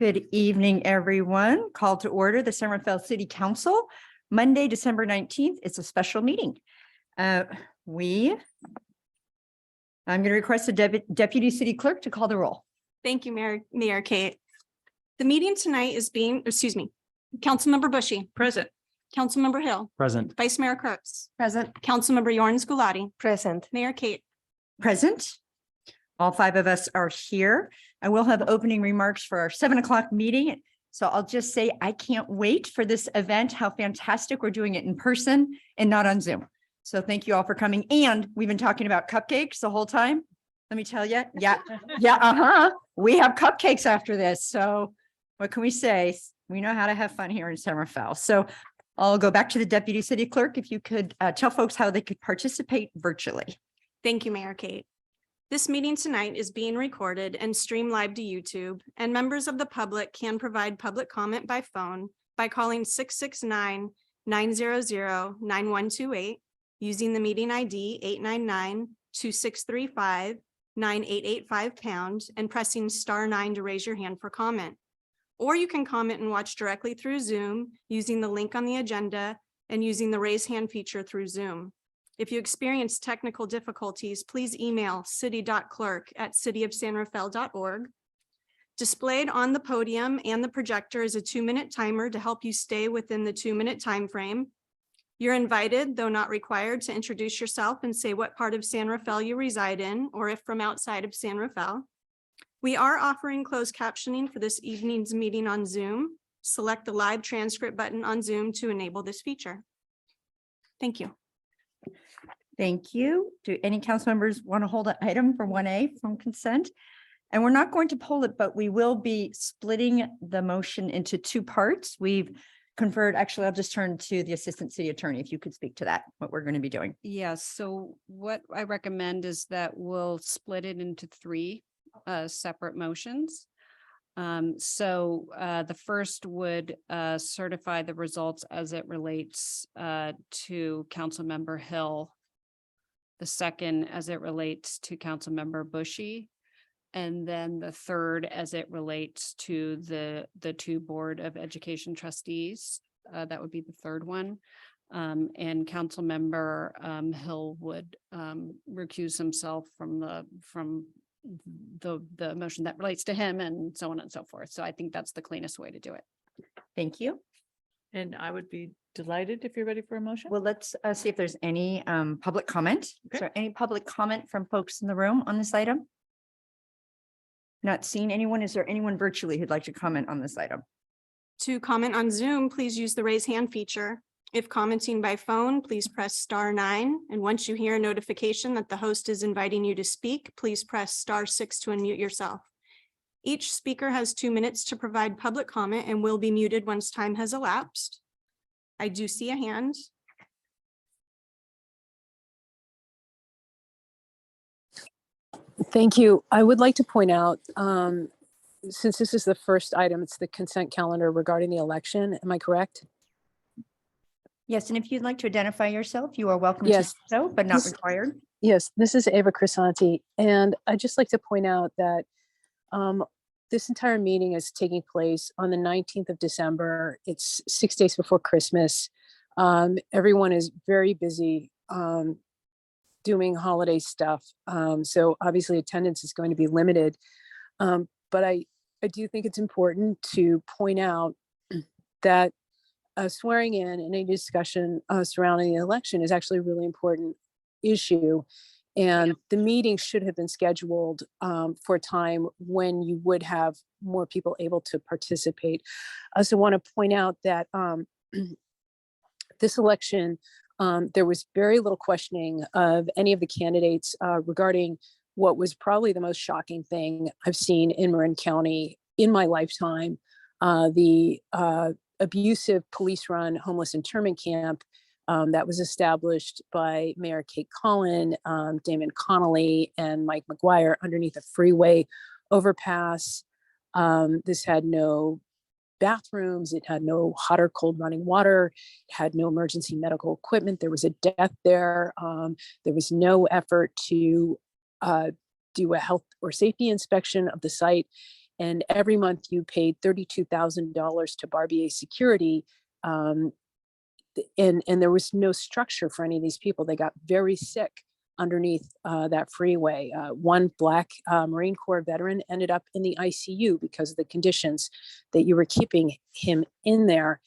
Good evening, everyone. Call to order the San Rafael City Council, Monday, December 19th. It's a special meeting. I'm going to request the Deputy City Clerk to call the roll. Thank you, Mayor Kate. The meeting tonight is Councilmember Bushy. Present. Councilmember Hill. Present. Vice Mayor Kurtz. Present. Councilmember Yorns Gulati. Present. Mayor Kate. Present. All five of us are here. I will have opening remarks for our 7 o'clock meeting. So I'll just say, I can't wait for this event, how fantastic we're doing it in person and not on Zoom. So thank you all for coming. And we've been talking about cupcakes the whole time. Let me tell you. Yeah. We have cupcakes after this. So what can we say? We know how to have fun here in San Rafael. So I'll go back to the Deputy City Clerk. If you could tell folks how they could participate virtually. Thank you, Mayor Kate. This meeting tonight is being recorded and streamed live to YouTube, and members of the public can provide public comment by phone by calling 669-900-9128, using the meeting ID 899-2635-9885 and pressing *9 to raise your hand for comment. Or you can comment and watch directly through Zoom using the link on the agenda and using the raise hand feature through Zoom. If you experience technical difficulties, please email city.clerk@cityofsanrafael.org. Displayed on the podium and the projector is a 2-minute timer to help you stay within the 2-minute time frame. You're invited, though not required, to introduce yourself and say what part of San Rafael you reside in, or if from outside of San Rafael. We are offering closed captioning for this evening's meeting on Zoom. Select the live transcript button on Zoom to enable this feature. Thank you. Thank you. Do any council members want to hold an item for 1A from consent? And we're not going to poll it, but we will be splitting the motion into 2 parts. We've conferred, actually, I'll just turn to the Assistant City Attorney, if you could speak to that, what we're going to be doing. Yes. So what I recommend is that we'll split it into 3 separate motions. The first would certify the results as it relates to Councilmember Hill. The second as it relates to Councilmember Bushy. And then the third as it relates to the 2 Board of Education trustees. That would be the third one. And Councilmember Hill would recuse himself from the motion that relates to him, and so on and so forth. So I think that's the cleanest way to do it. Thank you. And I would be delighted if you're ready for a motion. Well, let's see if there's any public comment. Okay. Is there any public comment from folks in the room on this item? Not seeing anyone. Is there anyone virtually who'd like to comment on this item? To comment on Zoom, please use the raise hand feature. If commenting by phone, please press *9. And once you hear a notification that the host is inviting you to speak, please press *6 to unmute yourself. Each speaker has 2 minutes to provide public comment and will be muted once time has elapsed. I do see a hand. Thank you. I would like to point out, since this is the first item, it's the consent calendar regarding the election. Am I correct? Yes, and if you'd like to identify yourself, you are welcome Yes. to do so, but not This- required. Yes, this is Ava Crisanti, and I'd just like to point out that this entire meeting is taking place on the 19th of December. It's 6 days before Christmas. Everyone is very busy doing holiday stuff. So obviously attendance is going to be limited. But I do think it's important to point out that swearing in and any discussion surrounding the election is actually a really important issue. And the meeting should have been scheduled for a time when you would have more people able to participate. I also want to point out that this election, there was very little questioning of any of the candidates regarding what was probably the most shocking thing I've seen in Marin County in my lifetime, the abusive police-run homeless internment camp that was established by Mayor Kate Collin, Damion Connolly, and Mike McGuire underneath a freeway overpass. This had no bathrooms, it had no hot or cold running water, it had no emergency medical equipment. There was a death there. There was no effort to do a health or safety inspection of the site. And every month you paid $32,000 to Barbier Security. And there was no structure for any of these people. They got very sick underneath that freeway. One Black Marine Corps veteran ended up in the ICU because of the conditions that you were keeping him in there.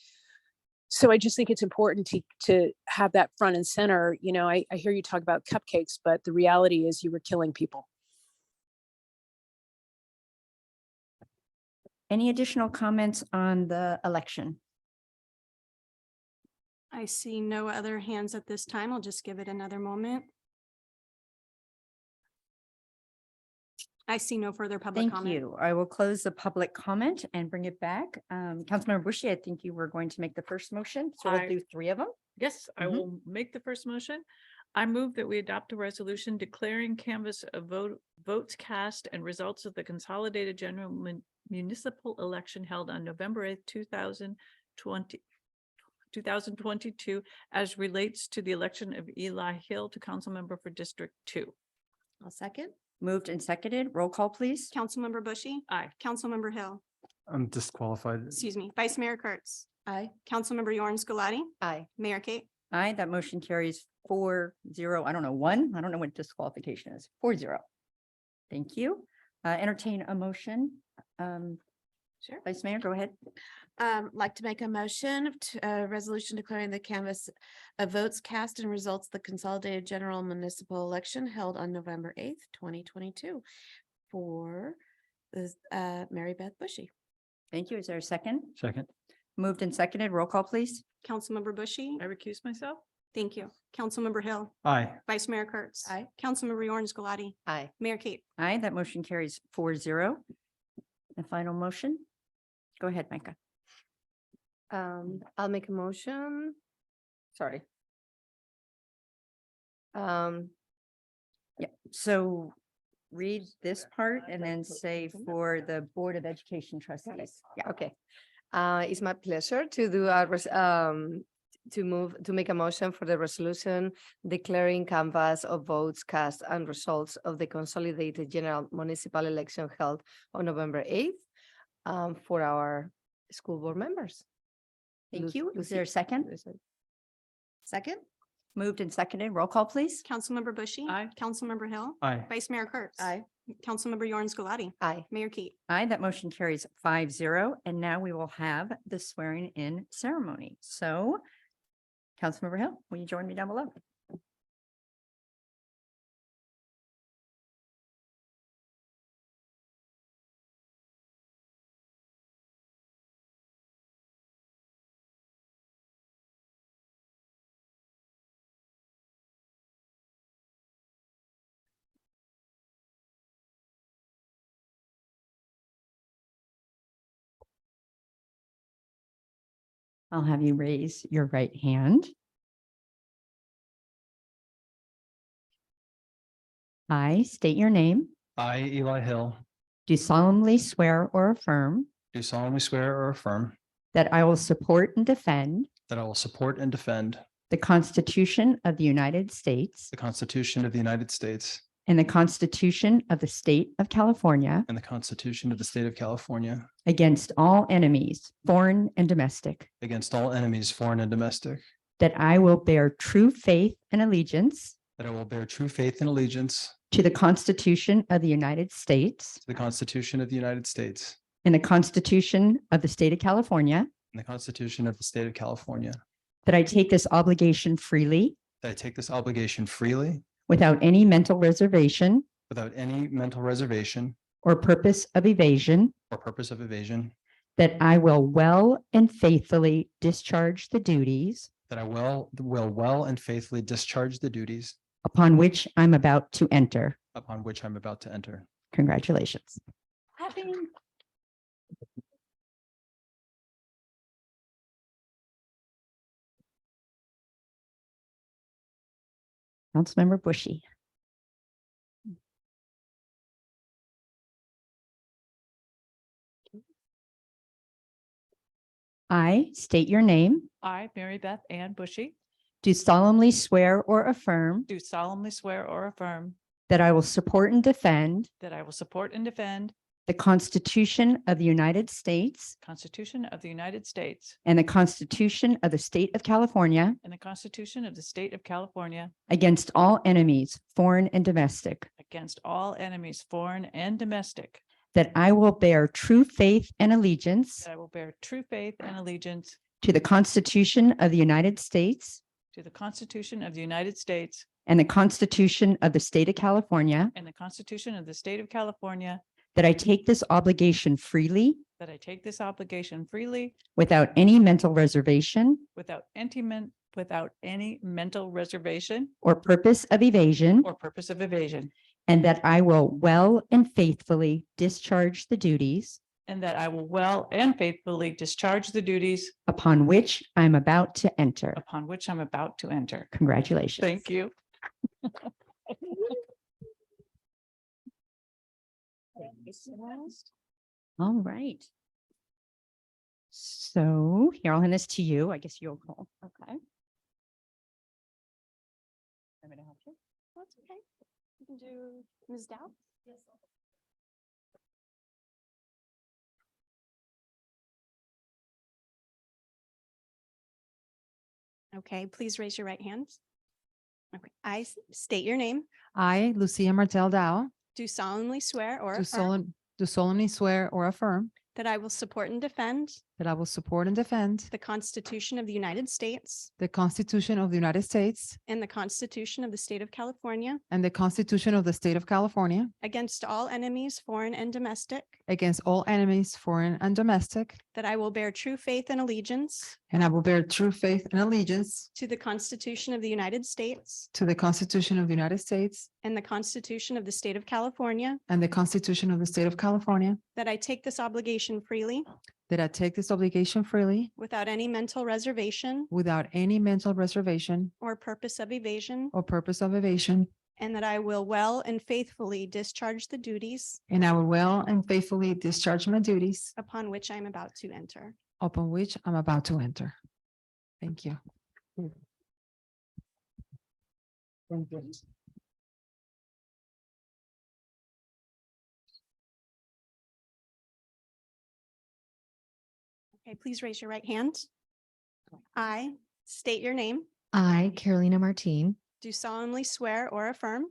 So I just think it's important to have that front and center. You know, I hear you talk about cupcakes, but the reality is you were killing people. Any additional comments on the election? I see no other hands at this time. I'll just give it another moment. I see no further public Thank comment. you. I will close the public comment and bring it back. Councilmember Bushy, I think you were going to make the first motion, so we'll I- do three of them. Yes, I Mhm. will make the first motion. I move that we adopt a resolution declaring canvass of votes cast and results of the consolidated general municipal election held on November 8th, 2022 as relates to the election of Eli Hill to council member for District 2. I'll second. Moved and seconded. Roll call, please. Councilmember Bushy. Aye. Councilmember Hill. I'm disqualified. Excuse me, Vice Mayor Kurtz. Aye. Councilmember Yorn Scalati. Aye. Mayor Kate. Aye, that motion carries 4-0. I don't know, 1. I don't know what disqualification is. 4-0. Thank you. Entertain a motion. Sure. Vice Mayor, go ahead. Like to make a motion to a resolution declaring the canvass of votes cast and results of the consolidated general municipal election held on November 8th, 2022 for this Mary Beth Bushy. Thank you. Is there a second? Second. Moved and seconded. Roll call, please. Councilmember Bushy. I recuse myself. Thank you. Councilmember Hill. Aye. Vice Mayor Kurtz. Aye. Councilmember Yorn Scalati. Aye. Mayor Kate. Aye, that motion carries 4-0. The final motion. Go ahead, Micah. I'll make a motion. Sorry. Um, Yeah, so read this part and then say for the Board of Education trustees. Yeah. okay. It's my pleasure to do to make a motion for the resolution declaring canvass of votes cast and results of the consolidated general municipal election held on November 8th for our school board members. Thank Lu- you. Is Lucy- there a second? Second? Moved and seconded. Roll call, please. Councilmember Bushy. Aye. Councilmember Hill. Aye. Vice Mayor Kurtz. Aye. Councilmember Yorn Scalati. Aye. Mayor Kate. Aye, that motion carries 5-0. And now we will have the swearing in ceremony. So Councilmember Hill, will you join me down below? I'll have you raise your right hand. I state your name, I, Eli Hill, do solemnly swear or affirm do solemnly swear or affirm that I will support and defend that I will support and defend the Constitution of the United States the Constitution of the United States and the Constitution of the State of California and the Constitution of the State of California against all enemies, foreign and domestic, against all enemies, foreign and domestic, that I will bear true faith and allegiance that I will bear true faith and allegiance to the Constitution of the United States to the Constitution of the United States and the Constitution of the State of California, and the Constitution of the State of California, that I take this obligation freely that I take this obligation freely without any mental reservation without any mental reservation or purpose of evasion, or purpose of evasion, that I will well and faithfully discharge the duties that I will well and faithfully discharge the duties upon which I'm about to enter. upon which I'm about to enter. Congratulations. Councilmember Bushy. I state your name, I, Mary Beth Ann Bushy, do solemnly swear or affirm do solemnly swear or affirm that I will support and defend that I will support and defend the Constitution of the United States Constitution of the United States, and the Constitution of the State of California and the Constitution of the State of California against all enemies, foreign and domestic, against all enemies, foreign and domestic, that I will bear true faith and allegiance that I will bear true faith and allegiance to the Constitution of the United States to the Constitution of the United States and the Constitution of the State of California, and the Constitution of the State of California, that I take this obligation freely that I take this obligation freely without any mental reservation without any mental reservation or purpose of evasion, or purpose of evasion, and that I will well and faithfully discharge the duties and that I will well and faithfully discharge the duties upon which I'm about to enter. upon which I'm about to enter. Congratulations. Thank you. All right. So here, I'll hand this to you. I guess you'll call. Okay. I'm gonna help you. That's okay. You can do Ms. Dow. Okay, please raise your right hand. Okay, state your name, I, Lucia Martel Dow, do solemnly swear or do affirm solemnly swear or affirm that I will support and defend that I will support and defend the Constitution of the United States the Constitution of the United States and the Constitution of the State of California and the Constitution of the State of California against all enemies, foreign and domestic, against all enemies, foreign and domestic, that I will bear true faith and allegiance and I will bear true faith and allegiance to the Constitution of the United States to the Constitution of the United States and the Constitution of the State of California, and the Constitution of the State of California, that I take this obligation freely that I take this obligation freely without any mental reservation without any mental reservation or purpose of evasion, or purpose of evasion, and that I will well and faithfully discharge the duties and I will well and faithfully discharge my duties upon which I am about to enter. upon which I'm about to enter. Thank you. Okay, please raise your right hand. I state your name, I, Carolina Martin, do solemnly swear or affirm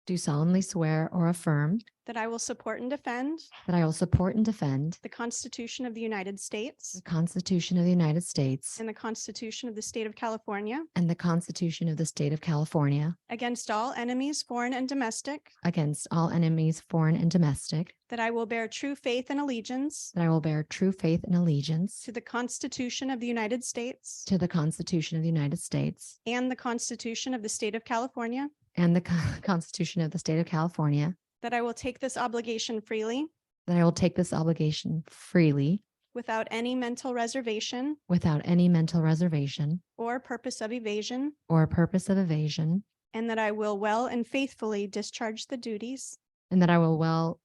do solemnly swear or affirm that I will support and defend that I will support and defend the Constitution of the United States the Constitution of the United States and the Constitution of the State of California and the Constitution of the State of California against all enemies, foreign and domestic, against all enemies, foreign and domestic, that I will bear true faith and allegiance that I will bear true faith and allegiance to the Constitution of the United States to the Constitution of the United States and the Constitution of the State of California, and the Constitution of the State of California, that I will take this obligation freely that I will take this obligation freely without any mental reservation without any mental reservation or purpose of evasion, or purpose of evasion, and that I will well and faithfully discharge the duties and that I will well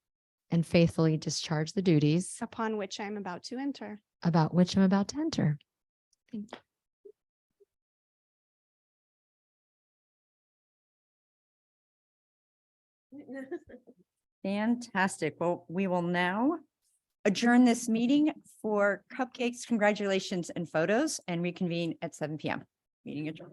and faithfully discharge the duties upon which I am about to enter. about which I'm about to enter. Thank you. Fantastic. Well, we will now adjourn this meeting for cupcakes, congratulations, and photos, and reconvene at 7 p.m. Meeting adjourned.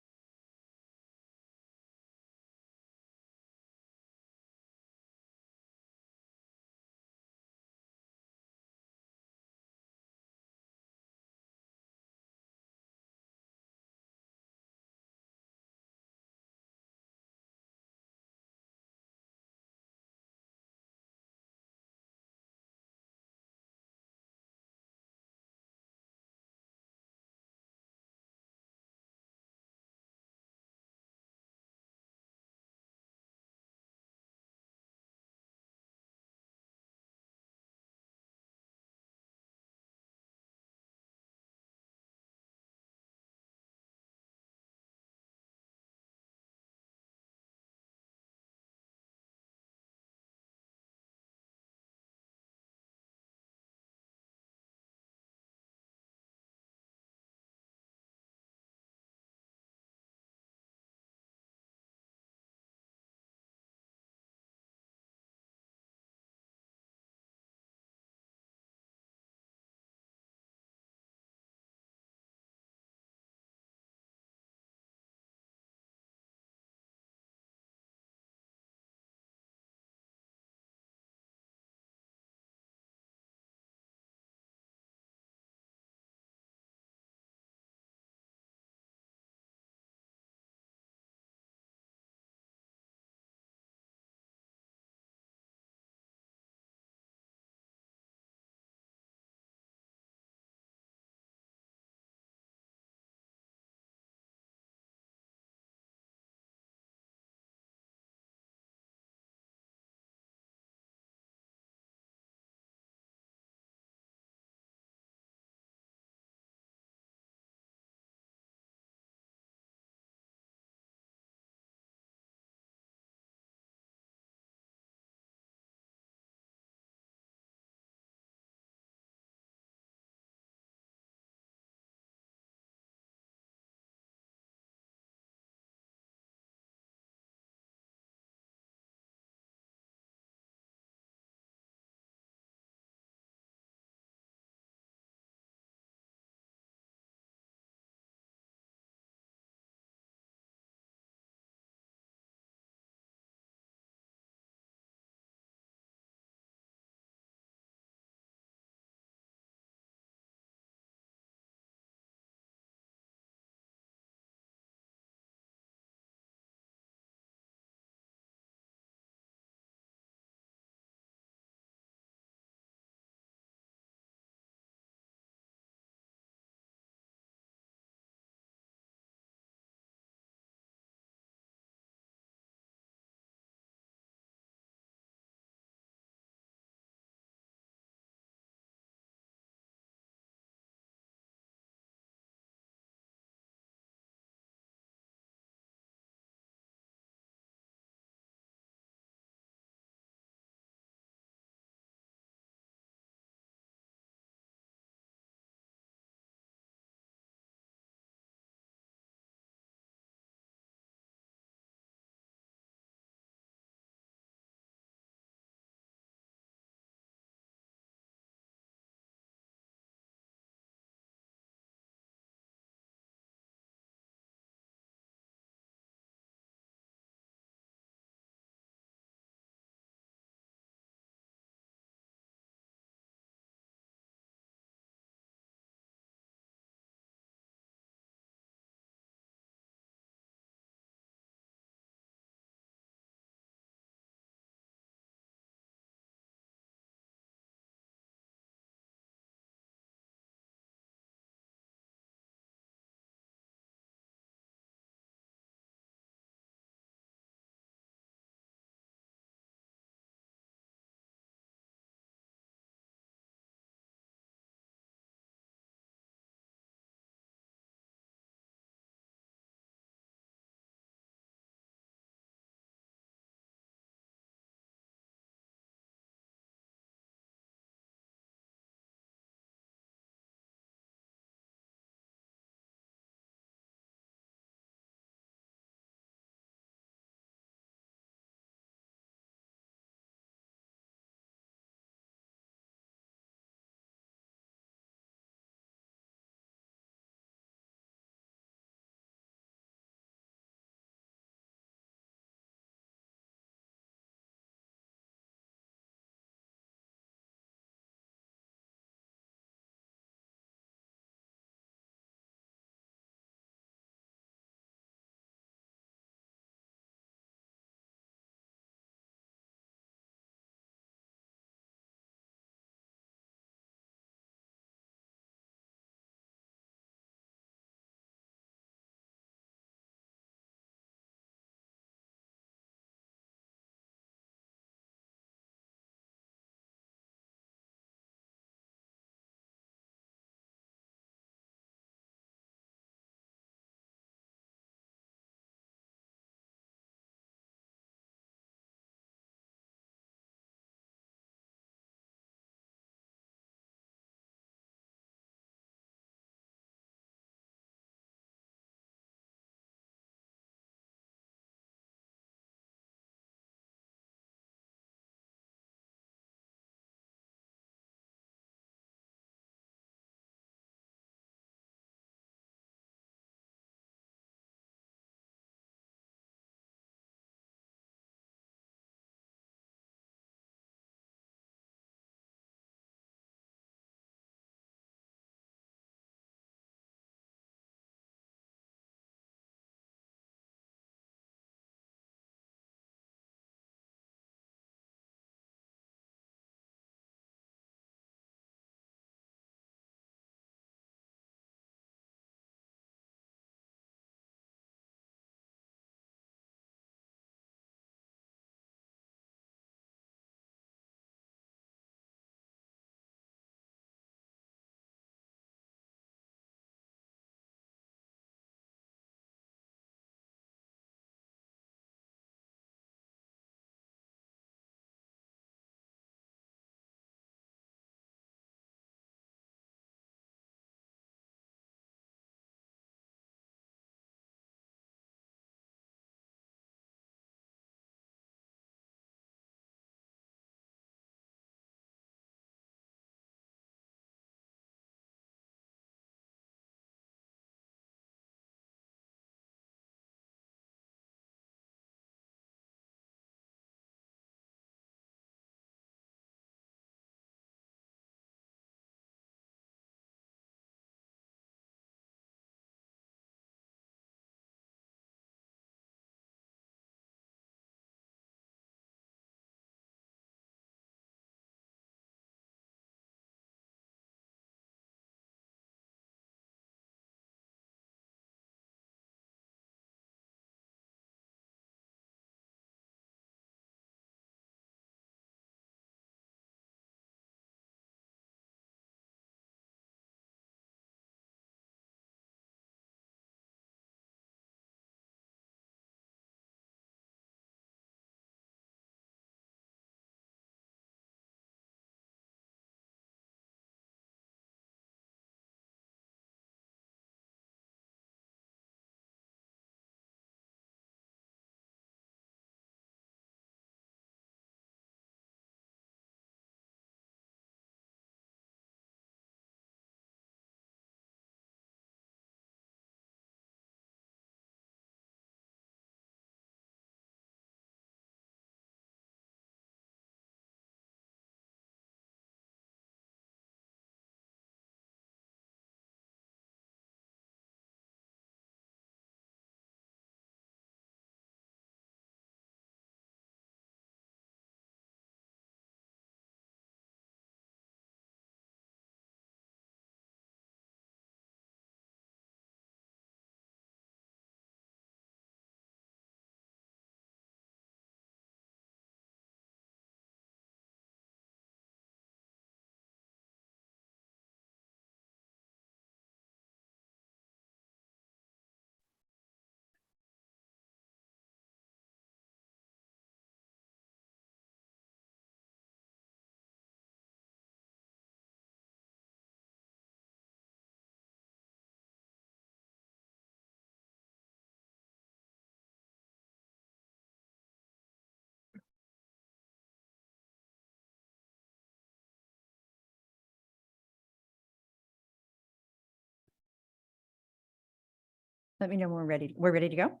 Let me know when we're ready. We're ready to go?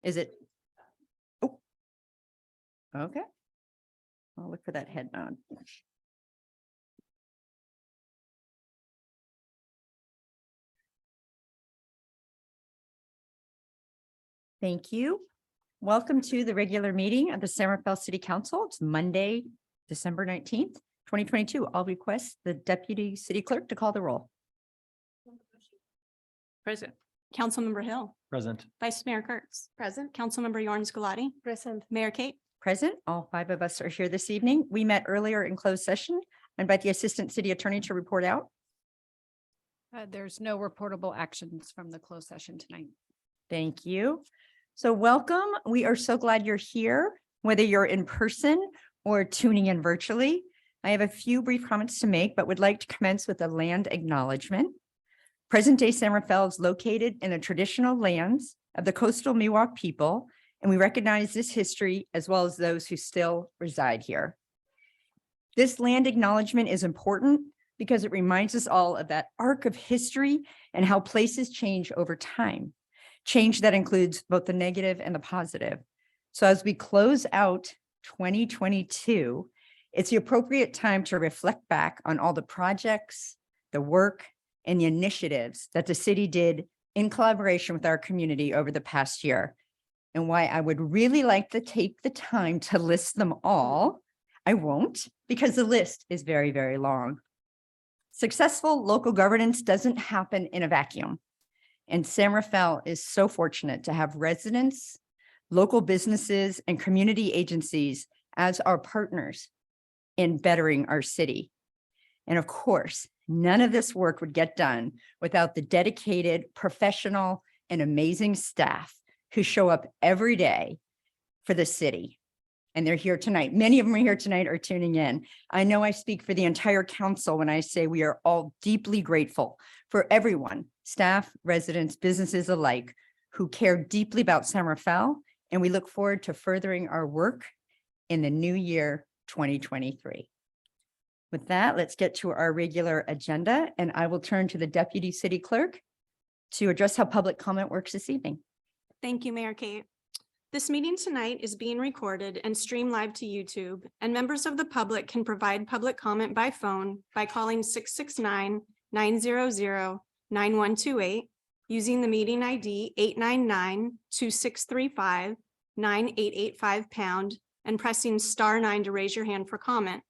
Is it? Oh. Okay. I'll look for that head nod. Thank you. Welcome to the regular meeting of the San Rafael City Council. It's Monday, December 19th, 2022. I'll request the Deputy City Clerk to call the roll. Present. Councilmember Hill, Present. Vice Mayor Kurtz, Present. Councilmember Yorn Scalati, Present. Mayor Kate. Present, all 5 of us are here this evening. We met earlier in closed session. I invite the Assistant City Attorney to report out. There's no reportable actions from the closed session tonight. Thank you. So welcome. We are so glad you're here, whether you're in person or tuning in virtually. I have a few brief comments to make, but would like to commence with a land acknowledgement. Present-day San Rafael is located in the traditional lands of the coastal Miwok people, and we recognize this history as well as those who still reside here. This land acknowledgement is important because it reminds us all of that arc of history and how places change over time. Change that includes both the negative and the positive. So as we close out 2022, it's the appropriate time to reflect back on all the projects, the work, and the initiatives that the city did in collaboration with our community over the past year. And why I would really like to take the time to list them all. I won't, because the list is very, very long. Successful local governance doesn't happen in a vacuum. And San Rafael is so fortunate to have residents, local businesses, and community agencies as our partners in bettering our city. And of course, none of this work would get done without the dedicated, professional, and amazing staff who show up every day for the city. And they're here tonight. Many of them are here tonight or tuning in. I know I speak for the entire council when I say we are all deeply grateful for everyone, staff, residents, businesses alike, who care deeply about San Rafael. And we look forward to furthering our work in the new year, 2023. With that, let's get to our regular agenda, and I will turn to the Deputy City Clerk to address how public comment works this evening. Thank you, Mayor Kate. This meeting tonight is being recorded and streamed live to YouTube, and members of the public can provide public comment by phone by calling 669-900-9128, using the meeting ID 899-2635-9885 and pressing *9 to raise your hand for comment.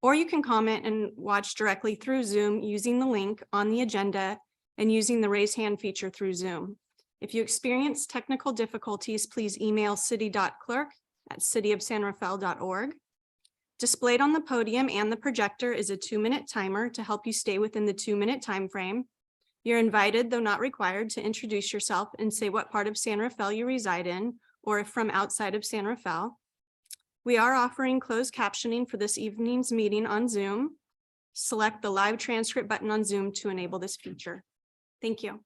Or you can comment and watch directly through Zoom using the link on the agenda and using the raise hand feature through Zoom. If you experience technical difficulties, please email city.clerk@cityofsanrafael.org. Displayed on the podium and the projector is a 2-minute timer to help you stay within the 2-minute time frame. You're invited, though not required, to introduce yourself and say what part of San Rafael you reside in, or if from outside of San Rafael. We are offering closed captioning for this evening's meeting on Zoom. Select the live transcript button on Zoom to enable this feature. Thank you.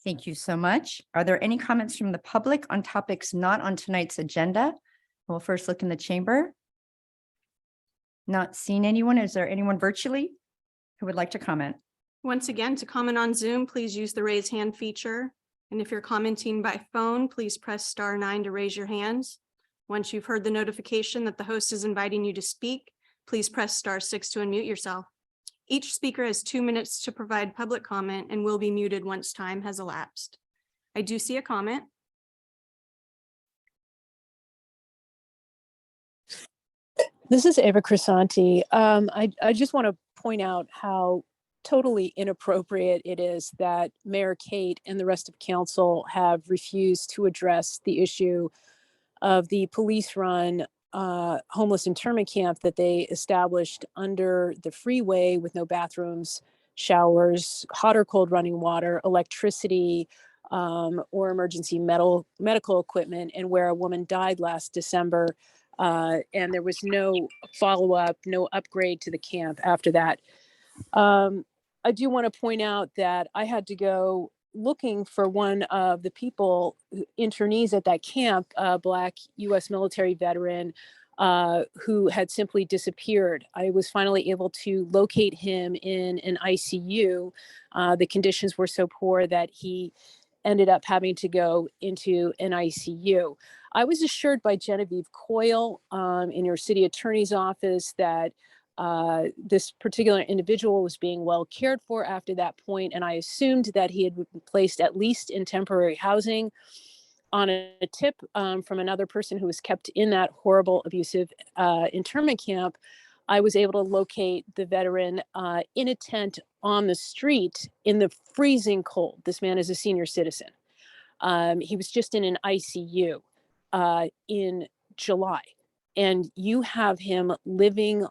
Thank you so much. Are there any comments from the public on topics not on tonight's agenda? We'll first look in the chamber. Not seeing anyone. Is there anyone virtually who would like to comment? Once again, to comment on Zoom, please use the raise hand feature. And if you're commenting by phone, please press *9 to raise your hands. Once you've heard the notification that the host is inviting you to speak, please press *6 to unmute yourself. Each speaker has 2 minutes to provide public comment and will be muted once time has elapsed. I do see a comment. This is Eva Crisanti. I just want to point out how totally inappropriate it is that Mayor Kate and the rest of council have refused to address the issue of the police-run homeless internment camp that they established under the freeway with no bathrooms, showers, hot or cold running water, electricity, or emergency medical equipment, and where a woman died last December. And there was no follow-up, no upgrade to the camp after that. I do want to point out that I had to go looking for one of the internees at that camp, a Black U.S. military veteran, who had simply disappeared. I was finally able to locate him in an ICU. The conditions were so poor that he ended up having to go into an ICU. I was assured by Genevieve Coyle in your city attorney's office that this particular individual was being well cared for after that point, and I assumed that he had been placed at least in temporary housing. On a tip from another person who was kept in that horrible, abusive internment camp, I was able to locate the veteran in a tent on the street in the freezing cold. This man is a senior citizen. He was just in an ICU in July, and you have him living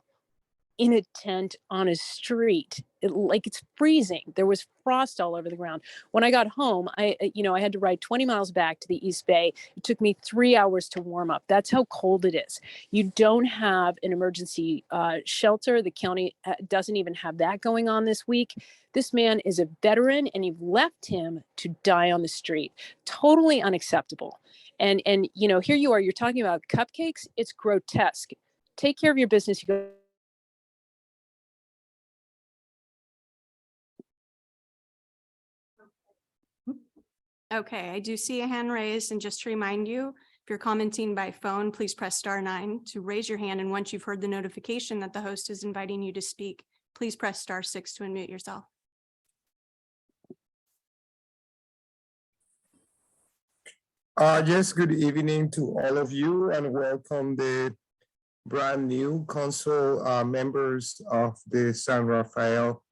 in a tent on a street, like it's freezing. There was frost all over the ground. When I got home, I had to ride 20 miles back to the East Bay. It took me 3 hours to warm up. That's how cold it is. You don't have an emergency shelter. The county doesn't even have that going on this week. This man is a veteran, and you've left him to die on the street. Totally unacceptable. And here you are, you're talking about cupcakes. It's grotesque. Take care of your business. You go. Okay, I do see a hand raised, and just to remind you, if you're commenting by phone, please press *9 to raise your hand. And once you've heard the notification that the host is inviting you to speak, please press *6 to unmute yourself. Yes, good evening to all of you, and welcome the brand new council members of the San Rafael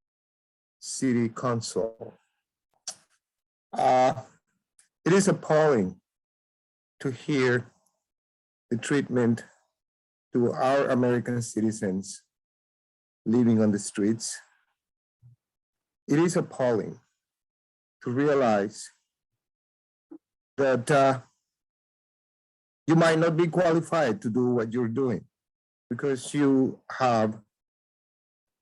City Council. It is appalling to hear the treatment to our American citizens living on the streets. It is appalling to realize that you might not be qualified to do what you're doing because you have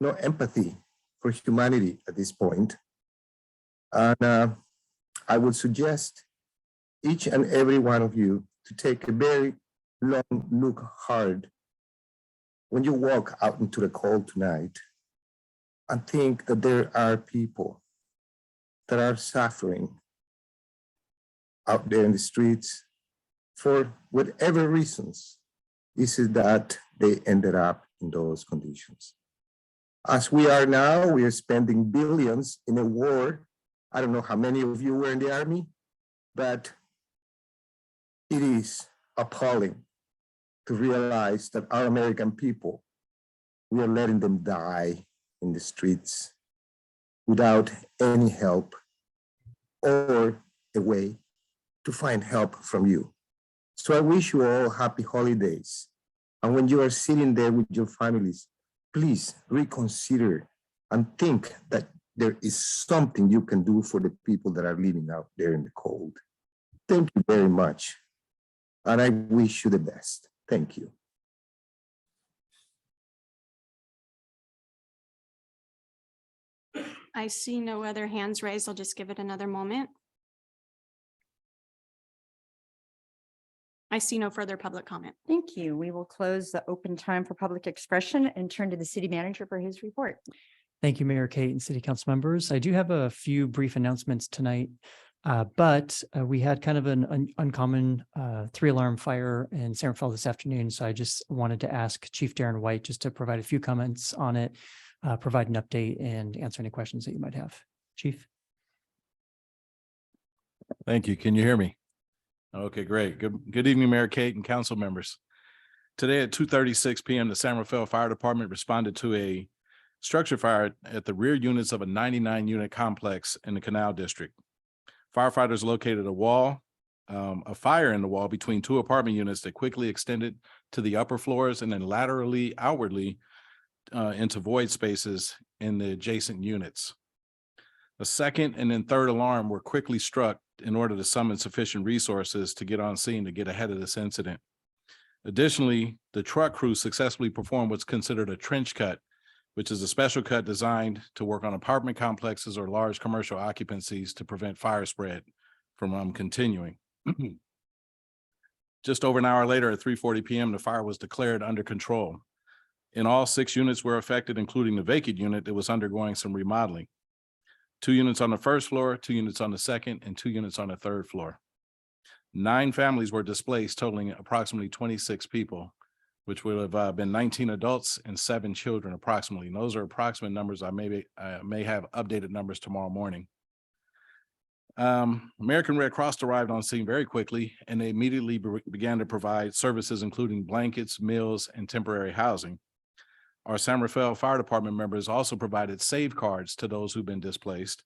no empathy for humanity at this point. And I would suggest each and every one of you to take a very long look hard when you walk out into the cold tonight and think that there are people that are suffering out there in the streets for whatever reasons. This is that they ended up in those conditions. As we are now, we are spending billions in a war. I don't know how many of you were in the army, but it is appalling to realize that our American people, we are letting them die in the streets without any help or a way to find help from you. So I wish you all happy holidays. And when you are sitting there with your families, please reconsider and think that there is something you can do for the people that are living out there in the cold. Thank you very much. And I wish you the best. Thank you. I see no other hands raised. I'll just give it another moment. I see no further public comment. Thank you. We will close the open time for public expression and turn to the city manager for his report. Thank you, Mayor Kate and City Council members. I do have a few brief announcements tonight, but we had kind of an uncommon 3-alarm fire in San Rafael this afternoon. So I just wanted to ask Chief Darren White just to provide a few comments on it, provide an update, and answer any questions that you might have. Chief. Thank you. Can you hear me? Okay, great. Good evening, Mayor Kate and council members. Today at 2:36 p.m., the San Rafael Fire Department responded to a structure fire at the rear units of a 99-unit complex in the Canal District. Firefighters located a fire in the wall between 2 apartment units that quickly extended to the upper floors and then laterally outwardly into void spaces in the adjacent units. The second and then third alarm were quickly struck in order to summon sufficient resources to get on scene to get ahead of this incident. Additionally, the truck crew successfully performed what's considered a trench cut, which is a special cut designed to work on apartment complexes or large commercial occupancies to prevent fire spread from continuing. Just over an hour later at 3:40 PM, the fire was declared under control. In all, 6 units were affected, including the vacant unit that was undergoing some remodeling. 2 units on the first floor, 2 units on the second, and 2 units on the third floor. 9 families were displaced, totaling approximately 26 people, which would have been 19 adults and 7 children approximately. And those are approximate numbers. I may have updated numbers tomorrow morning. American Red Cross arrived on scene very quickly, and they immediately began to provide services, including blankets, meals, and temporary housing. Our San Rafael Fire Department members also provided safeguards to those who've been displaced.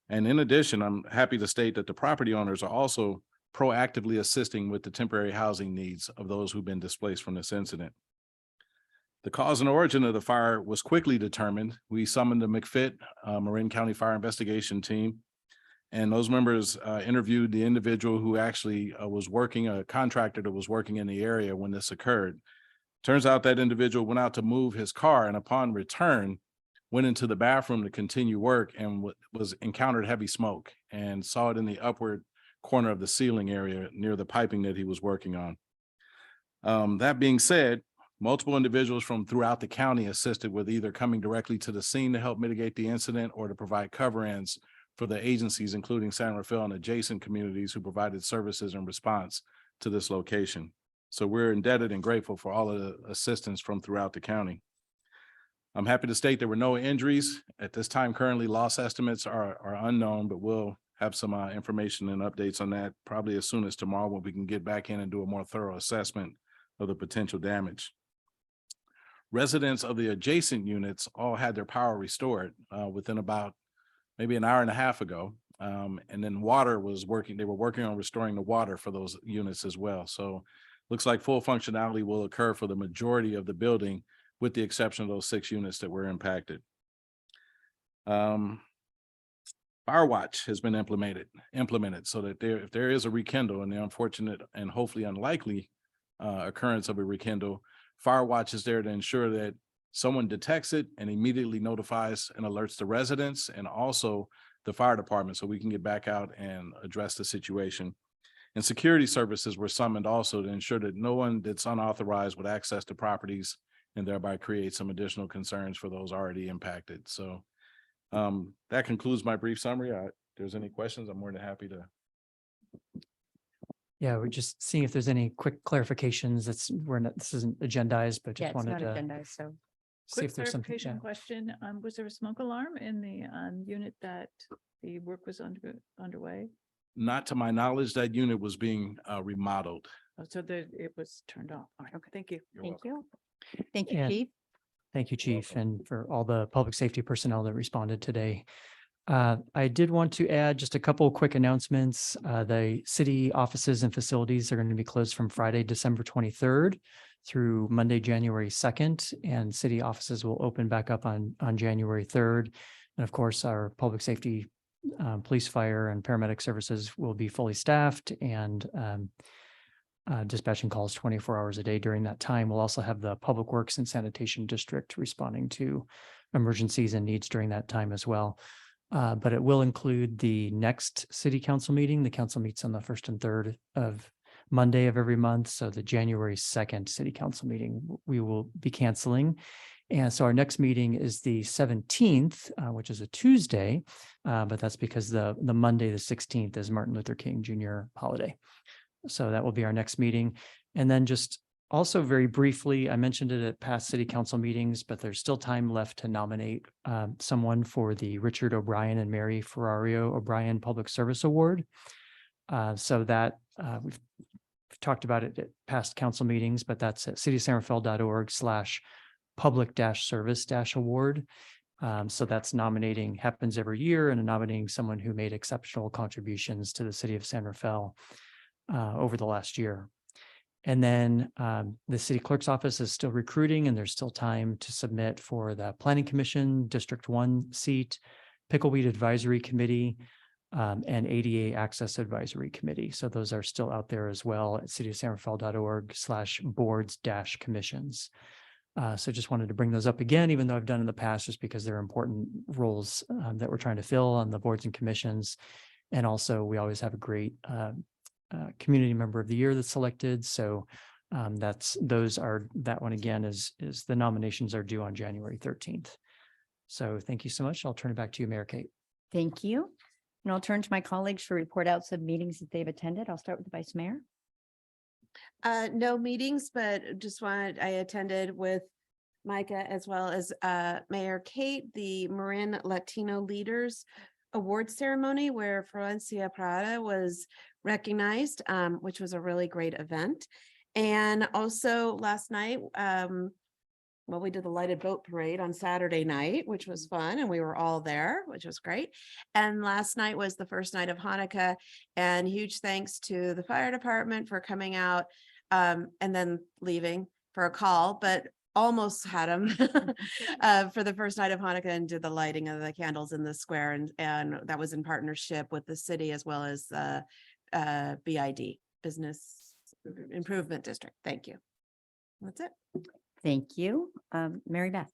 And in addition, I'm happy to state that the property owners are also proactively assisting with the temporary housing needs of those who've been displaced from this incident. The cause and origin of the fire was quickly determined. We summoned the McFit Marin County Fire Investigation Team, and those members interviewed the individual who actually was working, a contractor that was working in the area when this occurred. Turns out that individual went out to move his car, and upon return, went into the bathroom to continue work and encountered heavy smoke and saw it in the upward corner of the ceiling area near the piping that he was working on. That being said, multiple individuals from throughout the county assisted with either coming directly to the scene to help mitigate the incident or to provide cover-ins for the agencies, including San Rafael and adjacent communities who provided services in response to this location. So we're indebted and grateful for all of the assistance from throughout the county. I'm happy to state there were no injuries. At this time, currently loss estimates are unknown, but we'll have some information and updates on that probably as soon as tomorrow when we can get back in and do a more thorough assessment of the potential damage. Residents of the adjacent units all had their power restored within about maybe an hour and a half ago. And then water was working. They were working on restoring the water for those units as well. So looks like full functionality will occur for the majority of the building, with the exception of those 6 units that were impacted. Fire watch has been implemented so that if there is a rekindle and the unfortunate and hopefully unlikely occurrence of a rekindle, fire watch is there to ensure that someone detects it and immediately notifies and alerts the residents and also the fire department so we can get back out and address the situation. And security services were summoned also to ensure that no one that's unauthorized would access the properties and thereby create some additional concerns for those already impacted. So that concludes my brief summary. If there's any questions, I'm more than happy to. Yeah, we're just seeing if there's any quick clarifications. This isn't agendized, but Yeah, just it's not wanted to agendized, so. see Quick if there's something. clarification Yeah. question. Was there a smoke alarm in the unit that the work was underway? Not to my knowledge, that unit was being remodeled. Oh, so that it was turned off. All right, okay, thank you. You're Thank welcome. you. Thank you, And- Chief. Thank you, Chief, welcome. and for all the public safety personnel that responded today. I did want to add just a couple of quick announcements. The city offices and facilities are going to be closed from Friday, December 23rd through Monday, January 2nd, and city offices will open back up on January 3rd. And of course, our public safety, police, fire, and paramedic services will be fully staffed and dispatching calls 24 hours a day during that time. We'll also have the Public Works and Sanitation District responding to emergencies and needs during that time as well. But it will include the next city council meeting. The council meets on the 1st and 3rd of Monday of every month. So the January 2nd city council meeting, we will be canceling. And so our next meeting is the 17th, which is a Tuesday, but that's because the Monday, the 16th is Martin Luther King Jr. holiday. So that will be our next meeting. And then just also very briefly, I mentioned it at past city council meetings, but there's still time left to nominate someone for the Richard O'Brien and Mary Ferrario O'Brien Public Service Award. So that we've talked about it at past council meetings, but that's at cityofsanrafael.org/public-service-award. So that's happens every year and nominating someone who made exceptional contributions to the city of San Rafael over the last year. And then the city clerk's office is still recruiting and there's still time to submit for the Planning Commission, District 1 seat, Pickleweed Advisory Committee, and ADA Access Advisory Committee. So those are still out there as well at cityofsanrafael.org/boards-commissions. So just wanted to bring those up again, even though I've done in the past, just because they're important roles that we're trying to fill on the boards and commissions. And also we always have a great Community Member of the Year that's selected. So that one again is the nominations are due on January 13th. So thank you so much. I'll turn it back to you, Mayor Kate. Thank you. And I'll turn to my colleagues for report outs of meetings that they've attended. I'll start with the Vice Mayor. No meetings, but I attended with Micah as well as Mayor Kate, the Marin Latino Leaders Award Ceremony where Florencia Prada was recognized, which was a really great event. And also last night, we did the lighted boat parade on Saturday night, which was fun, and we were all there, which was great. And last night was the first night of Hanukkah, and huge thanks to the fire department for coming out and then leaving for a call, but almost had them for the first night of Hanukkah and did the lighting of the candles in the square. And that was in partnership with the city as well as the BID, Business Improvement District. Thank you. That's it. Thank you. Mary Beth.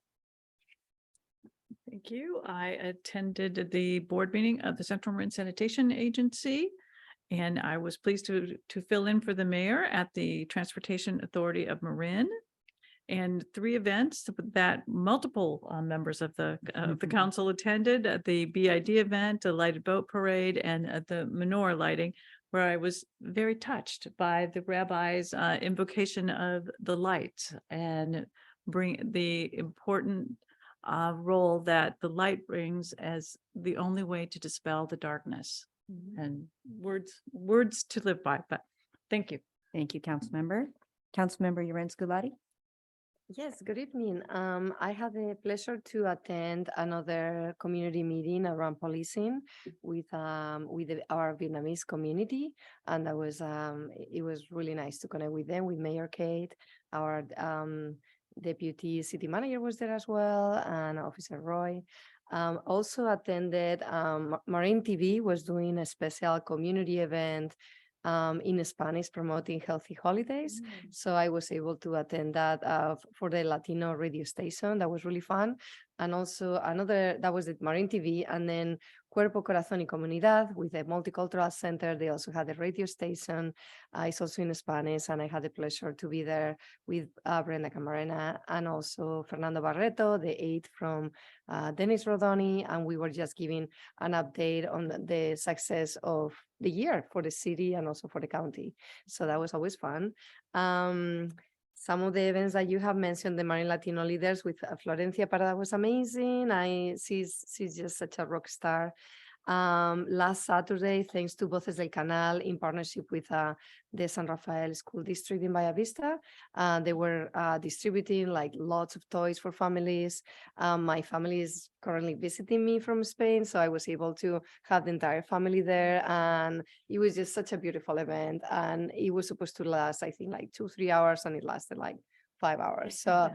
Thank you. I attended the board meeting of the Central Marin Sanitation Agency, and I was pleased to fill in for the mayor at the Transportation Authority of Marin. And 3 events that multiple members of the council attended, at the BID event, a lighted boat parade, and at the menorah lighting, where I was very touched by the rabbi's invocation of the light and bring the important role that the light brings as the only way to dispel the darkness. And words to live by, but thank you. Thank you, Councilmember. Councilmember Lorenz Gulati. Yes, good evening. I had the pleasure to attend another community meeting around policing with our Vietnamese community, and that was it was really nice to connect with them, with Mayor Kate, our deputy city manager was there as well, and Officer Roy. Also attended Marin TV was doing a special community event in Spanish promoting healthy holidays. So I was able to attend that for the Latino radio station. That was really fun. And also that was at Marin TV, and then Cuerpo, Corazón y Comunidad with a multicultural center. They also had a radio station. It's also in Spanish, and I had the pleasure to be there with Brenda Camarena and also Fernando Barreto, the aide from Dennis Rodoni, and we were just giving an update on the success of the year for the city and also for the county. So that was always fun. Some of the events that you have mentioned, the Marin Latino Leaders with Florencia Parada was amazing. She's just such a rock star. Last Saturday, thanks to Voces del Canal in partnership with the San Rafael School District in Bahia Vista, they were distributing like lots of toys for families. My family is currently visiting me from Spain, so I was able to have the entire family there, and it was just such a beautiful event. And it was supposed to last, I think, like 2-3 hours, and it lasted like 5 hours. So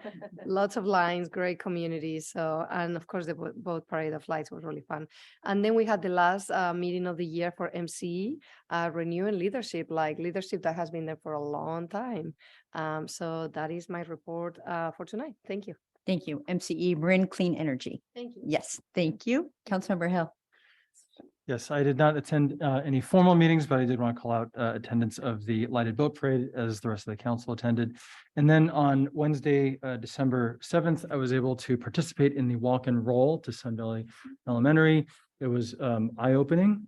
lots of lines, great community. So, and of course, the boat parade of lights was really fun. And then we had the last meeting of the year for MCE, renewing leadership, like leadership that has been there for a long time. So that is my report for tonight. Thank you. Thank you. MCE, Marin Clean Energy. Thank you. Yes, thank you. Councilmember Hill. Yes, I did not attend any formal meetings, but I did want to call out attendance of the lighted boat parade as the rest of the council attended. And then on Wednesday, December 7th, I was able to participate in the walk and roll to Sun Valley Elementary. It was eye-opening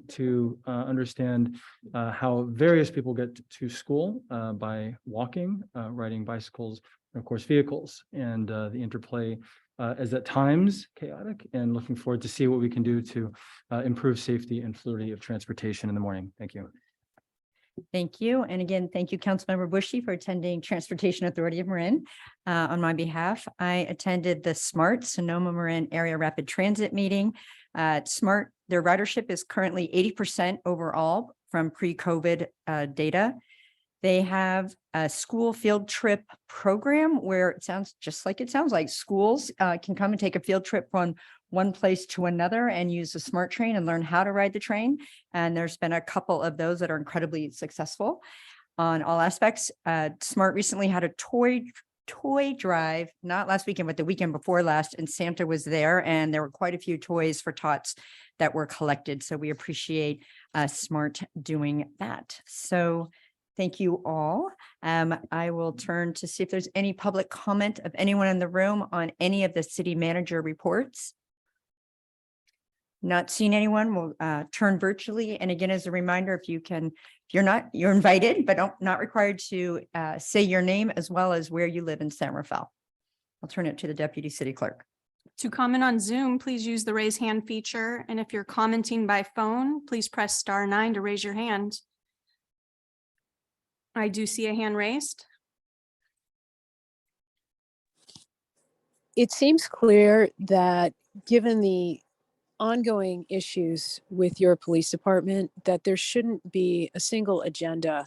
to understand how various people get to school by walking, riding bicycles, and of course, vehicles, and the interplay is at times chaotic, and looking forward to see what we can do to improve safety and fluidity of transportation in the morning. Thank you. Thank you. And again, thank you, Councilmember Bushy, for attending Transportation Authority of Marin. On my behalf, I attended the SMART Sonoma Marin Area Rapid Transit meeting. SMART, their ridership is currently 80% overall from pre-COVID data. They have a school field trip program where it sounds just like it sounds like schools can come and take a field trip from one place to another and use the SMART train and learn how to ride the train. And there's been a couple of those that are incredibly successful on all aspects. SMART recently had a toy toy drive, not last weekend, but the weekend before last, and Santa was there, and there were quite a few toys for tots that were collected. So we appreciate Smart doing that. So thank you all. I will turn to see if there's any public comment of anyone in the room on any of the city manager reports. Not seeing anyone, we'll turn virtually. And again, as a reminder, if you're invited, but not required to say your name as well as where you live in San Rafael. I'll turn it to the deputy city clerk. To comment on Zoom, please use the raise hand feature. And if you're commenting by phone, please press *9 to raise your hand. I do see a hand raised. It seems clear that given the ongoing issues with your police department, that there shouldn't be a single agenda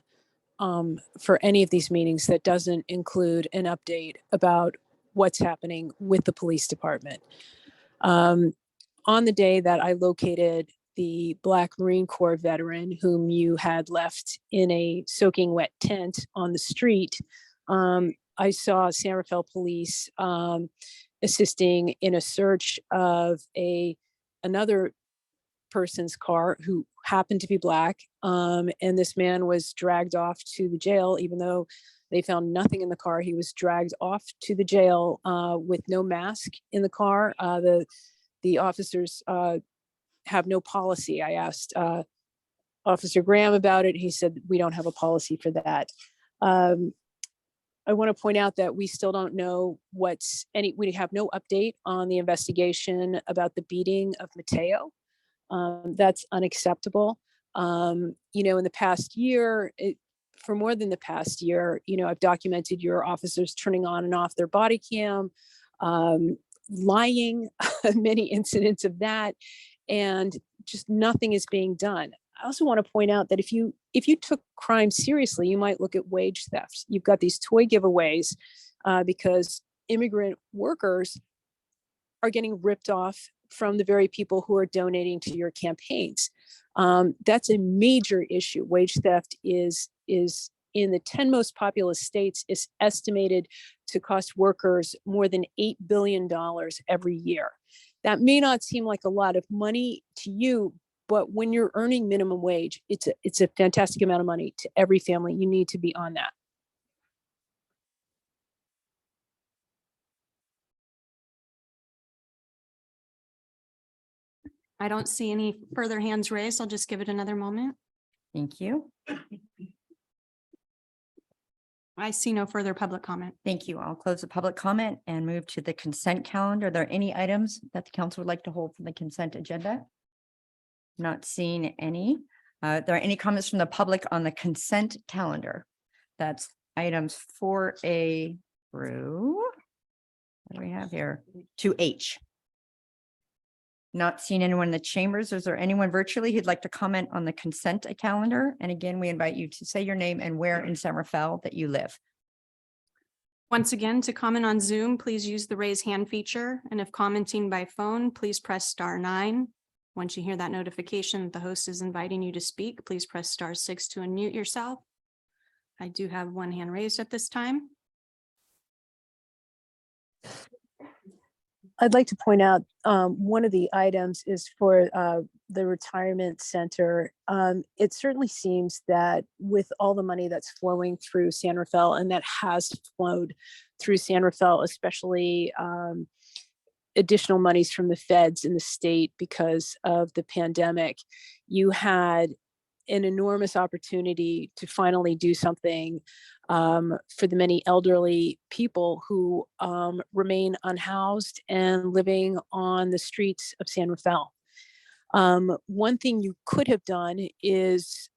for any of these meetings that doesn't include an update about what's happening with the police department. On the day that I located the Black Marine Corps veteran whom you had left in a soaking wet tent on the street, I saw San Rafael police assisting in a search of another person's car who happened to be Black. And this man was dragged off to the jail, even though they found nothing in the car. He was dragged off to the jail with no mask in the car. The officers have no policy. I asked Officer Graham about it. He said, we don't have a policy for that. I want to point out that we still don't know we have no update on the investigation about the beating of Mateo. That's unacceptable. In the past year, for more than the past year, I've documented your officers turning on and off their body cam, lying, many incidents of that, and just nothing is being done. I also want to point out that if you took crime seriously, you might look at wage theft. You've got these toy giveaways because immigrant workers are getting ripped off from the very people who are donating to your campaigns. That's a major issue. Wage theft is in the 10 most populous states, is estimated to cost workers more than $8 billion every year. That may not seem like a lot of money to you, but when you're earning minimum wage, it's a fantastic amount of money to every family. You need to be on that. I don't see any further hands raised. I'll just give it another moment. Thank you. I see no further public comment. Thank you. I'll close the public comment and move to the consent calendar. Are there any items that the council would like to hold from the consent agenda? Not seeing any. Are there any comments from the public on the consent calendar? That's items 4A through, what do we have here? 2H. Not seeing anyone in the chambers. Is there anyone virtually who'd like to comment on the consent calendar? And again, we invite you to say your name and where in San Rafael that you live. Once again, to comment on Zoom, please use the raise hand feature. And if commenting by phone, please press *9. Once you hear that notification that the host is inviting you to speak, please press *6 to unmute yourself. I do have one hand raised at this time. I'd like to point out one of the items is for the retirement center. It certainly seems that with all the money that's flowing through San Rafael, and that has flowed through San Rafael, especially additional monies from the feds in the state because of the pandemic, you had an enormous opportunity to finally do something for the many elderly people who remain unhoused and living on the streets of San Rafael. One thing you could have done is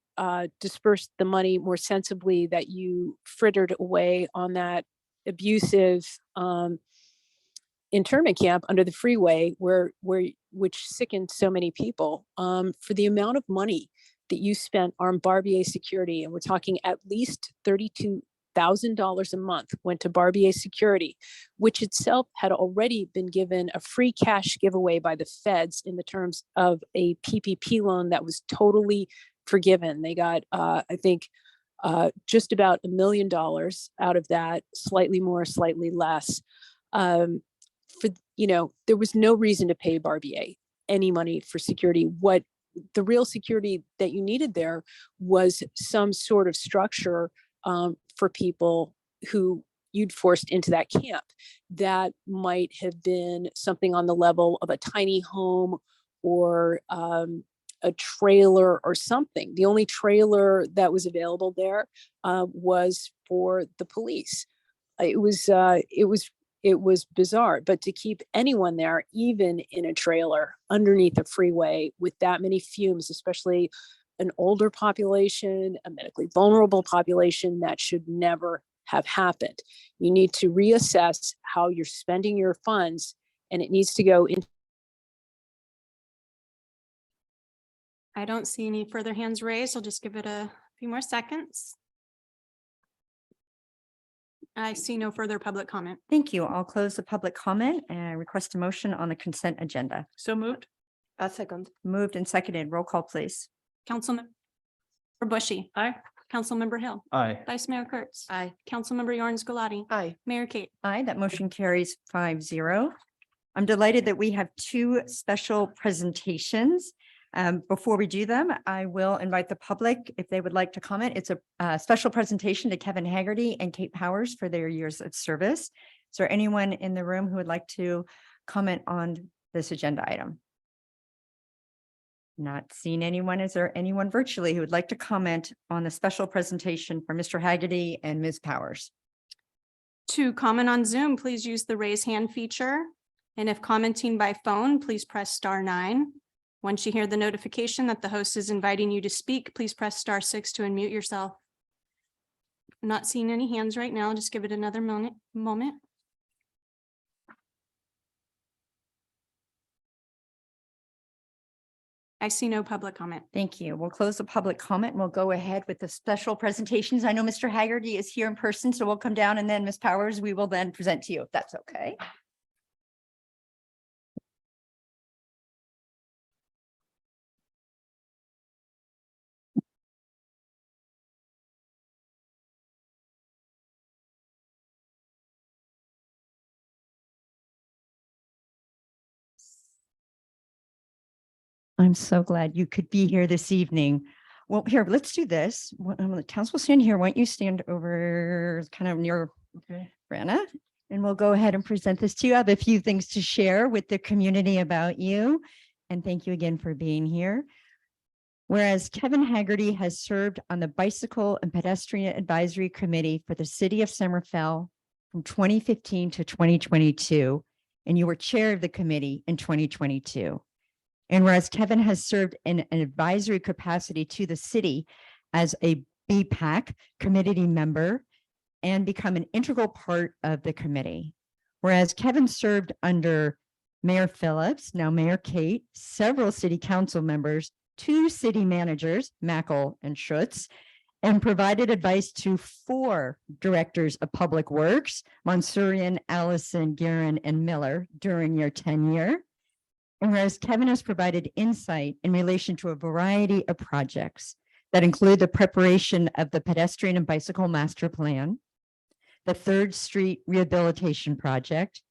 disperse the money more sensibly that you frittered away on that abusive internment camp under the freeway, which sickened so many people. For the amount of money that you spent on Barbier security, and we're talking at least $32,000 a month went to Barbier security, which itself had already been given a free cash giveaway by the feds in the terms of a PPP loan that was totally forgiven. They got, I think, just about $1 million out of that, slightly more, slightly less. There was no reason to pay Barbier any money for security. What the real security that you needed there was some sort of structure for people who you'd forced into that camp. That might have been something on the level of a tiny home or a trailer or something. The only trailer that was available there was for the police. It was bizarre, but to keep anyone there, even in a trailer underneath a freeway with that many fumes, especially an older population, a medically vulnerable population, that should never have happened. You need to reassess how you're spending your funds, and it needs to go into. I don't see any further hands raised. I'll just give it a few more seconds. I see no further public comment. Thank you. I'll close the public comment and request a motion on the consent agenda. So moved. A second. Moved and seconded. Roll call, please. Councilmember Bushy. Aye. Councilmember Hill. Aye. Vice Mayor Kurtz. Aye. Councilmember Yarns Galati. Aye. Mayor Kate. Aye, that motion carries 5-0. I'm delighted that we have two special presentations. Before we do them, I will invite the public if they would like to comment. It's a special presentation to Kevin Hagerty and Kate Powers for their years of service. Is there anyone in the room who would like to comment on this agenda item? Not seeing anyone. Is there anyone virtually who would like to comment on the special presentation for Mr. Hagerty and Ms. Powers? To comment on Zoom, please use the raise hand feature. And if commenting by phone, please press *9. Once you hear the notification that the host is inviting you to speak, please press *6 to unmute yourself. I'm not seeing any hands right now. Just give it another moment. I see no public comment. Thank you. We'll close the public comment and we'll go ahead with the special presentations. I know Mr. Hagerty is here in person, so we'll come down and then Ms. Powers, we will then present to you if that's okay. I'm so glad you could be here this evening. Well, here, let's do this. The council stand here. Why don't you stand over kind of near Brenna? And we'll go ahead and present this to you. I have a few things to share with the community about you. And thank you again for being here. Whereas Kevin Hagerty has served on the Bicycle and Pedestrian Advisory Committee for the City of Somerville from 2015 to 2022, and you were chair of the committee in 2022. And whereas Kevin has served in an advisory capacity to the city as a BPAC committee member and become an integral part of the committee. Whereas Kevin served under Mayor Phillips, now Mayor Kate, several city council members, 2 city managers, Mackel and Schutz, and provided advice to 4 directors of public works, Monsurian, Allison, Guerin, and Miller during your tenure. And whereas Kevin has provided insight in relation to a variety of projects that include the preparation of the pedestrian and bicycle master plan, the 3rd Street Rehabilitation Project,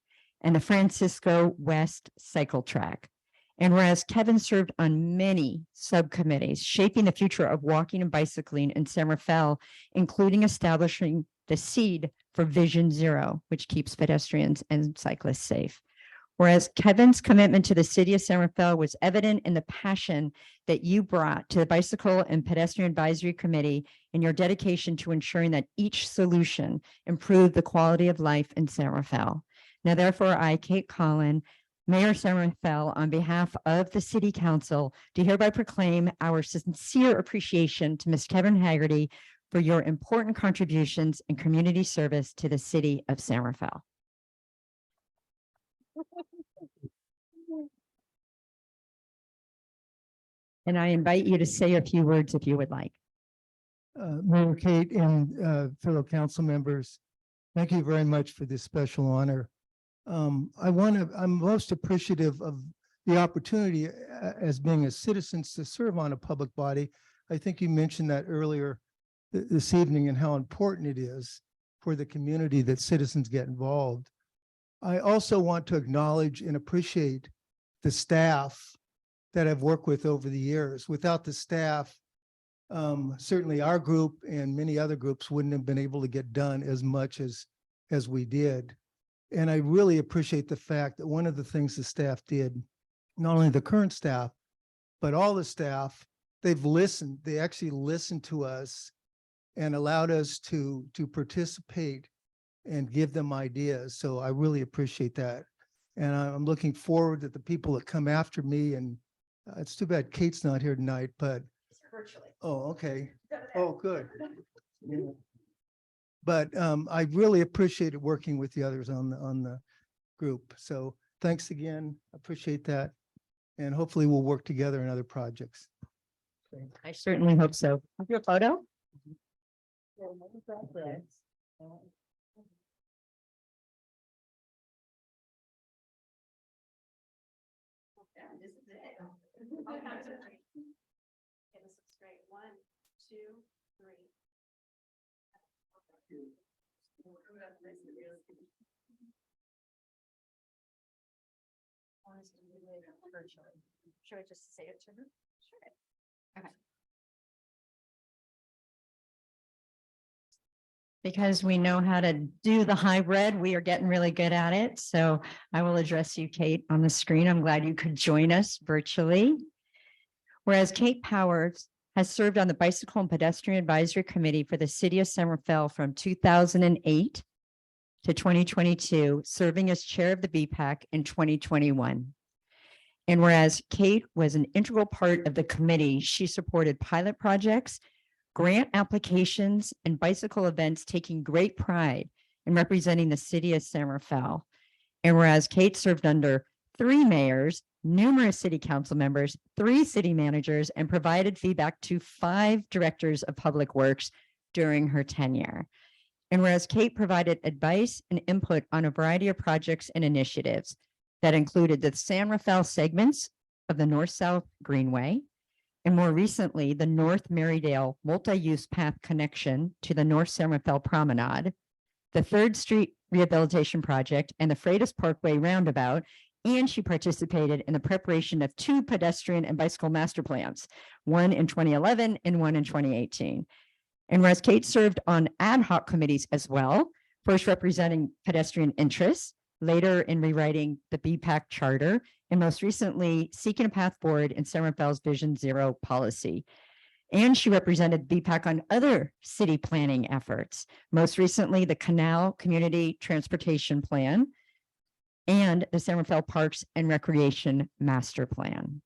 and the Francisco West Cycle Track. And whereas Kevin served on many subcommittees shaping the future of walking and bicycling in Somerville, including establishing the seed for Vision Zero, which keeps pedestrians and cyclists safe. Whereas Kevin's commitment to the city of Somerville was evident in the passion that you brought to the Bicycle and Pedestrian Advisory Committee and your dedication to ensuring that each solution improved the quality of life in Somerville. Now, therefore, I, Kate Collin, Mayor Somerville, on behalf of the City Council, do hereby proclaim our sincere appreciation to Ms. Kevin Hagerty for your important contributions and community service to the city of Somerville. And I invite you to say a few words if you would like. Mayor Kate and fellow council members, thank you very much for this special honor. I'm most appreciative of the opportunity as being a citizen to serve on a public body. I think you mentioned that earlier, this evening and how important it is for the community that citizens get involved. I also want to acknowledge and appreciate the staff that I've worked with over the years. Without the staff, certainly our group and many other groups wouldn't have been able to get done as much as we did. And I really appreciate the fact that one of the things the staff did, not only the current staff, but all the staff, they've listened. They actually listened to us and allowed us to participate and give them ideas. So I really appreciate that. And I'm looking forward to the people that come after me. And it's too bad Kate's not here tonight, but. Virtually. Oh, okay. Oh, good. Yeah. But I really appreciated working with the others on the group. So thanks again. Appreciate that. And hopefully we'll work together in other projects. I certainly hope so. Have your photo? One, two, three. Should I just say it to her? Sure. Okay. Because we know how to do the hybrid, we are getting really good at it. So I will address you, Kate, on the screen. I'm glad you could join us virtually. Whereas Kate Powers has served on the Bicycle and Pedestrian Advisory Committee for the City of San Rafael from 2008 to 2022, serving as chair of the BPAC in 2021. And whereas Kate was an integral part of the committee, she supported pilot projects, grant applications, and bicycle events, taking great pride in representing the City of San Rafael. And whereas Kate served under 3 mayors, numerous city council members, 3 city managers, and provided feedback to 5 directors of public works during her tenure. And whereas Kate provided advice and input on a variety of projects and initiatives that included the San Rafael segments of the North-South Greenway, and more recently, the North Marydale multi-use path connection to the North San Rafael Promenade, the 3rd Street Rehabilitation Project, and the Freitas Parkway Roundabout. And she participated in the preparation of 2 pedestrian and bicycle master plans, one in 2011 and one in 2018. And whereas Kate served on ad hoc committees as well, first representing pedestrian interests, later in rewriting the BPAC charter, and most recently seeking a path forward in San Rafael's Vision Zero policy. And she represented BPAC on other city planning efforts, most recently the Canal Community Transportation Plan and the San Rafael Parks and Recreation Master Plan.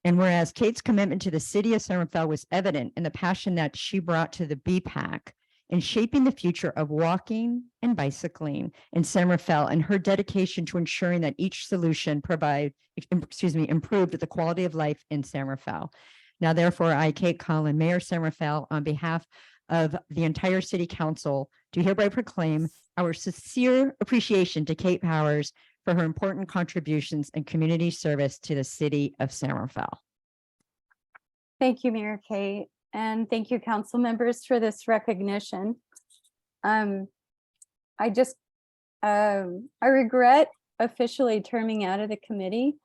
And whereas Kate's commitment to the City of San Rafael was evident in the passion that she brought to the BPAC in shaping the future of walking and bicycling in San Rafael, and her dedication to ensuring that each solution improved the quality of life in San Rafael. Now, therefore, I, Kate Collin, Mayor San Rafael, on behalf of the entire City Council, do hereby proclaim our sincere appreciation to Kate Powers for her important contributions and community service to the City of San Rafael. Thank you, Mayor Kate, and thank you, council members, for this recognition. I regret officially terming out of the committee,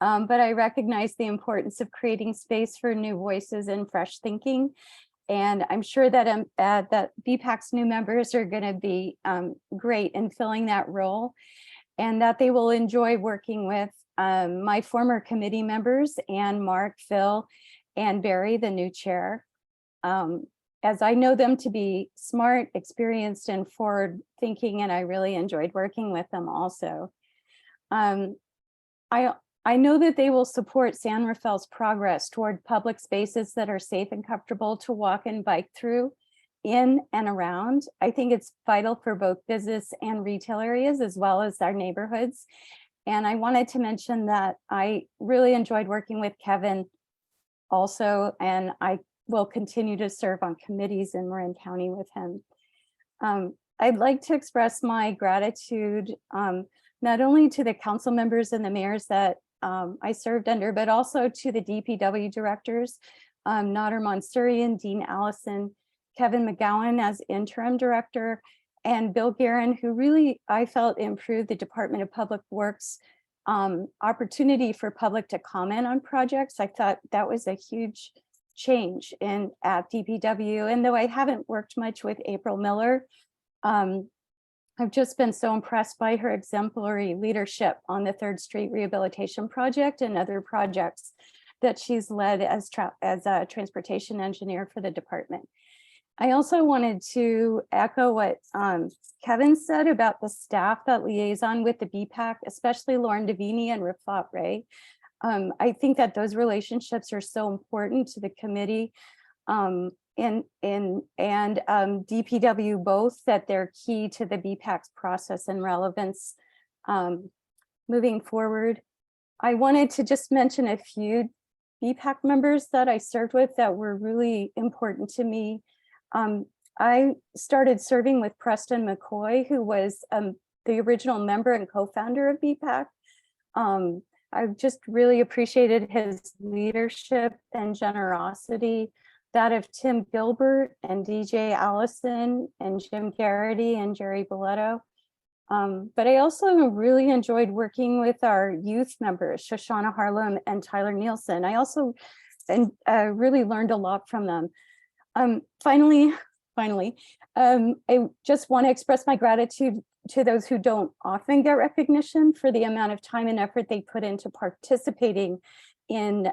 but I recognize the importance of creating space for new voices and fresh thinking. And I'm sure that that BPAC's new members are going to be great in filling that role, and that they will enjoy working with my former committee members and Mark, Phil, and Barry, the new chair, as I know them to be smart, experienced, and forward thinking, and I really enjoyed working with them also. I know that they will support San Rafael's progress toward public spaces that are safe and comfortable to walk and bike through, in and around. I think it's vital for both business and retail areas, as well as our neighborhoods. And I wanted to mention that I really enjoyed working with Kevin also, and I will continue to serve on committees in Marin County with him. I'd like to express my gratitude not only to the council members and the mayors that I served under, but also to the DPW directors, Nader Mansourian, Dean Allison, Kevin McGowan as interim director, and Bill Guerin, who really, I felt, improved the Department of Public Works opportunity for public to comment on projects. I thought that was a huge change at DPW. And though I haven't worked much with April Miller, I've just been so impressed by her exemplary leadership on the 3rd Street Rehabilitation Project and other projects that she's led as a transportation engineer for the department. I also wanted to echo what Kevin said about the staff that liaison with the BPAC, especially Lauren Davini and Rafat Ray. I think that those relationships are so important to the committee and DPW both, that they're key to the BPAC's process and relevance moving forward. I wanted to just mention a few BPAC members that I served with that were really important to me. I started serving with Preston McCoy, who was the original member and co-founder of BPAC. I just really appreciated his leadership and generosity, that of Tim Gilbert and DJ Allison and Jim Garrity and Jerry Boletto. But I also really enjoyed working with our youth members, Shoshana Harlem and Tyler Nielsen. I also really learned a lot from them. Finally, I just want to express my gratitude to those who don't often get recognition for the amount of time and effort they put into participating in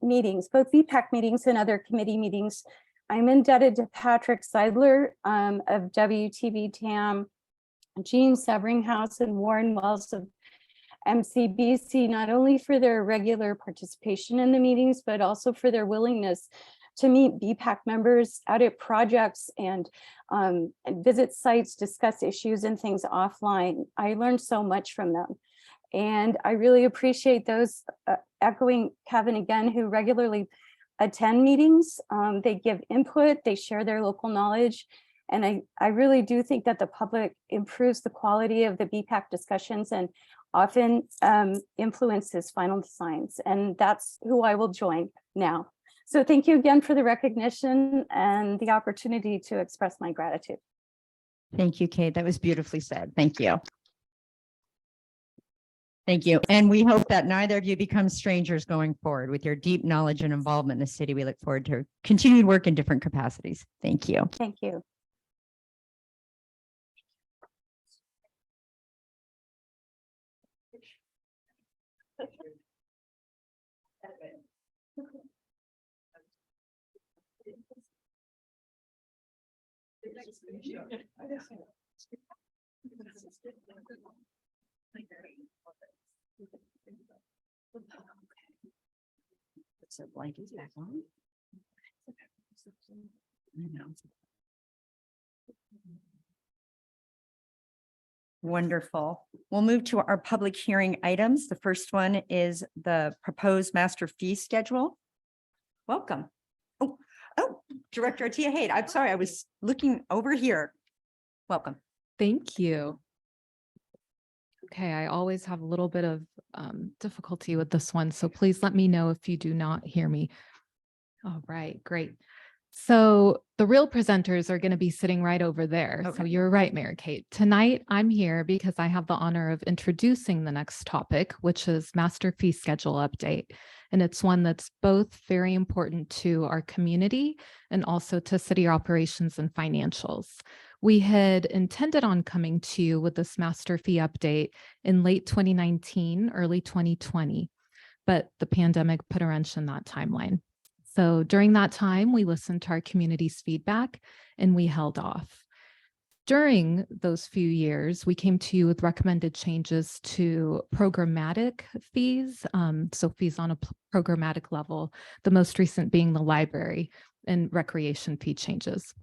meetings, both VPAC meetings and other committee meetings. I'm indebted to Patrick Seidler of WTV-TAM, Jean Severinghouse and Warren Wells of MCBC, not only for their regular participation in the meetings, but also for their willingness to meet BPAC members out at projects and visit sites, discuss issues and things offline. I learned so much from them. And I really appreciate those, echoing Kevin again, who regularly attend meetings. They give input, they share their local knowledge. And I really do think that the public improves the quality of the BPAC discussions and often influences final designs. And that's who I will join now. So thank you again for the recognition and the opportunity to express my gratitude. Thank you, Kate. That was beautifully said. Thank you. Thank you. And we hope that neither of you become strangers going forward. With your deep knowledge and involvement in the city, we look forward to continued work in different capacities. Thank you. Thank you. So blankets back on. Wonderful. We'll move to our public hearing items. The first one is the proposed master fee schedule. Welcome. Oh, Director Atia Hayed. I'm sorry, I was looking over here. Welcome. Thank you. Okay, I always have a little bit of difficulty with this one, so please let me know if you do not hear me. All right, great. So the real presenters are going to be sitting right over there. Okay. So you're right, Mayor Kate. Tonight, I'm here because I have the honor of introducing the next topic, which is master fee schedule update. And it's one that's both very important to our community and also to city operations and financials. We had intended on coming to you with this master fee update in late 2019, early 2020, but the pandemic put a wrench in that timeline. So during that time, we listened to our community's feedback and we held off. During those few years, we came to you with recommended changes to programmatic fees, so fees on a programmatic level, the most recent being the library and recreation fee changes.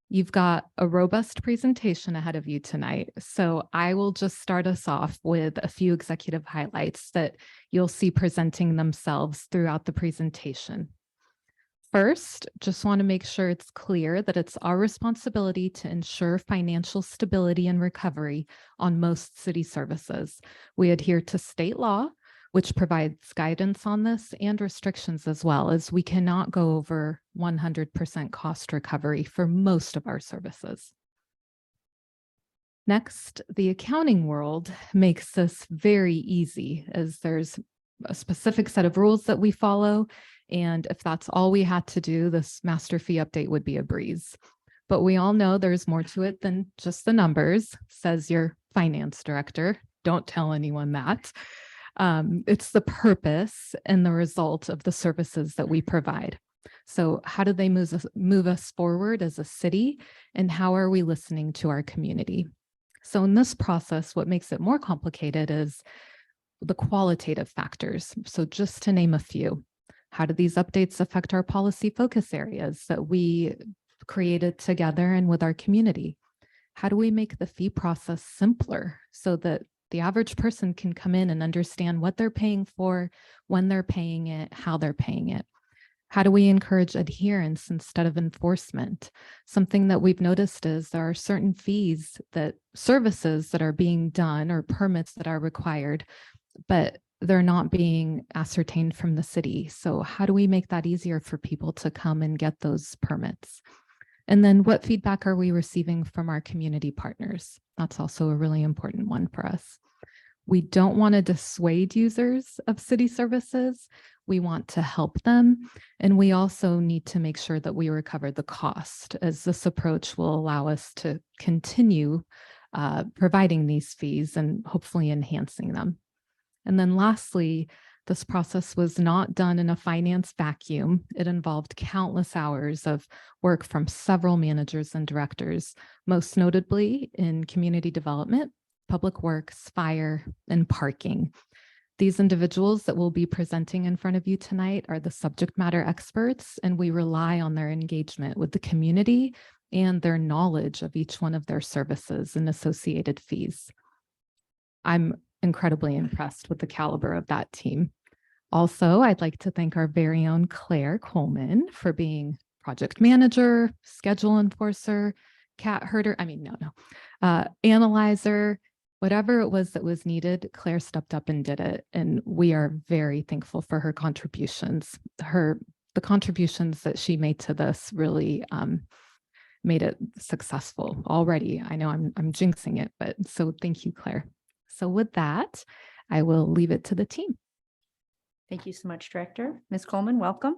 You've got a robust presentation ahead of you tonight, so I will just start us off with a few executive highlights that you'll see presenting themselves throughout the presentation. First, just want to make sure it's clear that it's our responsibility to ensure financial stability and recovery on most city services. We adhere to state law, which provides guidance on this and restrictions as well, as we cannot go over 100% cost recovery for most of our services. Next, the accounting world makes this very easy, as there's a specific set of rules that we follow. And if that's all we had to do, this master fee update would be a breeze. But we all know there's more to it than just the numbers, says your finance director. Don't tell anyone that. It's the purpose and the result of the services that we provide. So how do they move us forward as a city, and how are we listening to our community? So in this process, what makes it more complicated is the qualitative factors. So just to name a few, how do these updates affect our policy focus areas that we created together and with our community? How do we make the fee process simpler so that the average person can come in and understand what they're paying for, when they're paying it, how they're paying it? How do we encourage adherence instead of enforcement? Something that we've noticed is there are certain fees, that services that are being done or permits that are required, but they're not being ascertained from the city. So how do we make that easier for people to come and get those permits? And then what feedback are we receiving from our community partners? That's also a really important one for us. We don't want to dissuade users of city services. We want to help them. And we also need to make sure that we recover the cost, as this approach will allow us to continue providing these fees and hopefully enhancing them. And then lastly, this process was not done in a finance vacuum. It involved countless hours of work from several managers and directors, most notably in community development, public works, fire, and parking. These individuals that will be presenting in front of you tonight are the subject matter experts, and we rely on their engagement with the community and their knowledge of each one of their services and associated fees. I'm incredibly impressed with the caliber of that team. Also, I'd like to thank our very own Claire Coleman for being project manager, schedule enforcer, cat herder, analyzer, whatever it was that was needed. Claire stepped up and did it. And we are very thankful for her contributions. The contributions that she made to this really made it successful already. I know I'm jinxing it, but so thank you, Claire. So with that, I will leave it to the team. Thank you so much, Director. Ms. Coleman, welcome.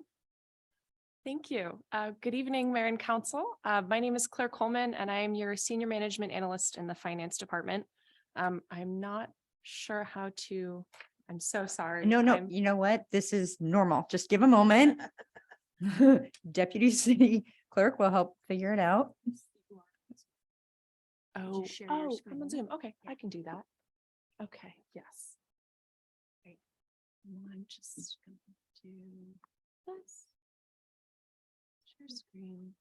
Thank you. Good evening, Mayor and Council. My name is Claire Coleman, and I am your Senior Management Analyst in the Finance Department. I'm not sure how to, I'm so sorry. No, you know what? This is normal. Just give a moment. Deputy City Clerk will help figure it out. Oh, I'm on Zoom. Okay, I can do that. Okay, yes. Great. I'm just gonna do this. Share screen.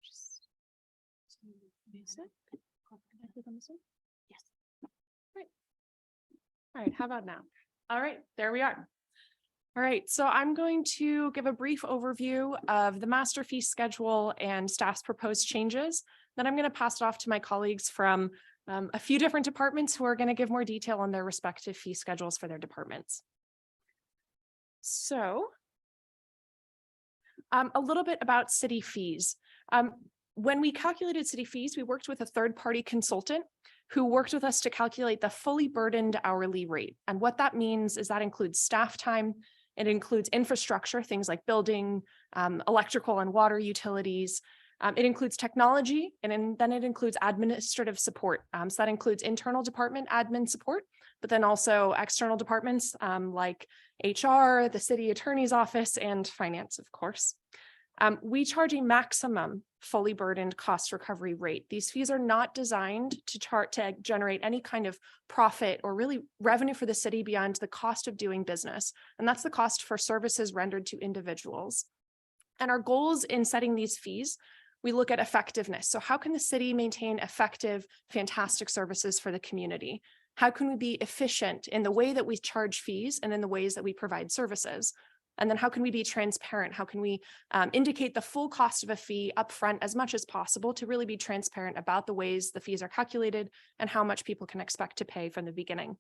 Just basic. Can I click on this one? Yes. Great. All right, how about now? All right, there we are. All right, so I'm going to give a brief overview of the master fee schedule and staff's proposed changes. Then I'm going to pass it off to my colleagues from a few different departments who are going to give more detail on their respective fee schedules for their departments. So a little bit about city fees. When we calculated city fees, we worked with a third-party consultant who worked with us to calculate the fully burdened hourly rate. And what that means is that includes staff time, it includes infrastructure, things like building, electrical and water utilities. It includes technology, and then it includes administrative support. So that includes internal department admin support, but then also external departments like HR, the city attorney's office, and finance, of course. We charge a maximum fully burdened cost recovery rate. These fees are not designed to generate any kind of profit or really revenue for the city beyond the cost of doing business. And that's the cost for services rendered to individuals. And our goals in setting these fees, we look at effectiveness. So how can the city maintain effective, fantastic services for the community? How can we be efficient in the way that we charge fees and in the ways that we provide services? And then how can we be transparent? How can we indicate the full cost of a fee upfront as much as possible to really be transparent about the ways the fees are calculated and how much people can expect to pay from the beginning?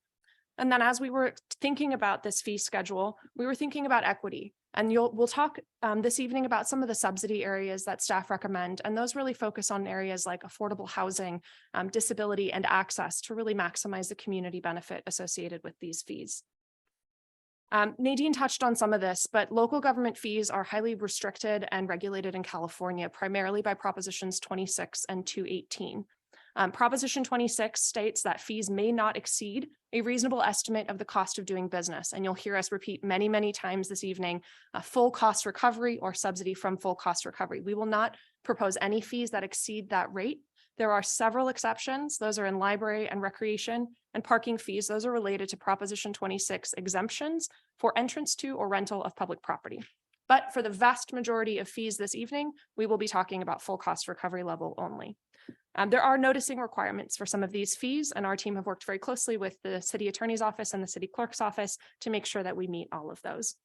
And then as we were thinking about this fee schedule, we were thinking about equity. And we'll talk this evening about some of the subsidy areas that staff recommend, and those really focus on areas like affordable housing, disability, and access to really maximize the community benefit associated with these fees. Nadine touched on some of this, but local government fees are highly restricted and regulated in California, primarily by Propositions 26 and 218. Proposition 26 states that fees may not exceed a reasonable estimate of the cost of doing business. And you'll hear us repeat many, many times this evening, full cost recovery or subsidy from full cost recovery. We will not propose any fees that exceed that rate. There are several exceptions. Those are in library and recreation and parking fees. Those are related to Proposition 26 exemptions for entrance to or rental of public property. But for the vast majority of fees this evening, we will be talking about full cost recovery level only. There are noticing requirements for some of these fees, and our team have worked very closely with the city attorney's office and the city clerk's office to make sure that we meet all of those.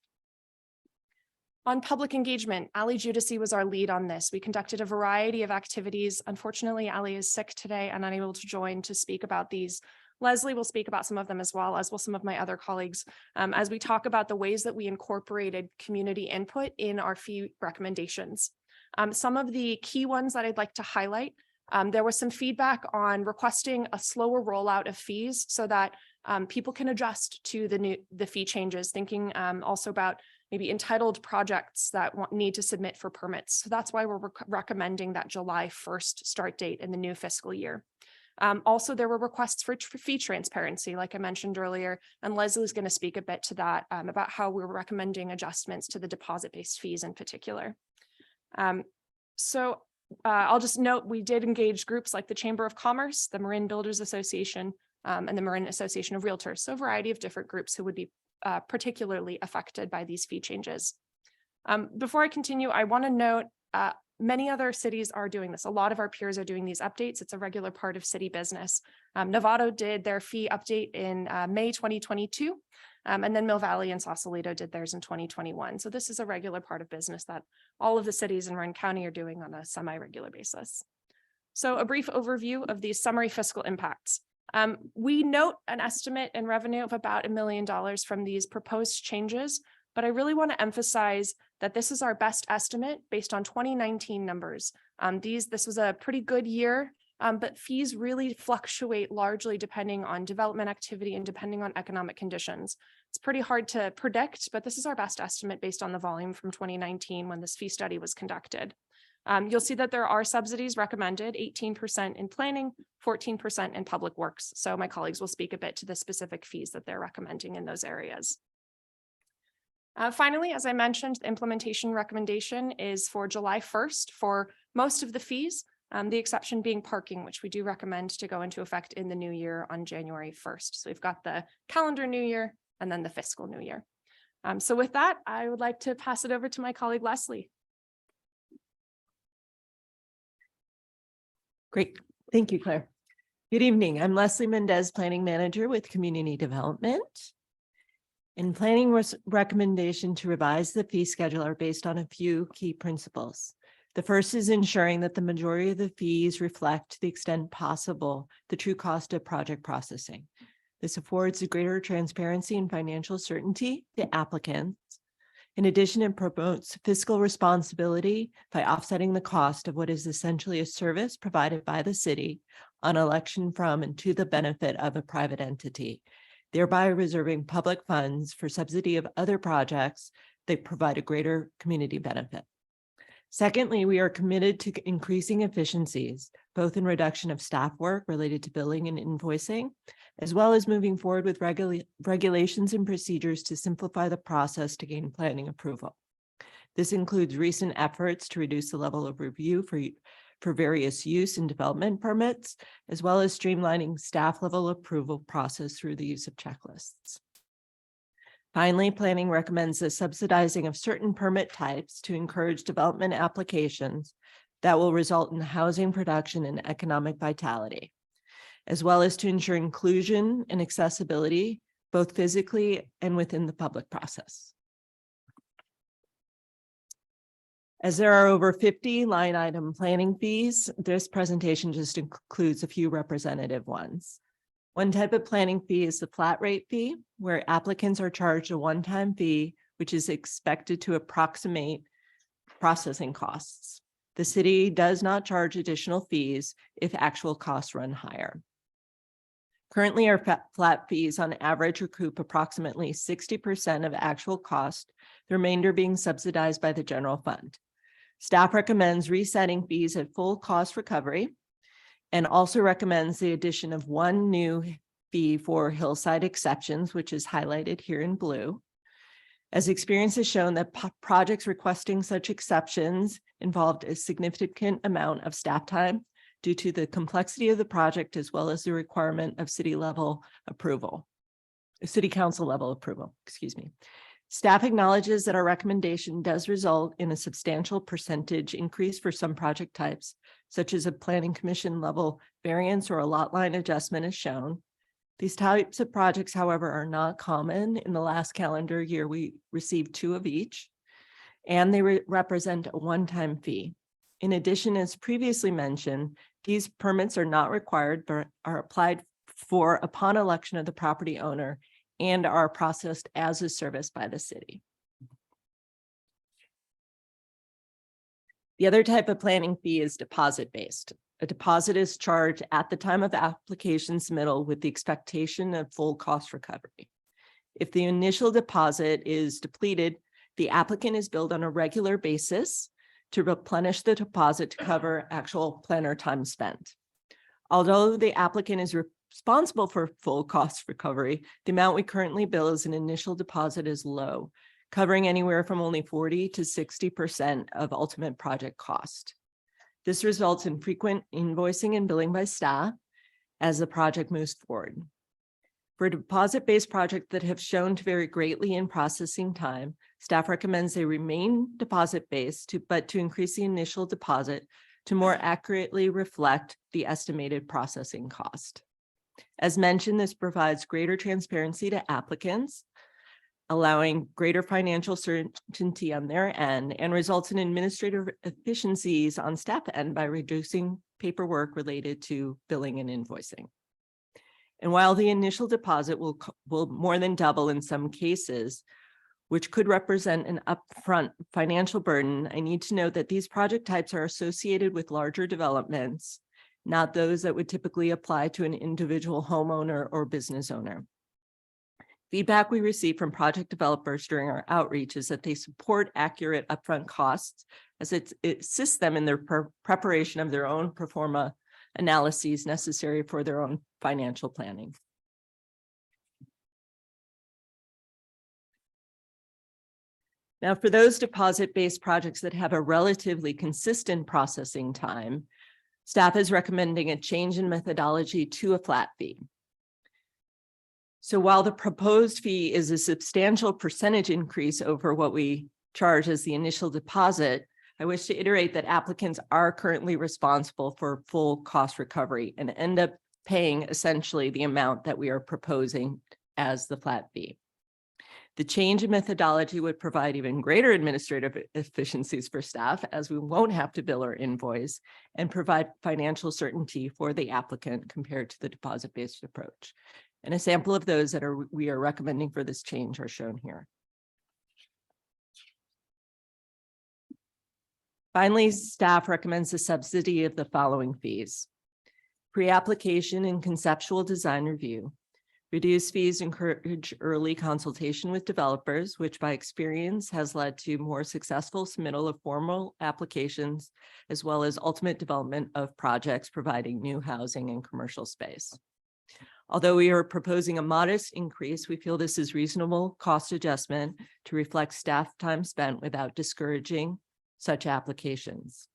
On public engagement, Ali Judici was our lead on this. We conducted a variety of activities. Unfortunately, Ali is sick today and unable to join to speak about these. Leslie will speak about some of them as well, as will some of my other colleagues, as we talk about the ways that we incorporated community input in our fee recommendations. Some of the key ones that I'd like to highlight. There was some feedback on requesting a slower rollout of fees so that people can adjust to the fee changes, thinking also about maybe entitled projects that need to submit for permits. So that's why we're recommending that July 1st start date in the new fiscal year. Also, there were requests for fee transparency, like I mentioned earlier, and Leslie's going to speak a bit to that about how we're recommending adjustments to the deposit-based fees in particular. I'll just note we did engage groups like the Chamber of Commerce, the Marin Builders Association, and the Marin Association of Realtors. So a variety of different groups who would be particularly affected by these fee changes. Before I continue, I want to note many other cities are doing this. A lot of our peers are doing these updates. It's a regular part of city business. Novato did their fee update in May 2022. And then Mill Valley and Sausalito did theirs in 2021. So this is a regular part of business that all of the cities in Marin County are doing on a semi-regular basis. So a brief overview of these summary fiscal impacts. We note an estimate in revenue of about $1 million from these proposed changes, but I really want to emphasize that this is our best estimate based on 2019 numbers. This was a pretty good year, but fees really fluctuate largely depending on development activity and depending on economic conditions. It's pretty hard to predict, but this is our best estimate based on the volume from 2019 when this fee study was conducted. You'll see that there are subsidies recommended, 18% in planning, 14% in public works. So my colleagues will speak a bit to the specific fees that they're recommending in those areas. Finally, as I mentioned, the implementation recommendation is for July 1st for most of the fees, the exception being parking, which we do recommend to go into effect in the new year on January 1st. So we've got the calendar new year and then the fiscal new year. So with that, I would like to pass it over to my colleague, Leslie. Great. Thank you, Claire. Good evening. I'm Leslie Mendez, Planning Manager with Community Development. And planning recommendation to revise the fee schedule are based on a few key principles. The first is ensuring that the majority of the fees reflect to the extent possible the true cost of project processing. This affords a greater transparency and financial certainty to applicants. In addition, it promotes fiscal responsibility by offsetting the cost of what is essentially a service provided by the city on election from and to the benefit of a private entity, thereby reserving public funds for subsidy of other projects that provide a greater community benefit. Secondly, we are committed to increasing efficiencies, both in reduction of staff work related to billing and invoicing, as well as moving forward with regulations and procedures to simplify the process to gain planning approval. This includes recent efforts to reduce the level of review for various use and development permits, as well as streamlining staff level approval process through the use of checklists. Finally, planning recommends the subsidizing of certain permit types to encourage development applications that will result in housing production and economic vitality, as well as to ensure inclusion and accessibility, both physically and within the public process. As there are over 50 line item planning fees, this presentation just includes a few representative ones. One type of planning fee is the flat rate fee, where applicants are charged a one-time fee which is expected to approximate processing costs. The city does not charge additional fees if actual costs run higher. Currently, our flat fees on average recoup approximately 60% of actual cost, the remainder being subsidized by the general fund. Staff recommends resetting fees at full cost recovery and also recommends the addition of one new fee for hillside exceptions, which is highlighted here in blue. As experience has shown that projects requesting such exceptions involved a significant amount of staff time due to the complexity of the project, as well as the requirement of city council level approval, excuse me. Staff acknowledges that our recommendation does result in a substantial percentage increase for some project types, such as a planning commission level variance or a lot line adjustment as shown. These types of projects, however, are not common. In the last calendar year, we received 2 of each, and they represent a one-time fee. In addition, as previously mentioned, these permits are not required, but are applied for upon election of the property owner and are processed as a service by the city. The other type of planning fee is deposit-based. A deposit is charged at the time of application submittal with the expectation of full cost recovery. If the initial deposit is depleted, the applicant is billed on a regular basis to replenish the deposit to cover actual planner time spent. Although the applicant is responsible for full cost recovery, the amount we currently bill as an initial deposit is low, covering anywhere from only 40 to 60% of ultimate project cost. This results in frequent invoicing and billing by staff as the project moves forward. For a deposit-based project that have shown to vary greatly in processing time, staff recommends they remain deposit-based, but to increase the initial deposit to more accurately reflect the estimated processing cost. As mentioned, this provides greater transparency to applicants, allowing greater financial certainty on their end, and results in administrative efficiencies on staff end by reducing paperwork related to billing and invoicing. And while the initial deposit will more than double in some cases, which could represent an upfront financial burden, I need to note that these project types are associated with larger developments, not those that would typically apply to an individual homeowner or business owner. Feedback we receive from project developers during our outreach is that they support accurate upfront costs as it assists them in their preparation of their own pro forma analyses necessary for their own financial planning. Now, for those deposit-based projects that have a relatively consistent processing time, staff is recommending a change in methodology to a flat fee. So while the proposed fee is a substantial percentage increase over what we charge as the initial deposit, I wish to iterate that applicants are currently responsible for full cost recovery and end up paying essentially the amount that we are proposing as the flat fee. The change in methodology would provide even greater administrative efficiencies for staff, as we won't have to bill or invoice, and provide financial certainty for the applicant compared to the deposit-based approach. And a sample of those that we are recommending for this change are shown here. Finally, staff recommends the subsidy of the following fees: pre-application and conceptual design review. Reduced fees encourage early consultation with developers, which by experience has led to more successful submittal of formal applications, as well as ultimate development of projects providing new housing and commercial space. Although we are proposing a modest increase, we feel this is reasonable cost adjustment to reflect staff time spent without discouraging such applications.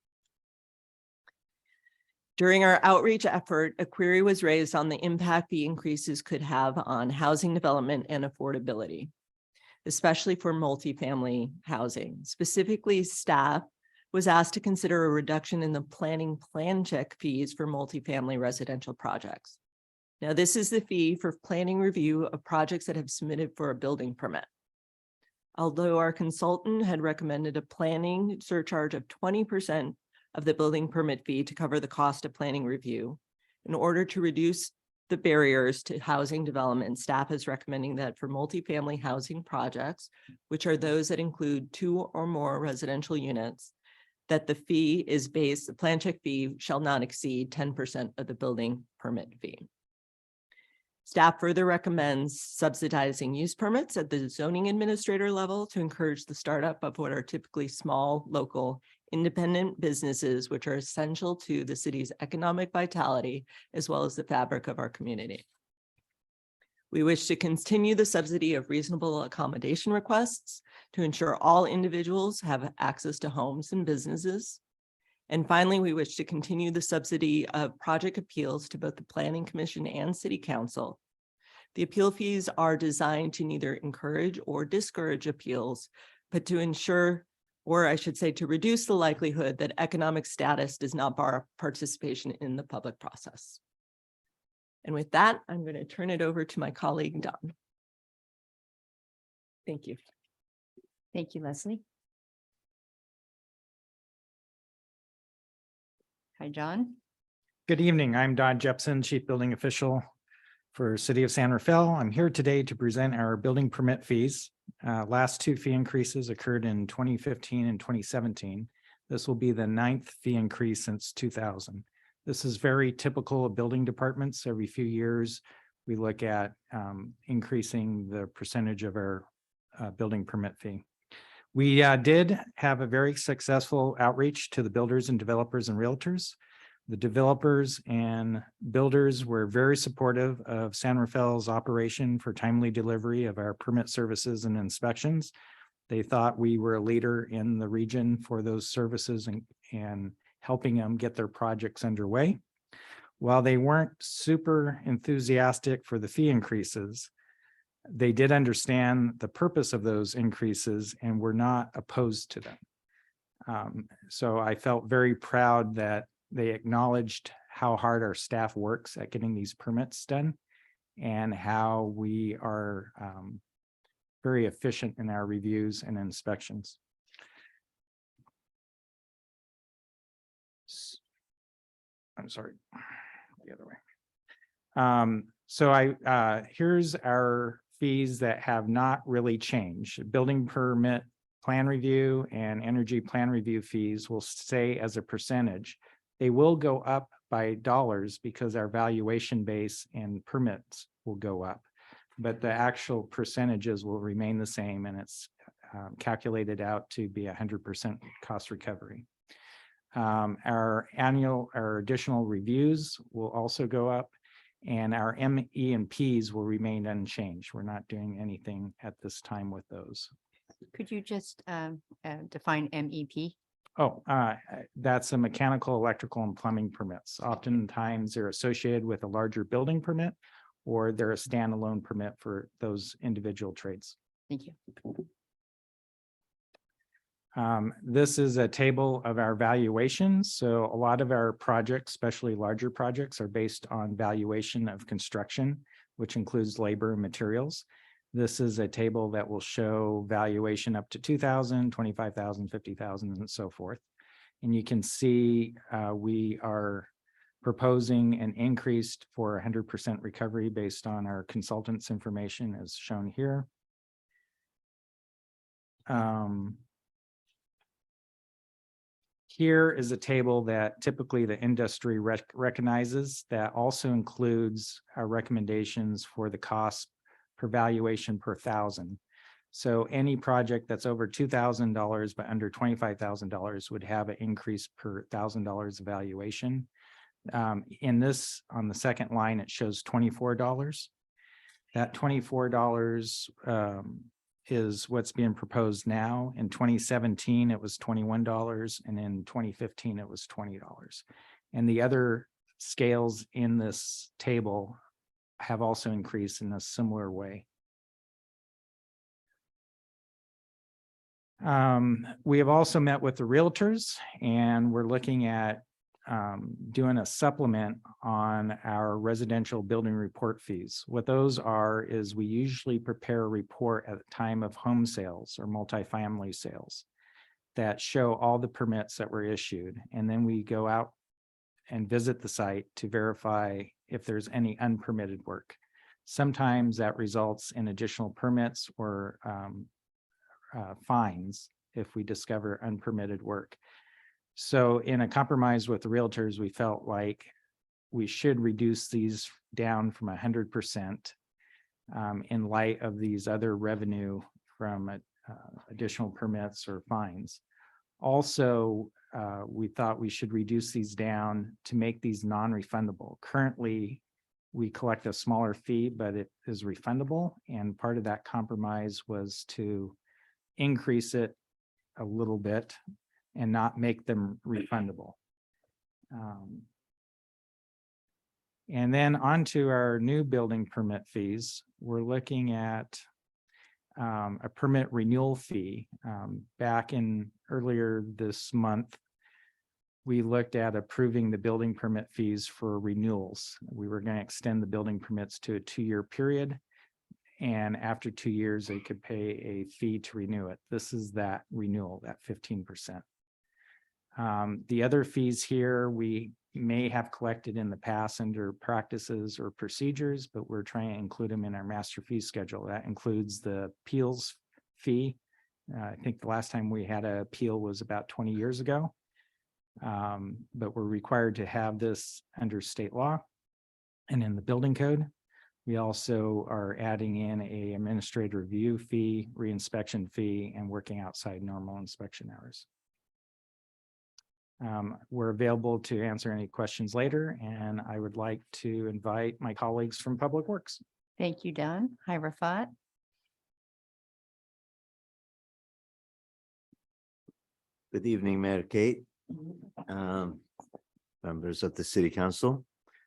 During our outreach effort, a query was raised on the impact the increases could have on housing development and affordability, especially for multifamily housing. Specifically, staff was asked to consider a reduction in the planning plan check fees for multifamily residential projects. Now, this is the fee for planning review of projects that have submitted for a building permit. Although our consultant had recommended a planning surcharge of 20% of the building permit fee to cover the cost of planning review, in order to reduce the barriers to housing development, staff is recommending that for multifamily housing projects, which are those that include 2 or more residential units, that the fee is based, the plan check fee shall not exceed 10% of the building permit fee. Staff further recommends subsidizing use permits at the zoning administrator level to encourage the startup of what are typically small, local, independent businesses, which are essential to the city's economic vitality, as well as the fabric of our community. We wish to continue the subsidy of reasonable accommodation requests to ensure all individuals have access to homes and businesses. And finally, we wish to continue the subsidy of project appeals to both the Planning Commission and City Council. The appeal fees are designed to neither encourage or discourage appeals, but to ensure, or I should say, to reduce the likelihood that economic status does not bar participation in the public process. And with that, I'm going to turn it over to my colleague, Don. Thank you. Thank you, Leslie. Hi, John. Good evening. I'm Don Jepson, Chief Building Official for City of San Rafael. I'm here today to present our building permit fees. Last 2 fee increases occurred in 2015 and 2017. This will be the 9th fee increase since 2000. This is very typical of building departments. Every few years, we look at increasing the percentage of our building permit fee. We did have a very successful outreach to the builders and developers and realtors. The developers and builders were very supportive of San Rafael's operation for timely delivery of our permit services and inspections. They thought we were a leader in the region for those services and helping them get their projects underway. While they weren't super enthusiastic for the fee increases, they did understand the purpose of those increases and were not opposed to them. So I felt very proud that they acknowledged how hard our staff works at getting these permits done and how we are very efficient in our reviews and inspections. I'm sorry, the other way. So here's our fees that have not really changed. Building permit plan review and energy plan review fees will stay as a percentage. They will go up by dollars because our valuation base and permits will go up, but the actual percentages will remain the same, and it's calculated out to be 100% cost recovery. Our additional reviews will also go up, and our MEPs will remain unchanged. We're not doing anything at this time with those. Could you just define MEP? Oh, that's a mechanical, electrical, and plumbing permits. Oftentimes they're associated with a larger building permit, or they're a standalone permit for those individual trades. Thank you. This is a table of our valuations. So a lot of our projects, especially larger projects, are based on valuation of construction, which includes labor and materials. This is a table that will show valuation up to 2,000, 25,000, 50,000, and so forth. And you can see we are proposing an increase for 100% recovery based on our consultants' information as shown here. Here is a table that typically the industry recognizes that also includes our recommendations for the cost per valuation per thousand. So any project that's over $2,000 but under $25,000 would have an increase per $1,000 of valuation. In this, on the second line, it shows $24. That $24 is what's being proposed now. In 2017, it was $21, and in 2015, it was $20. And the other scales in this table have also increased in a similar way. We have also met with the realtors, and we're looking at doing a supplement on our residential building report fees. What those are is we usually prepare a report at the time of home sales or multifamily sales that show all the permits that were issued. And then we go out and visit the site to verify if there's any unpermitted work. Sometimes that results in additional permits or fines if we discover unpermitted work. So in a compromise with the realtors, we felt like we should reduce these down from 100% in light of these other revenue from additional permits or fines. Also, we thought we should reduce these down to make these non-refundable. Currently, we collect a smaller fee, but it is refundable. And part of that compromise was to increase it a little bit and not make them refundable. And then on to our new building permit fees. We're looking at a permit renewal fee. Back in earlier this month, we looked at approving the building permit fees for renewals. We were going to extend the building permits to a 2-year period. And after 2 years, they could pay a fee to renew it. This is that renewal, that 15%. The other fees here, we may have collected in the past under practices or procedures, but we're trying to include them in our master fee schedule. That includes the appeals fee. I think the last time we had an appeal was about 20 years ago. But we're required to have this under state law and in the building code. We also are adding in a administrative review fee, reinspection fee, and working outside normal inspection hours. We're available to answer any questions later, and I would like to invite my colleagues from Public Works. Thank you, Don. Hi, Rafat. Good evening, Mayor Kate, members of the City Council.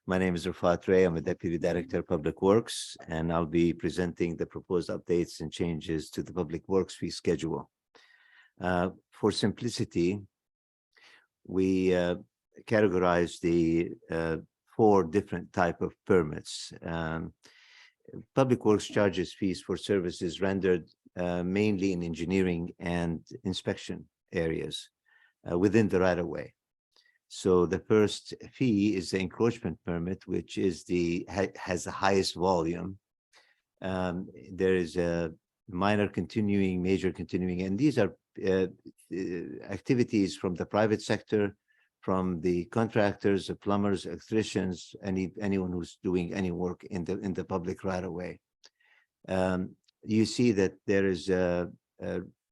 My name is Rafat Ray. I'm a Deputy Director of Public Works, and I'll be presenting the proposed updates and changes to the Public Works fee schedule. For simplicity, we categorize the 4 different type of permits. Public Works charges fees for services rendered mainly in engineering and inspection areas within the right-of-way. So the first fee is the encroachment permit, which is has the highest volume. There is a minor continuing, major continuing, and these are activities from the private sector, from the contractors, the plumbers, electricians, anyone who's doing any work in the public right-of-way. You see that there is a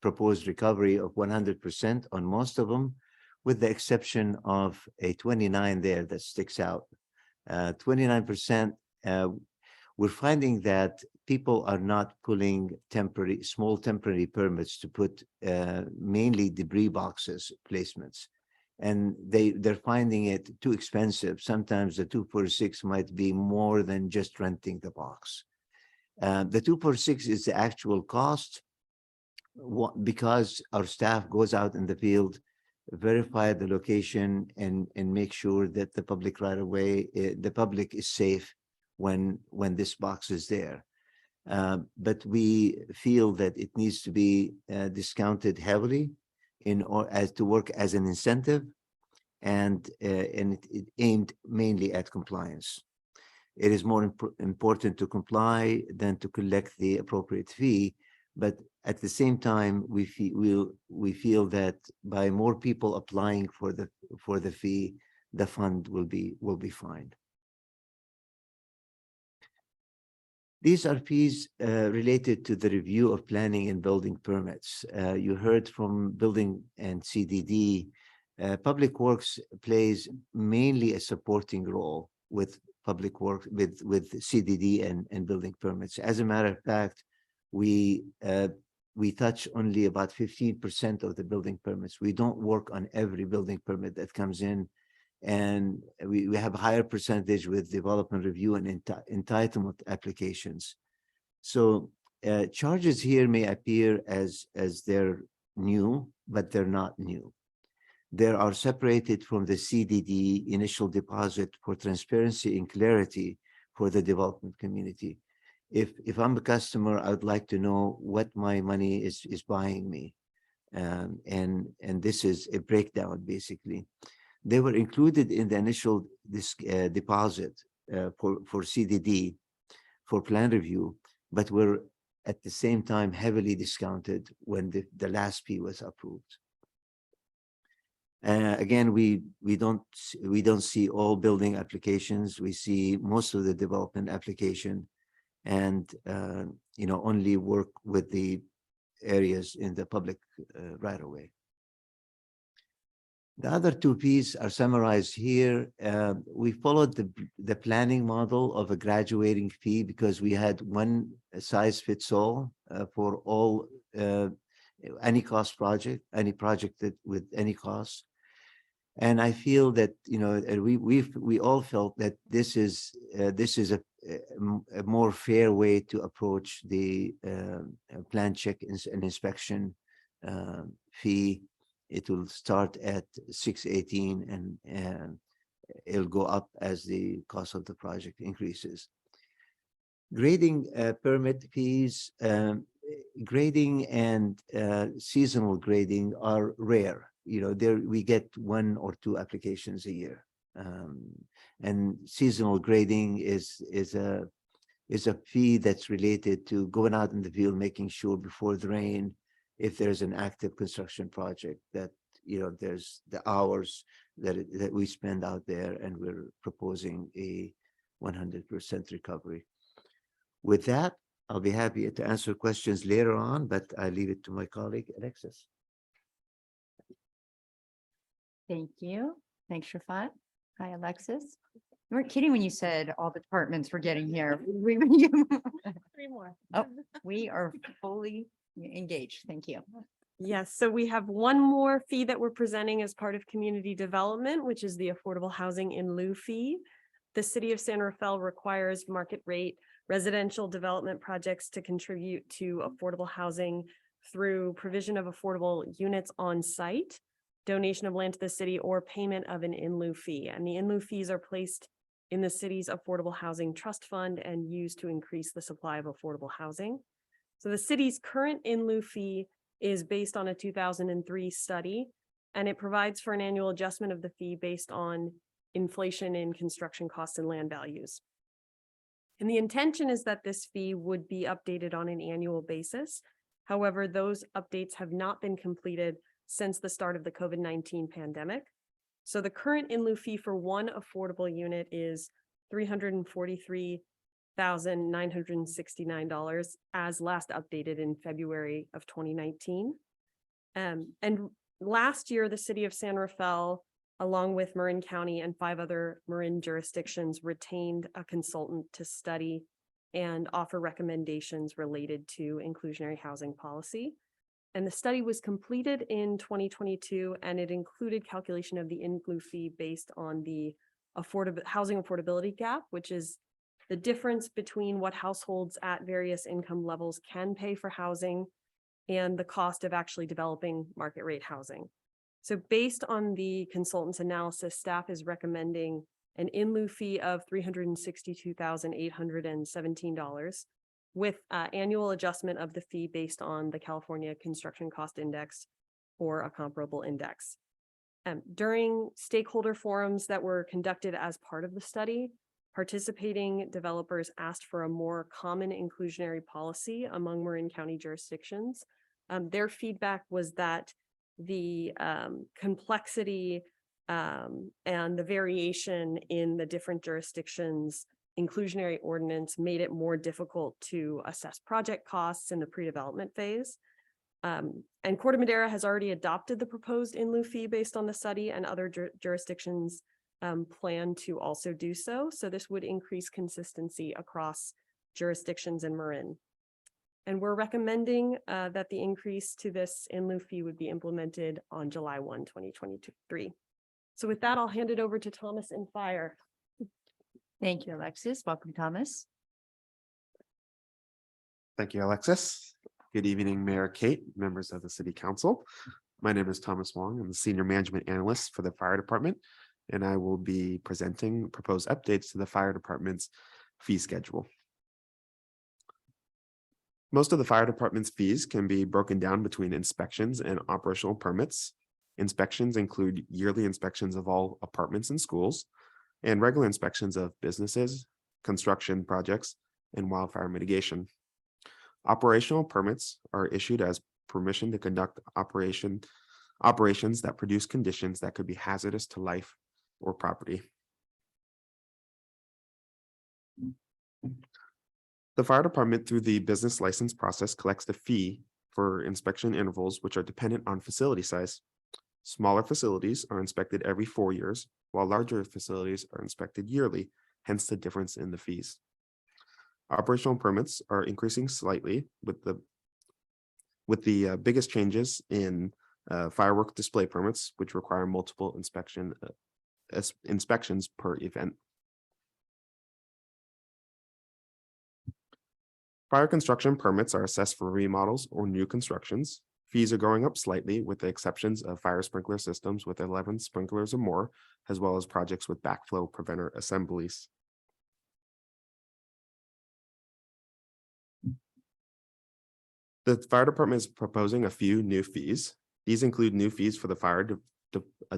proposed recovery of 100% on most of them, with the exception of a 29 there that sticks out. 29%, we're finding that people are not pulling small temporary permits to put mainly debris boxes placements. And they're finding it too expensive. Sometimes the 246 might be more than just renting the box. The 246 is the actual cost, because our staff goes out in the field, verify the location, and make sure that the public right away, the public is safe when this box is there. But we feel that it needs to be discounted heavily to work as an incentive, and it aimed mainly at compliance. It is more important to comply than to collect the appropriate fee, but at the same time, we feel that by more people applying for the fee, the fund will be fine. These are fees related to the review of planning and building permits. You heard from building and CDD. Public Works plays mainly a supporting role with public work, with CDD and building permits. As a matter of fact, we touch only about 15% of the building permits. We don't work on every building permit that comes in, and we have a higher percentage with development review and entitlement applications. So charges here may appear as they're new, but they're not new. They are separated from the CDD initial deposit for transparency and clarity for the development community. If I'm a customer, I would like to know what my money is buying me. And this is a breakdown, basically. They were included in the initial deposit for CDD for plan review, but were at the same time heavily discounted when the last fee was approved. Again, we don't see all building applications. We see most of the development application, and only work with the areas in the public right away. The other two fees are summarized here. We followed the planning model of a graduating fee because we had one size fits all for all any cost project, any project that with any cost. And I feel that we all felt that this is a more fair way to approach the plan check and inspection fee. It will start at $618 and it'll go up as the cost of the project increases. Grading permit fees, grading and seasonal grading are rare. There we get 1 or 2 applications a year, and seasonal grading is a fee that's related to going out in the field, making sure before the rain, if there's an active construction project, that there's the hours that we spend out there, and we're proposing a 100% recovery. With that, I'll be happy to answer questions later on, but I leave it to my colleague Alexis. Thank you. Thanks, Shafat. Hi, Alexis. You weren't kidding when you said all the departments were getting here. 3 more. Oh, we are fully engaged. Thank you. Yes, so we have one more fee that we're presenting as part of community development, which is the affordable housing in lieu fee. The city of San Rafael requires market rate residential development projects to contribute to affordable housing through provision of affordable units on site, donation of land to the city, or payment of an in lieu fee. And the in lieu fees are placed in the city's affordable housing trust fund and used to increase the supply of affordable housing. So the city's current in lieu fee is based on a 2003 study, and it provides for an annual adjustment of the fee based on inflation in construction costs and land values. And the intention is that this fee would be updated on an annual basis. However, those updates have not been completed since the start of the COVID-19 pandemic. So the current in lieu fee for one affordable unit is $343,969 as last updated in February of 2019. And last year, the city of San Rafael, along with Marin County and 5 other Marin jurisdictions, retained a consultant to study and offer recommendations related to inclusionary housing policy. And the study was completed in 2022, and it included calculation of the in lieu fee based on the housing affordability gap, which is the difference between what households at various income levels can pay for housing and the cost of actually developing market rate housing. So based on the consultant's analysis, staff is recommending an in lieu fee of $362,817 with annual adjustment of the fee based on the California Construction Cost Index or a comparable index. During stakeholder forums that were conducted as part of the study, participating developers asked for a more common inclusionary policy among Marin County jurisdictions. Their feedback was that the complexity and the variation in the different jurisdictions' inclusionary ordinance made it more difficult to assess project costs in the pre-development phase. And Corte Madera has already adopted the proposed in lieu fee based on the study, and other jurisdictions plan to also do so. So this would increase consistency across jurisdictions in Marin. And we're recommending that the increase to this in lieu fee would be implemented on July 1, 2023. So with that, I'll hand it over to Thomas and Fire. Thank you, Alexis. Welcome, Thomas. Thank you, Alexis. Good evening, Mayor Kate, members of the City Council. My name is Thomas Wong. I'm the Senior Management Analyst for the Fire Department, and I will be presenting proposed updates to the Fire Department's fee schedule. Most of the Fire Department's fees can be broken down between inspections and operational permits. Inspections include yearly inspections of all apartments and schools. and regular inspections of businesses, construction projects, and wildfire mitigation. Operational permits are issued as permission to conduct operations that produce conditions that could be hazardous to life or property. The fire department, through the business license process, collects the fee for inspection intervals, which are dependent on facility size. Smaller facilities are inspected every 4 years, while larger facilities are inspected yearly, hence the difference in the fees. Operational permits are increasing slightly with the biggest changes in firework display permits, which require multiple inspections per event. Fire construction permits are assessed for remodels or new constructions. Fees are going up slightly with the exceptions of fire sprinkler systems with 11 sprinklers or more, as well as projects with backflow preventer assemblies. The fire department is proposing a few new fees. These include new fees for the fire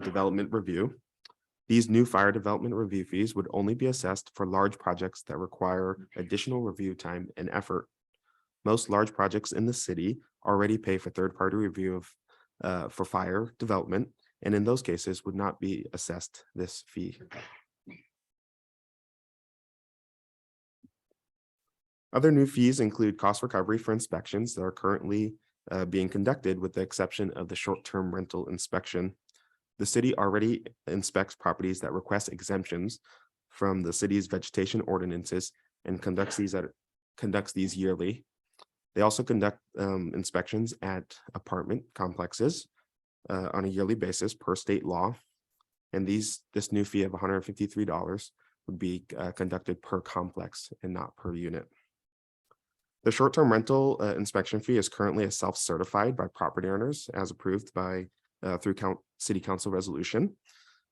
development review. These new fire development review fees would only be assessed for large projects that require additional review time and effort. Most large projects in the city already pay for third-party review for fire development, and in those cases would not be assessed this fee. Other new fees include cost recovery for inspections that are currently being conducted, with the exception of the short-term rental inspection. The city already inspects properties that request exemptions from the city's vegetation ordinances and conducts these yearly. They also conduct inspections at apartment complexes on a yearly basis per state law. And this new fee of $153 would be conducted per complex and not per unit. The short-term rental inspection fee is currently self-certified by property owners as approved by through city council resolution.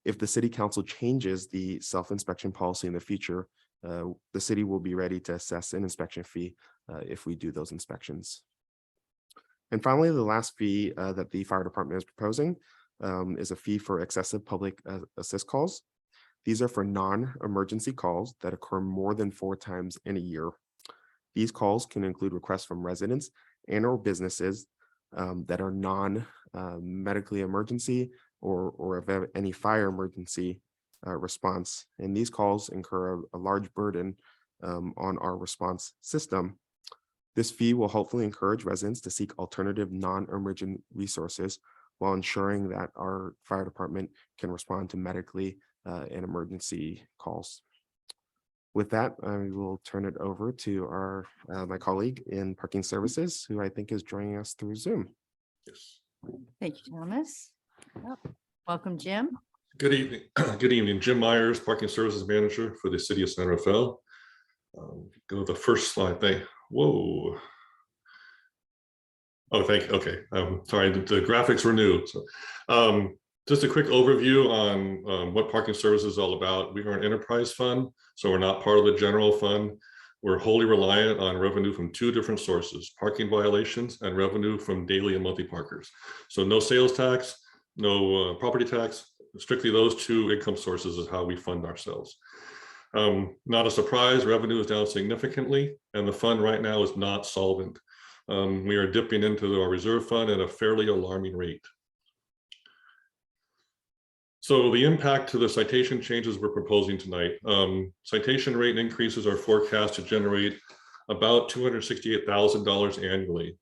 If the city council changes the self-inspection policy in the future, the city will be ready to assess an inspection fee if we do those inspections. And finally, the last fee that the fire department is proposing is a fee for excessive public assist calls. These are for non-emergency calls that occur more than 4 times in a year. These calls can include requests from residents and or businesses that are non-medically emergency or of any fire emergency response. And these calls incur a large burden on our response system. This fee will hopefully encourage residents to seek alternative non-emergent resources while ensuring that our fire department can respond to medically and emergency calls. With that, I will turn it over to my colleague in parking services, who I think is joining us through Zoom. Yes. Thank you, Thomas. Welcome, Jim. Good evening. Good evening. Jim Myers, Parking Services Manager for the City of San Rafael. Go to the first slide. Whoa. Oh, thank you. Okay. Sorry, the graphics were new. So, just a quick overview on what parking service is all about. We are an enterprise fund, so we're not part of the general fund. We're wholly reliant on revenue from 2 different sources: parking violations and revenue from daily and monthly parkers. So no sales tax, no property tax, strictly those 2 income sources is how we fund ourselves. Not a surprise, revenue is down significantly, and the fund right now is not solvent. We are dipping into our reserve fund at a fairly alarming rate. So the impact to the citation changes we're proposing tonight. Citation rate increases are forecast to generate about $268,000 annually.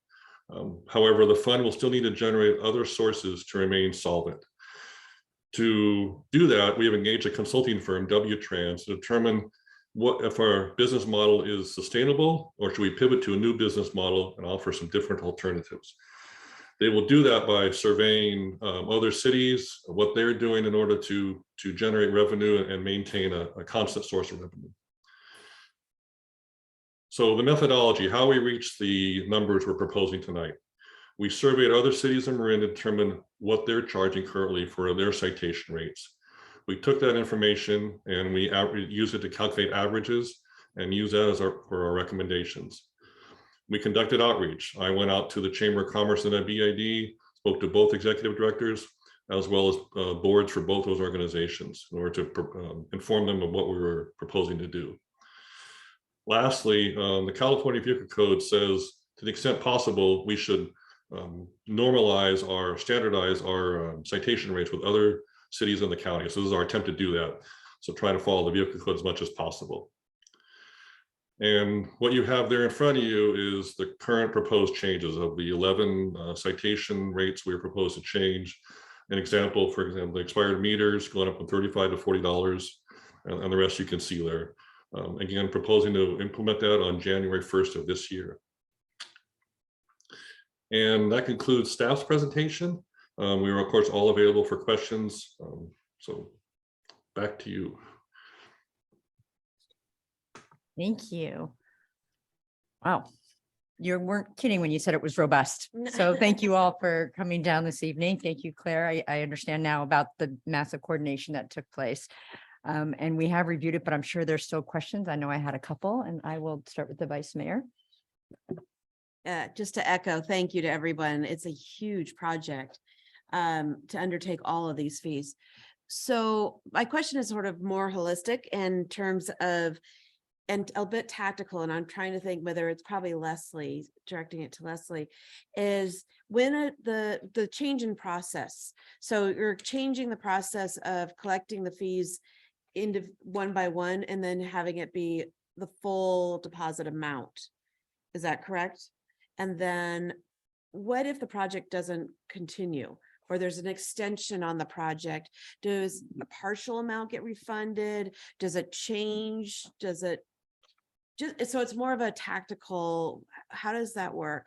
However, the fund will still need to generate other sources to remain solvent. To do that, we have engaged a consulting firm, W-Trans, to determine if our business model is sustainable or should we pivot to a new business model and offer some different alternatives. They will do that by surveying other cities, what they're doing in order to generate revenue and maintain a constant source of revenue. So the methodology, how we reach the numbers we're proposing tonight. We surveyed other cities in Marin to determine what they're charging currently for their citation rates. We took that information and we use it to calculate averages and use that for our recommendations. We conducted outreach. I went out to the Chamber of Commerce and the BID, spoke to both executive directors, as well as boards for both those organizations in order to inform them of what we were proposing to do. Lastly, the California Vehicle Code says, to the extent possible, we should normalize or standardize our citation rates with other cities in the county. So this is our attempt to do that. So try to follow the vehicle code as much as possible. And what you have there in front of you is the current proposed changes of the 11 citation rates we are proposed to change. An example, for example, the expired meters going up from $35 to $40, and the rest you can see there. Again, proposing to implement that on January 1st of this year. And that concludes staff's presentation. We are, of course, all available for questions. So back to you. Thank you. Wow. You weren't kidding when you said it was robust. So thank you all for coming down this evening. Thank you, Claire. I understand now about the massive coordination that took place. And we have reviewed it, but I'm sure there's still questions. I know I had a couple, and I will start with the Vice Mayor. Just to echo, thank you to everyone. It's a huge project to undertake all of these fees. So my question is sort of more holistic in terms of, and a bit tactical, and I'm trying to think whether it's probably Leslie, directing it to Leslie, is when the change in process. So you're changing the process of collecting the fees into one by one and then having it be the full deposit amount. Is that correct? And then what if the project doesn't continue or there's an extension on the project? Does a partial amount get refunded? Does it change? Does it just, so it's more of a tactical, how does that work?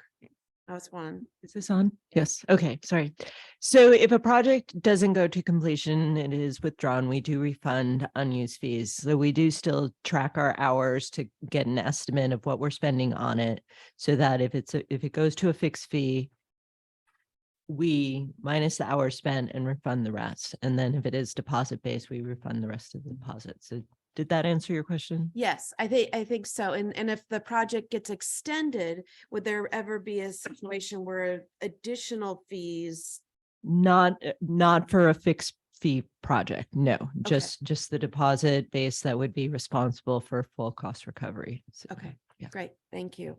That was one. Is this on? Yes. Okay. Sorry. So if a project doesn't go to completion, it is withdrawn, we do refund unused fees. So we do still track our hours to get an estimate of what we're spending on it, so that if it goes to a fixed fee, we minus the hours spent and refund the rest. And then if it is deposit based, we refund the rest of the deposit. So did that answer your question? Yes, I think so. And if the project gets extended, would there ever be a situation where additional fees? Not for a fixed fee project. No, just the deposit base that would be responsible for full cost recovery. So, Okay, yeah. great. Thank you.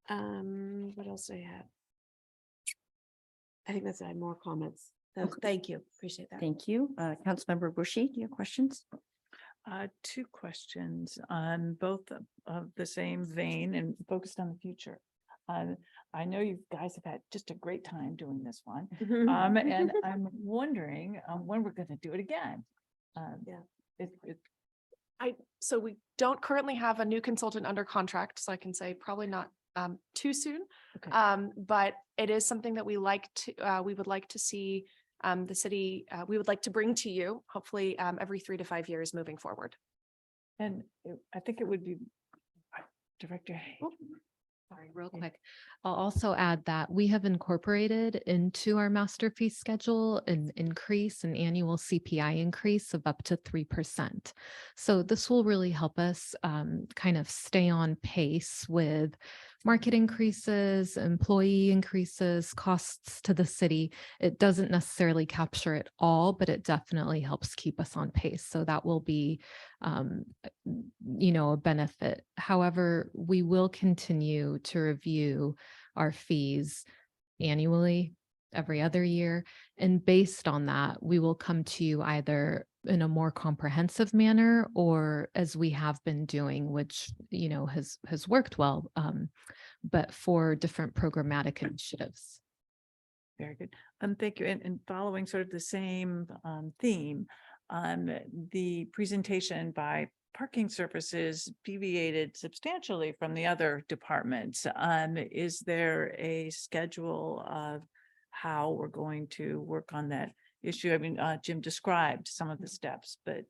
What else do I have? I think that's, I have more comments. So thank you. Appreciate that. Thank you. Councilmember Bushy, do you have questions? Two questions on both of the same vein and focused on the future. I know you guys have had just a great time doing this one. And I'm wondering when we're going to do it again. So we don't currently have a new consultant under contract, so I can say probably not too soon. Okay. But it is something that we would like to see the city, we would like to bring to you, hopefully every 3 to 5 years moving forward. And I think it would be Director. Sorry, real quick. I'll also add that we have incorporated into our master fee schedule an annual CPI increase of up to 3%. So this will really help us kind of stay on pace with market increases, employee increases, costs to the city. It doesn't necessarily capture it all, but it definitely helps keep us on pace. So that will be, a benefit. However, we will continue to review our fees annually, every other year. And based on that, we will come to you either in a more comprehensive manner or as we have been doing, which, has worked well, but for different programmatic initiatives. Very good. Thank you. And following sort of the same theme, the presentation by parking services deviated substantially from the other departments. Is there a schedule of how we're going to work on that issue? I mean, Jim described some of the steps, but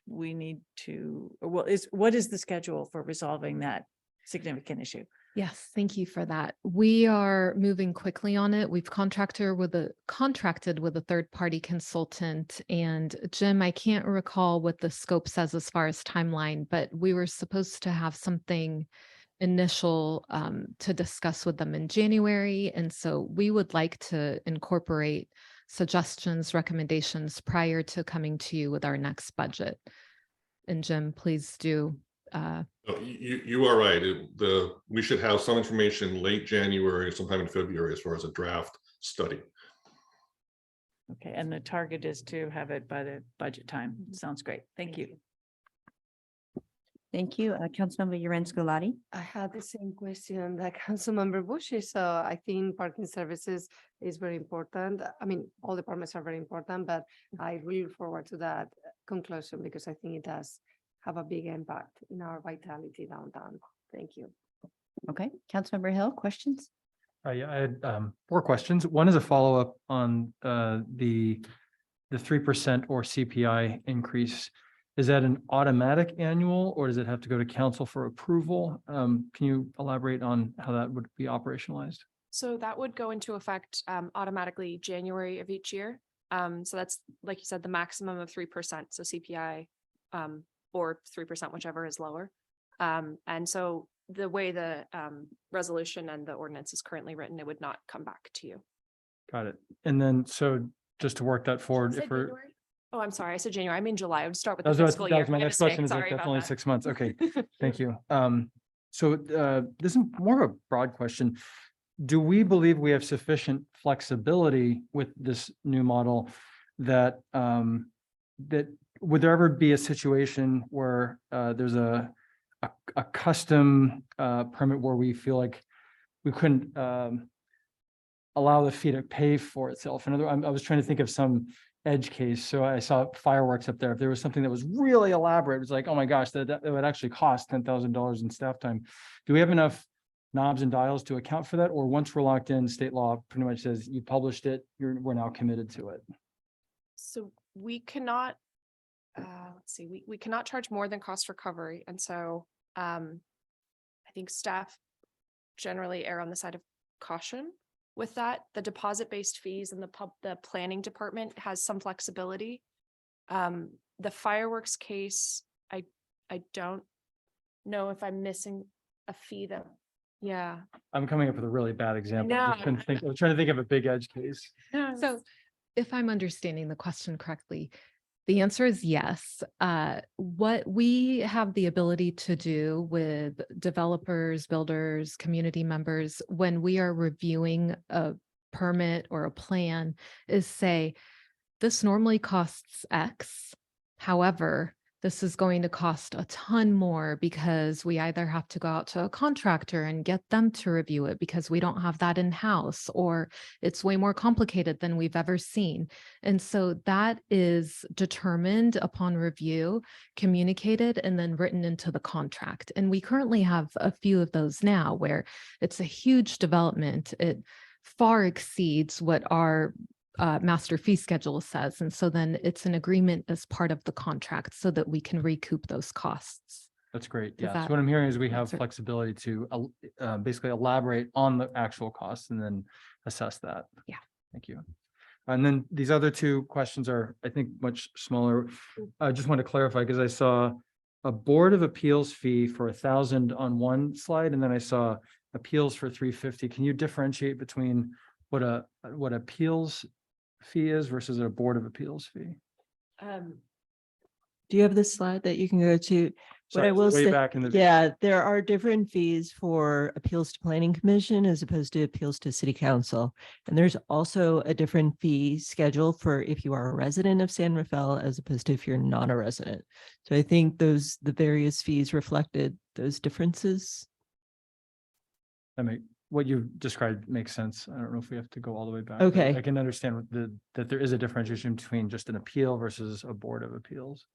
we need to, what is the schedule for resolving that significant issue? Yes, thank you for that. We are moving quickly on it. We've contracted with a third-party consultant. And Jim, I can't recall what the scope says as far as timeline, but we were supposed to have something initial to discuss with them in January. And so we would like to incorporate suggestions, recommendations prior to coming to you with our next budget. And Jim, please do. You are right. We should have some information late January, sometime in February, as far as a draft study. Okay, and the target is to have it by the budget time. Sounds great. Thank you. Thank you. Councilmember Urens-Gulati. I had the same question that Councilmember Bushy, so I think parking services is very important. I mean, all departments are very important, but I really look forward to that conclusion because I think it does have a big impact in our vitality downtown. Thank you. Okay, Councilmember Hill, questions? Yeah, I had 4 questions. One is a follow-up on the 3% or CPI increase. Is that an automatic annual, or does it have to go to council for approval? Can you elaborate on how that would be operationalized? So that would go into effect automatically January of each year. So that's, like you said, the maximum of 3%. So CPI or 3%, whichever is lower. And so the way the resolution and the ordinance is currently written, it would not come back to you. Got it. And then, so just to work that forward, if we're. Oh, I'm sorry. I said January. I mean July. I would start with the That was fiscal that year. was my My next mistake. question. Is like Sorry about definitely that. 6 months. Okay, thank you. So this is more of a broad question. Do we believe we have sufficient flexibility with this new model that that would there ever be a situation where there's a custom permit where we feel like we couldn't allow the fee to pay for itself? In other words, I was trying to think of some edge case. So I saw fireworks up there. If there was something that was really elaborate, it was like, oh my gosh, that would actually cost $10,000 in staff time. Do we have enough knobs and dials to account for that? Or once we're locked in, state law pretty much says you published it, we're now committed to it? So we cannot, let's see, we cannot charge more than cost recovery. And so I think staff generally err on the side of caution with that. The deposit-based fees and the planning department has some flexibility. The fireworks case, I don't know if I'm missing a fee that, yeah. I'm coming up with a really bad example. No, I was trying to think of a big edge case. So if I'm understanding the question correctly, the answer is yes. What we have the ability to do with developers, builders, community members, when we are reviewing a permit or a plan is say, this normally costs X. However, this is going to cost a ton more because we either have to go out to a contractor and get them to review it because we don't have that in-house, or it's way more complicated than we've ever seen. And so that is determined upon review, communicated, and then written into the contract. And we currently have a few of those now where it's a huge development. It far exceeds what our master fee schedule says. And so then it's an agreement as part of the contract so that we can recoup those costs. That's great. Does Yeah. So that what I'm hearing is we have answer? flexibility to basically elaborate on the actual costs and then assess that. Yeah. Thank you. And then these other 2 questions are, I think, much smaller. I just want to clarify because I saw a Board of Appeals fee for 1,000 on one slide, and then I saw appeals for 350. Can you differentiate between what appeals fee is versus a Board of Appeals fee? Do you have the slide that you can go to? What Sorry, I will way say, back in the. yeah, there are different fees for appeals to planning commission as opposed to appeals to city council. And there's also a different fee schedule for if you are a resident of San Rafael as opposed to if you're not a resident. So I think the various fees reflected those differences. What you described makes sense. I don't know if we have to go all the way back. Okay. I can understand that there is a differentiation between just an appeal versus a Board of Appeals.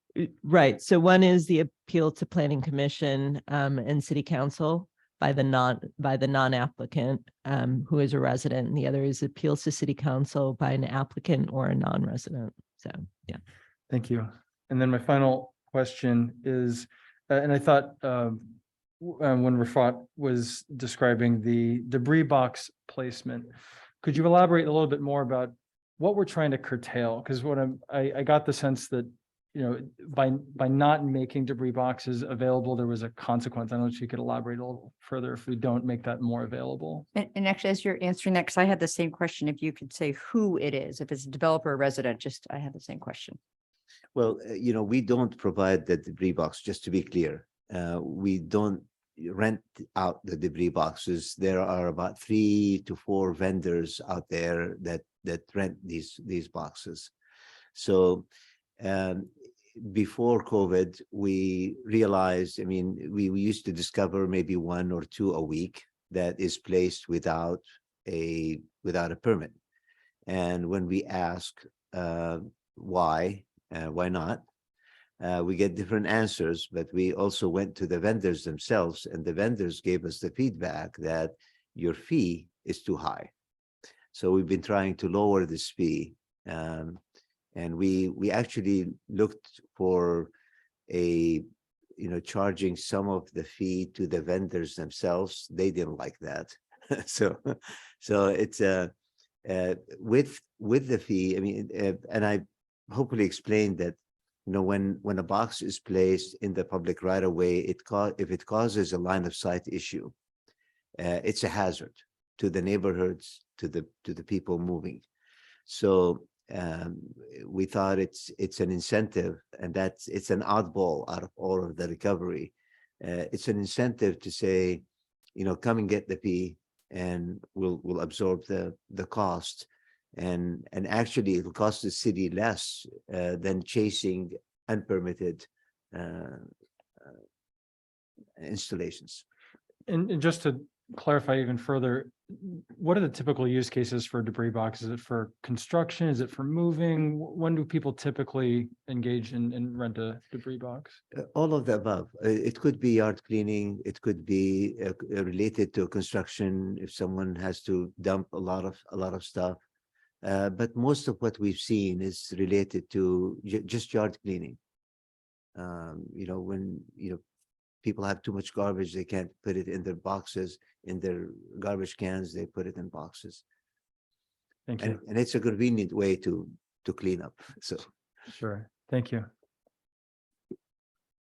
Right. So one is the appeal to planning commission and city council by the non-applicant who is a resident, and the other is appeals to city council by an applicant or a non-resident. So, yeah. Thank you. And then my final question is, and I thought when Rafat was describing the debris box placement, could you elaborate a little bit more about what we're trying to curtail? Because I got the sense that by not making debris boxes available, there was a consequence. I don't know if you could elaborate a little further if we don't make that more available. And actually, as you're answering that, because I had the same question, if you could say who it is, if it's a developer or resident, just, I had the same question. Well, we don't provide the debris box, just to be clear. We don't rent out the debris boxes. There are about 3 to 4 vendors out there that rent these boxes. So before COVID, we realized, we used to discover maybe 1 or 2 a week that is placed without a permit. And when we ask why not, we get different answers, but we also went to the vendors themselves, and the vendors gave us the feedback that your fee is too high. So we've been trying to lower this fee. And we actually looked for charging some of the fee to the vendors themselves. They didn't like that. so it's with the fee, and I hopefully explained that, when a box is placed in the public right of way, if it causes a line of sight issue, it's a hazard to the neighborhoods, to the people moving. So we thought it's an incentive, and it's an oddball out of all of the recovery. It's an incentive to say, come and get the fee, and we'll absorb the cost. And actually it'll cost the city less than chasing unpermitted installations. And just to clarify even further, what are the typical use cases for debris box? Is it for construction? Is it for moving? When do people typically engage and rent a debris box? All of the above. It could be yard cleaning. It could be related to construction if someone has to dump a lot of stuff. But most of what we've seen is related to just yard cleaning. When people have too much garbage, they can't put it in their boxes, in their garbage cans, they put it in boxes. Thank you. And it's a convenient way to clean up. So Sure. Thank you.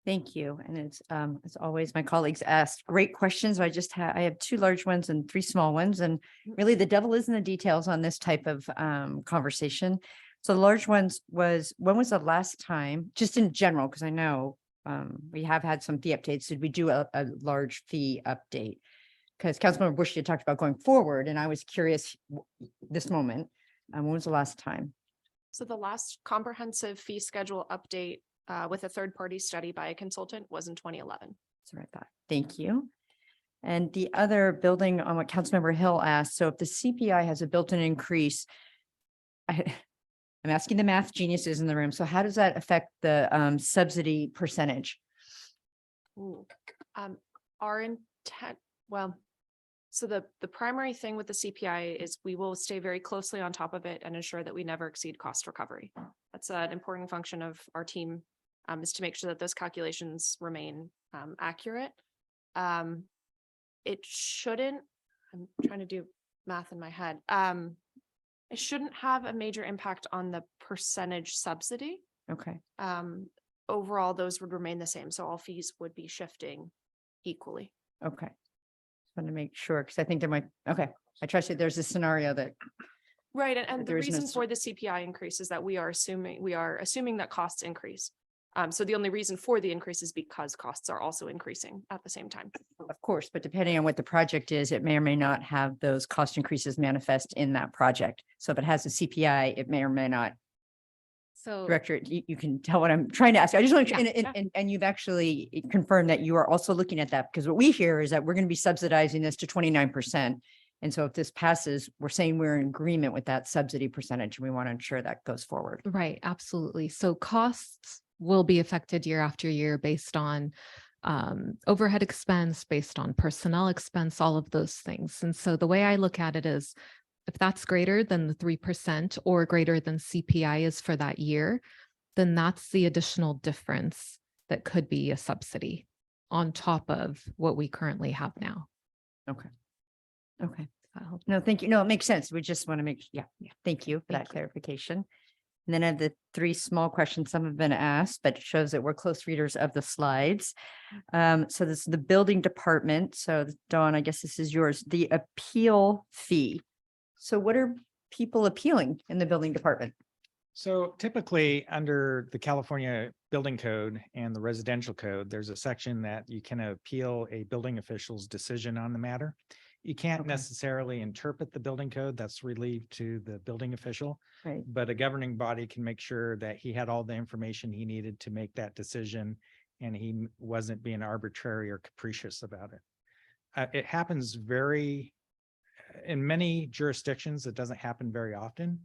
Thank you. And it's, as always, my colleagues asked great questions. I have 2 large ones and 3 small ones. And really the devil is in the details on this type of conversation. So the large ones was, when was the last time, just in general, because I know we have had some fee updates. Did we do a large fee update? Because Councilmember Bush had talked about going forward, and I was curious this moment, when was the last time? So the last comprehensive fee schedule update with a third-party study by a consultant was in 2011. That's what I thought. Thank you. And the other, building on what Councilmember Hill asked, so if the CPI has a built-in increase, I'm asking the math geniuses in the room. So how does that affect the subsidy percentage? Our intent, so the primary thing with the CPI is we will stay very closely on top of it and ensure that we never exceed cost recovery. That's an important function of our team, is to make sure that those calculations remain accurate. It shouldn't, I'm trying to do math in my head. It shouldn't have a major impact on the percentage subsidy. Okay. Overall, those would remain the same. So all fees would be shifting equally. Okay. Just want to make sure, because I think there might, okay. I trust you. There's a scenario that. Right. And the there is no reason for the CPI increase is that we are assuming that costs increase. So the only reason for the increase is because costs are also increasing at the same time. Of course, but depending on what the project is, it may or may not have those cost increases manifest in that project. So if it has a CPI, it may or may not. So Director, you can tell what I'm trying to ask. I just want to, Yeah, and you've actually confirmed that you are also looking at that, because what we hear is that we're going to be subsidizing this to 29%. And so if this passes, we're saying we're in agreement with that subsidy percentage. And we want to ensure that goes forward. Right, absolutely. So costs will be affected year after year based on overhead expense, based on personnel expense, all of those things. And so the way I look at it is, if that's greater than the 3% or greater than CPI is for that year, then that's the additional difference that could be a subsidy on top of what we currently have now. Okay. Okay. No, thank you. No, it makes sense. We just want to make, yeah. Thank you for that clarification. And then I have the three small questions. Some have been asked, but it shows that we're close readers of the slides. So this is the building department. So Dawn, I guess this is yours, the appeal fee. So what are people appealing in the building department? So typically under the California Building Code and the Residential Code, there's a section that you can appeal a building official's decision on the matter. You can't necessarily interpret the building code, that's relieved to the building official. Right. But a governing body can make sure that he had all the information he needed to make that decision and he wasn't being arbitrary or capricious about it. It happens in many jurisdictions, it doesn't happen very often.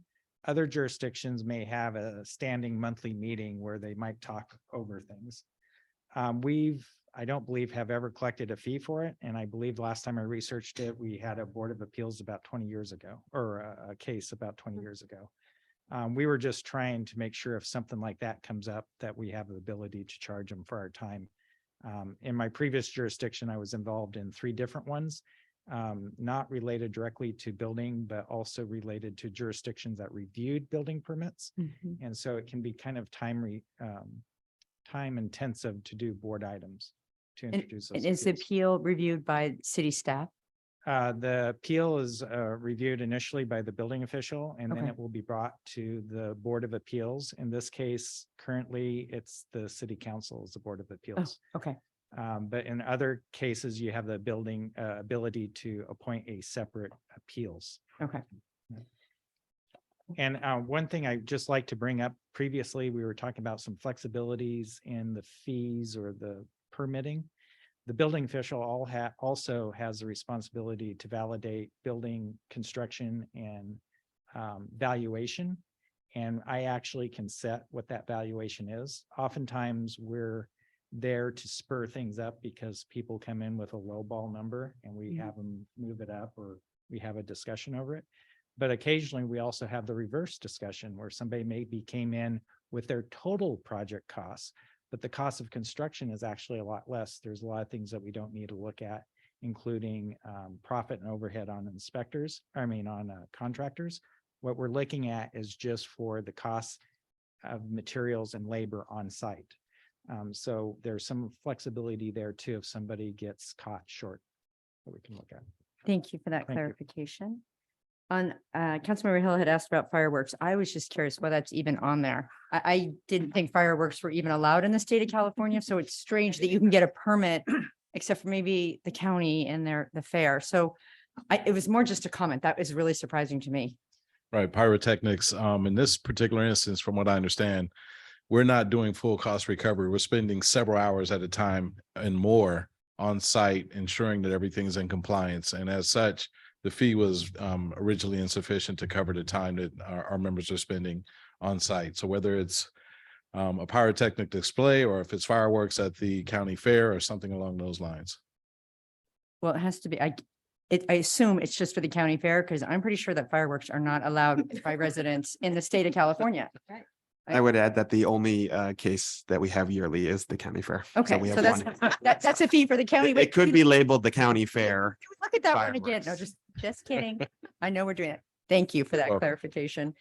Other jurisdictions may have a standing monthly meeting where they might talk over things. I don't believe have ever collected a fee for it. And I believe last time I researched it, we had a Board of Appeals about 20 years ago, or a case about 20 years ago. We were just trying to make sure if something like that comes up, that we have the ability to charge them for our time. In my previous jurisdiction, I was involved in 3 different ones, not related directly to building, but also related to jurisdictions that reviewed building permits. And so it can be kind of time intensive to do board items to introduce those. And is the appeal reviewed by city staff? The appeal is reviewed initially by the building official, and then Okay. it will be brought to the Board of Appeals. In this case, currently, it's the city council is the Board of Appeals. Okay. But in other cases, you have the building ability to appoint a separate appeals. Okay. And one thing I'd just like to bring up, previously, we were talking about some flexibilities in the fees or the permitting. The building official also has the responsibility to validate building construction and valuation. And I actually can set what that valuation is. Oftentimes, we're there to spur things up because people come in with a low ball number and we have them move it up, or we have a discussion over it. But occasionally we also have the reverse discussion where somebody maybe came in with their total project costs, but the cost of construction is actually a lot less. There's a lot of things that we don't need to look at, including profit and overhead on contractors. What we're looking at is just for the costs of materials and labor on site. So there's some flexibility there too if somebody gets caught short that we can look at. Thank you for that Thank you. clarification. On Councilmember Hill had asked about fireworks. I was just curious why that's even on there. I didn't think fireworks were even allowed in the state of California, so it's strange that you can get a permit except for maybe the county and the fair. So it was more just a comment. That was really surprising to me. Right, pyrotechnics, in this particular instance, from what I understand, we're not doing full cost recovery. We're spending several hours at a time and more on site, ensuring that everything's in compliance. And as such, the fee was originally insufficient to cover the time that our members are spending on site. So whether it's a pyrotechnic display or if it's fireworks at the county fair or something along those lines. Well, it has to be, I assume it's just for the county fair because I'm pretty sure that fireworks are not allowed by residents in the state of California. I would add that the only case that we have yearly is the county fair. Okay, we so have that's, one. that's a fee for the county. It could be labeled the county fair. Look at that one again. No, just kidding. I know we're doing it. Thank you for that welcome. clarification.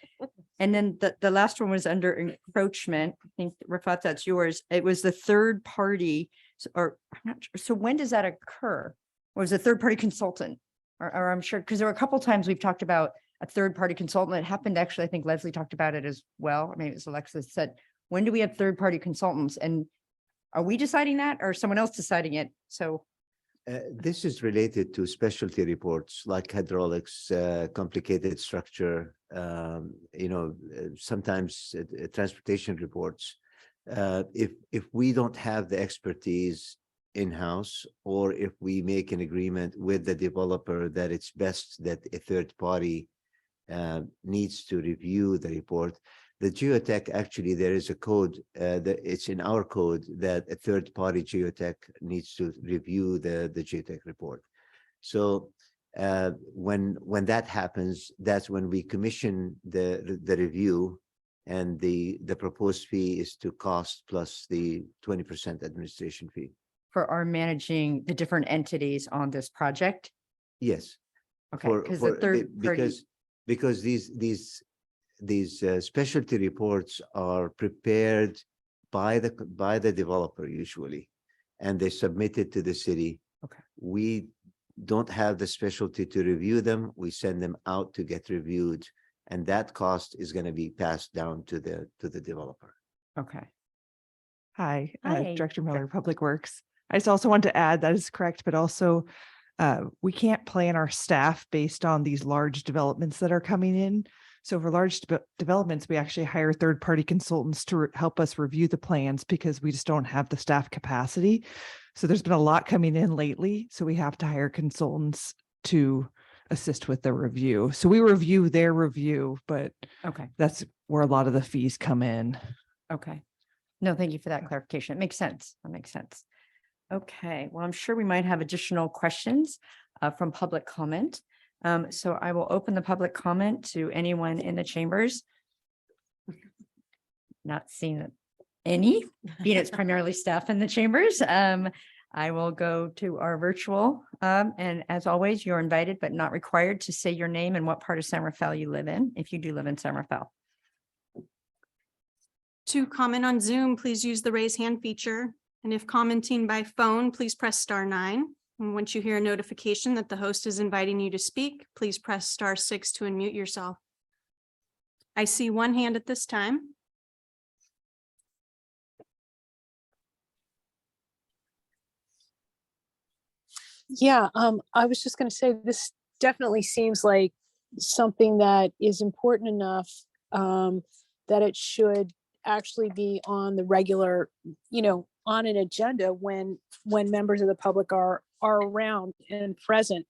And then the last one was under encroachment. I think Rafat, that's yours. It was the third party, or I'm not sure. So when does that occur? Or was it a third party consultant? Or I'm sure, because there were a couple times we've talked about a third party consultant. It happened actually, I think Leslie talked about it as well. Maybe it was Alexis said, when do we have third party consultants? And are we deciding that or someone else deciding it? So this is related to specialty reports like hydraulics, complicated structure, sometimes transportation reports. If we don't have the expertise in-house, or if we make an agreement with the developer that it's best that a third party needs to review the report, the geotech, actually, there is a code that it's in our code that a third party geotech needs to review the geotech report. So when that happens, that's when we commission the review, and the proposed fee is to cost plus the 20% administration fee. for our managing the different entities on this project? Yes. Okay, because the third party, Because these specialty reports are prepared by the developer usually, and they submit it to the city. Okay. We don't have the specialty to review them. We send them out to get reviewed, and that cost is going to be passed down to the developer. Okay. Hi, Hi. Director Miller, Public Works. I just also want to add that is correct, but also we can't plan our staff based on these large developments that are coming in. So for large developments, we actually hire third-party consultants to help us review the plans because we just don't have the staff capacity. So there's been a lot coming in lately, so we have to hire consultants to assist with the review. So we review their review, but Okay. that's where a lot of the fees come in. Okay. No, thank you for that clarification. It makes sense. That makes sense. Okay, well, I'm sure we might have additional questions from public comment. So I will open the public comment to anyone in the chambers. Not seeing any, being it's primarily staff in the chambers. I will go to our virtual, and as always, you're invited but not required to say your name and what part of San Rafael you live in, if you do live in San Rafael. To comment on Zoom, please use the raise hand feature. And if commenting by phone, please press *9. And once you hear a notification that the host is inviting you to speak, please press *6 to unmute yourself. I see one hand at this time. Yeah, I was just going to say this definitely seems like something that is important enough that it should actually be on the regular, on an agenda when members of the public are around and present.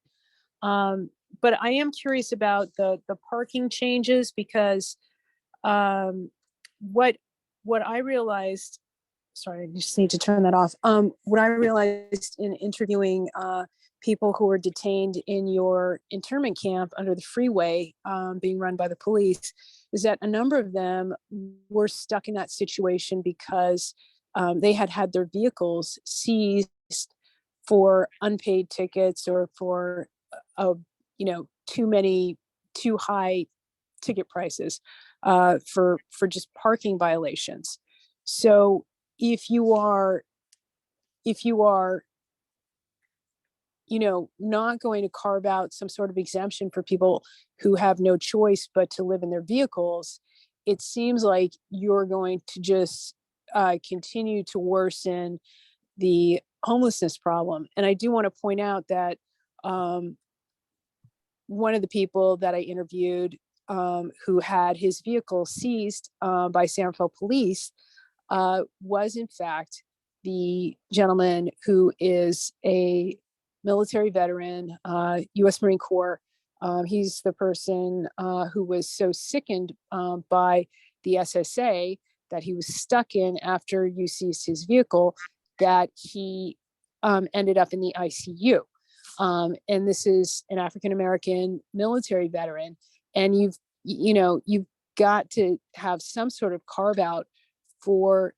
But I am curious about the parking changes because what I realized, sorry, I just need to turn that off. What I realized in interviewing people who were detained in your internment camp under the freeway being run by the police is that a number of them were stuck in that situation because they had their vehicles seized for unpaid tickets or for too high ticket prices for just parking violations. So if you are not going to carve out some sort of exemption for people who have no choice but to live in their vehicles, it seems like you're going to just continue to worsen the homelessness problem. And I do want to point out that one of the people that I interviewed who had his vehicle seized by San Rafael police was in fact the gentleman who is a military veteran, U.S. Marine Corps. He's the person who was so sickened by the SSA that he was stuck in after you seized his vehicle that he ended up in the ICU. And this is an African-American military veteran. And you've got to have some sort of carve out for,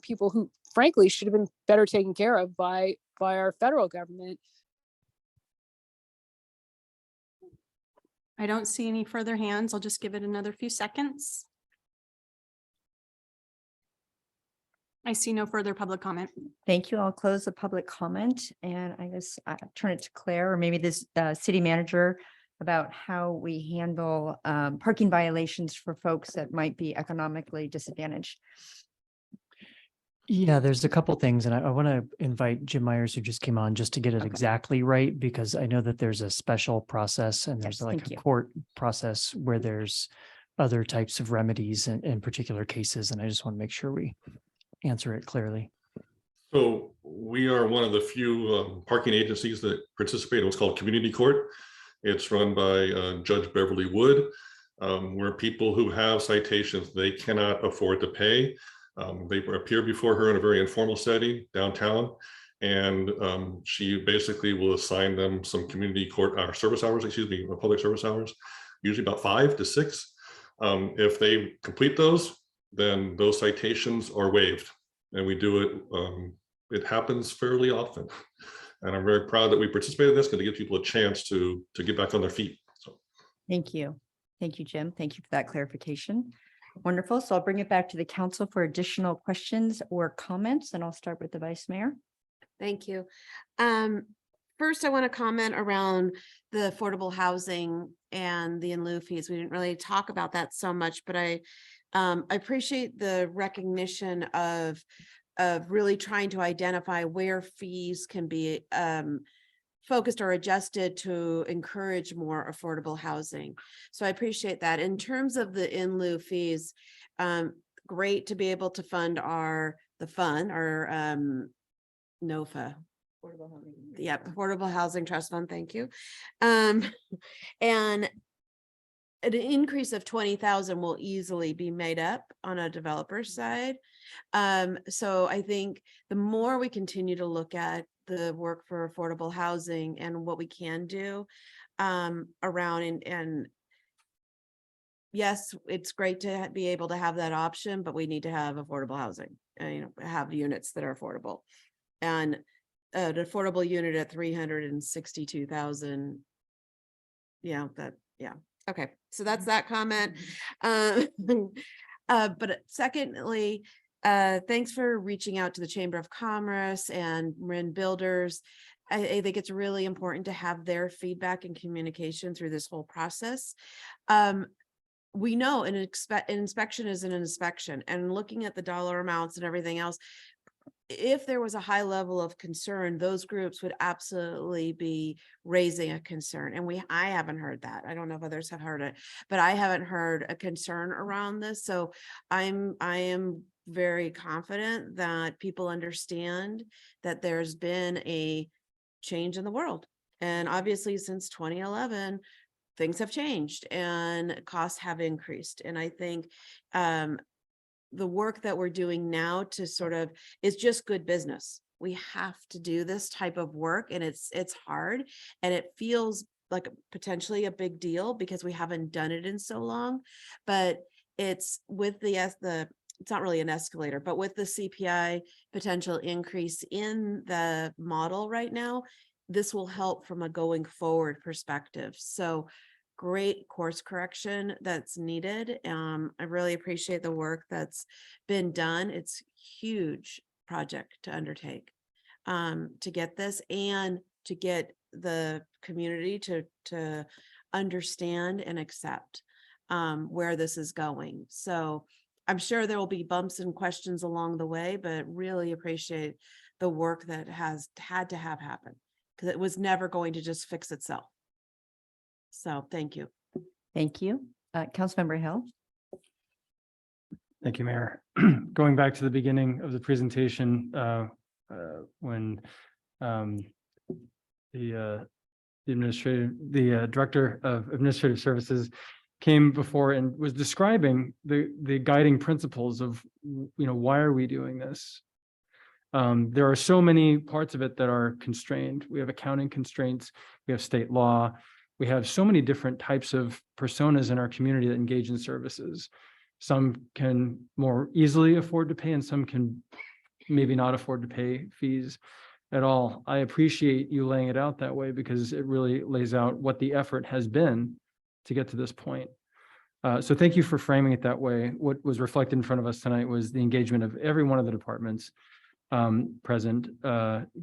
people who frankly should have been better taken care of by our federal government. I don't see any further hands. I'll just give it another few seconds. I see no further public comment. Thank you. I'll close the public comment and I guess I turn it to Claire or maybe this city manager about how we handle parking violations for folks that might be economically disadvantaged. Yeah, there's a couple things, and I want to invite Jim Myers, who just came on, just to get it exactly right, because I know that there's a special process and there's like a court process where there's other types of remedies in particular cases, and I just want to make sure we answer it clearly. So we are one of the few parking agencies that participate in what's called community court. It's run by Judge Beverly Wood, where people who have citations they cannot afford to pay. They appear before her in a very informal setting downtown, and she basically will assign them some community court service hours, public service hours, usually about 5 to 6. If they complete those, then those citations are waived, and we do it. It happens fairly often, and I'm very proud that we participate in this because it gives people a chance to get back on their feet. So. Thank you. Thank you, Jim. Thank you for that clarification. Wonderful. So I'll bring it back to the council for additional questions or comments, and I'll start with the vice mayor. Thank you. First, I want to comment around the affordable housing and the in lieu fees. We didn't really talk about that so much, but I appreciate the recognition of really trying to identify where fees can be focused or adjusted to encourage more affordable housing. So I appreciate that. In terms of the in lieu fees, great to be able to fund our NOFA. Yep, Affordable Housing Trust Fund, thank you. And an increase of 20,000 will easily be made up on a developer's side. So I think the more we continue to look at the work for affordable housing and what we can do around and yes, it's great to be able to have that option, but we need to have affordable housing and have units that are affordable. And an affordable unit at 362,000. Yeah, okay, so that's that comment. But secondly, thanks for reaching out to the Chamber of Commerce and Marin Builders. I think it's really important to have their feedback and communication through this whole process. We know an inspection is an inspection, and looking at the dollar amounts and everything else, if there was a high level of concern, those groups would absolutely be raising a concern. And I haven't heard that. I don't know if others have heard it, but I haven't heard a concern around this. So I am very confident that people understand that there's been a change in the world. And obviously since 2011, things have changed and costs have increased. And I think the work that we're doing now to sort of is just good business. We have to do this type of work, and it's hard, and it feels like potentially a big deal because we haven't done it in so long. But it's with it's not really an escalator, but with the CPI potential increase in the model right now, this will help from a going forward perspective. So great course correction that's needed. I really appreciate the work that's been done. It's a huge project to undertake to get this and to get the community to understand and accept where this is going. So I'm sure there will be bumps and questions along the way, but really appreciate the work that has had to have happen because it was never going to just fix itself. So thank you. Thank you. Councilmember Hill. Thank you, Mayor. Going back to the beginning of the presentation, when the Director of Administrative Services came before and was describing the guiding principles of, why are we doing this? There are so many parts of it that are constrained. We have accounting constraints, we have state law, we have so many different types of personas in our community that engage in services. Some can more easily afford to pay, and some can maybe not afford to pay fees at all. I appreciate you laying it out that way because it really lays out what the effort has been to get to this point. So thank you for framing it that way. What was reflected in front of us tonight was the engagement of every one of the departments present,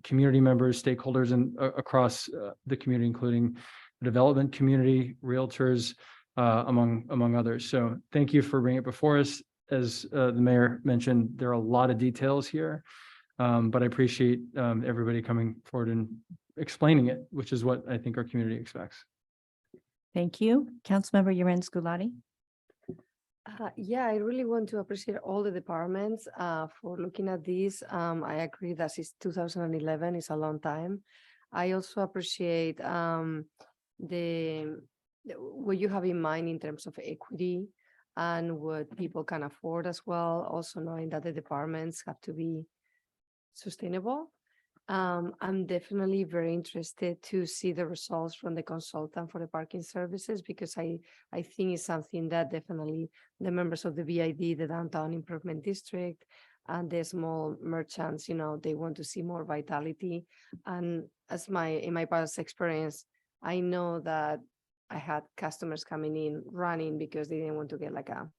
community members, stakeholders, and across the community, including the development community, realtors, among others. So thank you for bringing it before us. As the mayor mentioned, there are a lot of details here, but I appreciate everybody coming forward and explaining it, which is what I think our community expects. Thank you. Councilmember Yerens Gulati. Yeah, I really want to appreciate all the departments for looking at this. I agree that since 2011 is a long time. I also appreciate what you have in mind in terms of equity and what people can afford as well. Also knowing that the departments have to be sustainable. I'm definitely very interested to see the results from the consultant for the parking services, because I think it's something that definitely the members of the BID, the Downtown Improvement District, and the small merchants, they want to see more vitality. And in my past experience, I know that I had customers coming in running because they didn't want to get like a,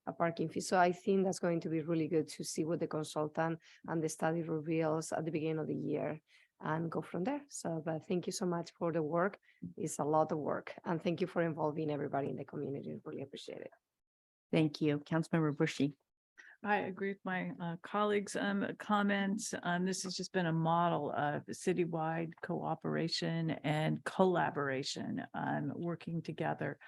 a parking fee. So I think that's going to be really good to see what the consultant and the study reveals at the beginning of the year and go from there. So, but thank you so much for the work. It's a lot of work. And thank you for involving everybody in the community. Really appreciate it. Thank you. Councilmember Bushy. I agree with my colleagues' comments. This has just been a model of citywide cooperation and collaboration, working together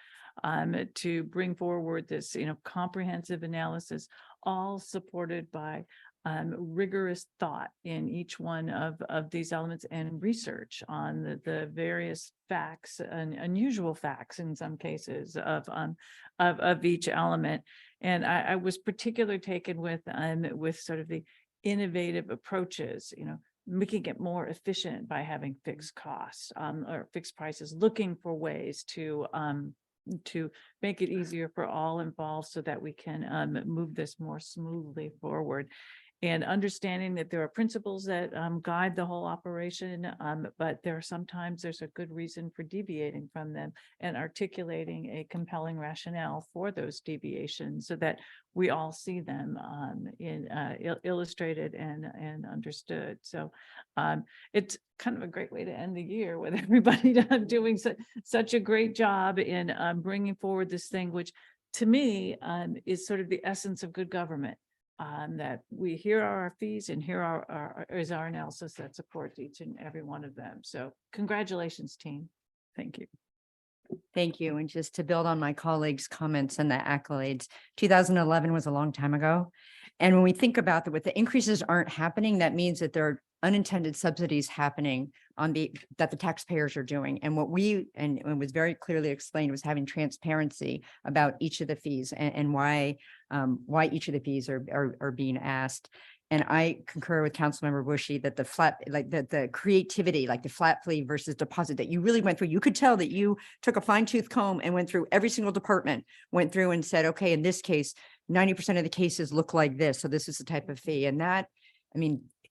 to bring forward this, comprehensive analysis, all supported by rigorous thought in each one of these elements and research on the various facts and unusual facts in some cases of each element. And I was particularly taken with sort of the innovative approaches, making it more efficient by having fixed costs or fixed prices, looking for ways to make it easier for all involved so that we can move this more smoothly forward. And understanding that there are principles that guide the whole operation, but sometimes there's a good reason for deviating from them, and articulating a compelling rationale for those deviations so that we all see them illustrated and understood. So it's kind of a great way to end the year with everybody doing such a great job in bringing forward this thing, which to me is sort of the essence of good government. That here are our fees and here is our analysis that supports each and every one of them. So congratulations, team. Thank you. Thank you. And just to build on my colleagues' comments and the accolades, 2011 was a long time ago. And when we think about that, with the increases aren't happening, that means that there are unintended subsidies happening that the taxpayers are doing. And what and was very clearly explained was having transparency about each of the fees and why each of the fees are being asked. And I concur with Councilmember Bushy that the creativity, like the flat fee versus deposit that you really went through, you could tell that you took a fine tooth comb and went through every single department, went through and said, okay, in this case, 90% of the cases look like this. So this is the type of fee. And that,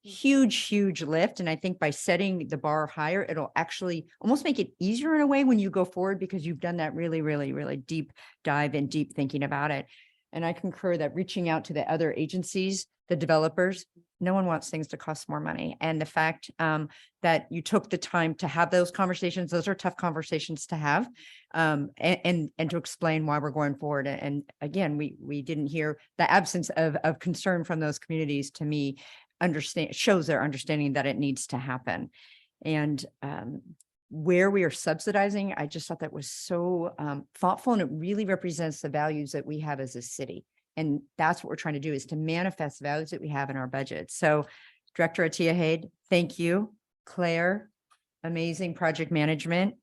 huge lift. And I think by setting the bar higher, it'll actually almost make it easier in a way when you go forward, because you've done that really deep dive and deep thinking about it. And I concur that reaching out to the other agencies, the developers, no one wants things to cost more money. And the fact that you took the time to have those conversations, those are tough conversations to have, and to explain why we're going forward. And again, we didn't hear the absence of concern from those communities, to me, shows their understanding that it needs to happen. And where we are subsidizing, I just thought that was so thoughtful, and it really represents the values that we have as a city. And that's what we're trying to do, is to manifest values that we have in our budget. So Director Atiya-Haid, thank you. Claire, amazing project management.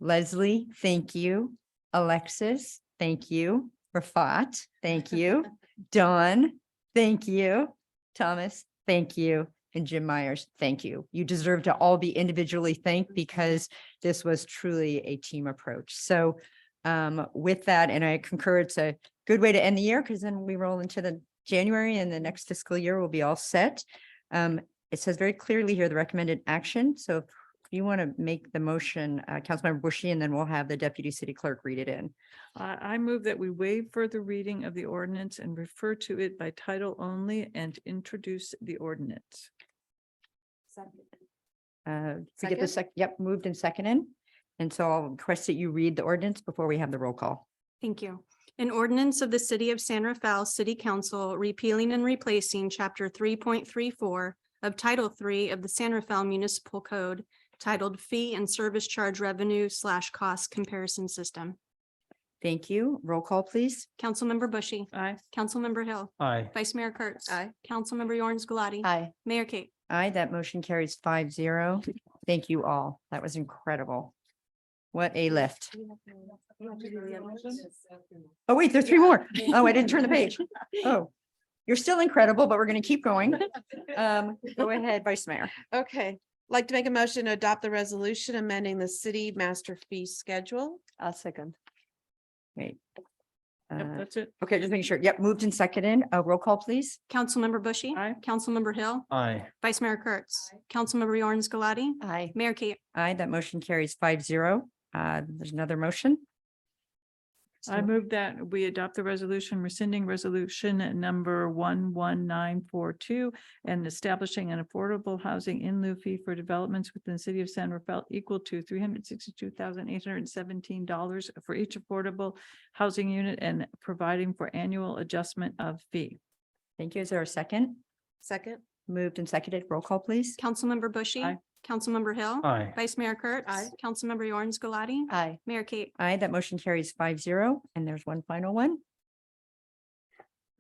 Leslie, thank you. Alexis, thank you. Rafat, thank you. Dawn, thank you. Thomas, thank you. And Jim Myers, thank you. You deserve to all be individually thanked, because this was truly a team approach. So with that, and I concur, it's a good way to end the year, because then we roll into the January and the next fiscal year will be all set. It says very clearly here, the recommended action. So if you want to make the motion, Councilmember Bushy, and then we'll have the Deputy City Clerk read it in. I move that we waive further reading of the ordinance and refer to it by title only and introduce the ordinance. Forget the yep, moved and seconded. And so I'll request that you read the ordinance before we have the roll call. Thank you. An ordinance of the City of San Rafael City Council repealing and replacing Chapter 3.34 of Title 3 of the San Rafael Municipal Code, titled Fee and Service Charge Revenue / Cost Comparison System. Thank you. Roll call, please. Councilmember Bushy. Aye. Councilmember Hill. Aye. Vice Mayor Kurtz. Aye. Councilmember Yorns Galati. Aye. Mayor Kate. Aye, that motion carries 5-0. Thank you all. That was incredible. What a lift. Oh, wait, there's 3 more. Oh, I didn't turn the page. Oh, you're still incredible, but we're going to keep going. Go ahead, Vice Mayor. Okay, like to make a motion to adopt the resolution amending the city master fee schedule. I'll second. Wait. Yep, that's it. Okay, just making sure. Yep, moved and seconded. Roll call, please. Councilmember Bushy. Aye. Councilmember Hill. Aye. Vice Mayor Kurtz. Councilmember Yorns Galati. Aye. Mayor Kate. Aye, that motion carries 5-0. There's another motion. I move that we adopt the resolution rescinding resolution number 11942 and establishing an affordable housing in lieu fee for developments within the city of San Rafael equal to $362,817 for each affordable housing unit and providing for annual adjustment of fee. Thank you. Is there a second? Second. Moved and seconded. Roll call, please. Councilmember Bushy. Aye. Councilmember Hill. Aye. Vice Mayor Kurtz. Aye. Councilmember Yorns Galati. Aye. Mayor Kate. Aye, that motion carries 5-0. And there's one final one.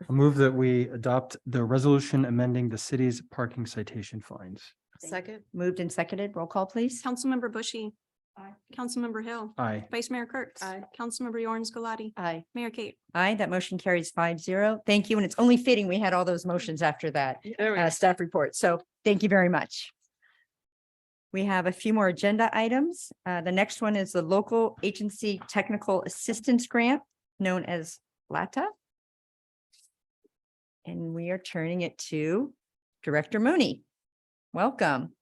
I move that we adopt the resolution amending the city's parking citation fines. Second. Moved and seconded. Roll call, please. Councilmember Bushy. Aye. Councilmember Hill. Aye. Vice Mayor Kurtz. Aye. Councilmember Yorns Galati. Aye. Mayor Kate. Aye, that motion carries 5-0. Thank you. And it's only fitting we had all those motions after that There we go. staff report. So thank you very much. We have a few more agenda items. The next one is the Local Agency Technical Assistance Grant, known as LATA. And we are turning it to Director Mooney. Welcome.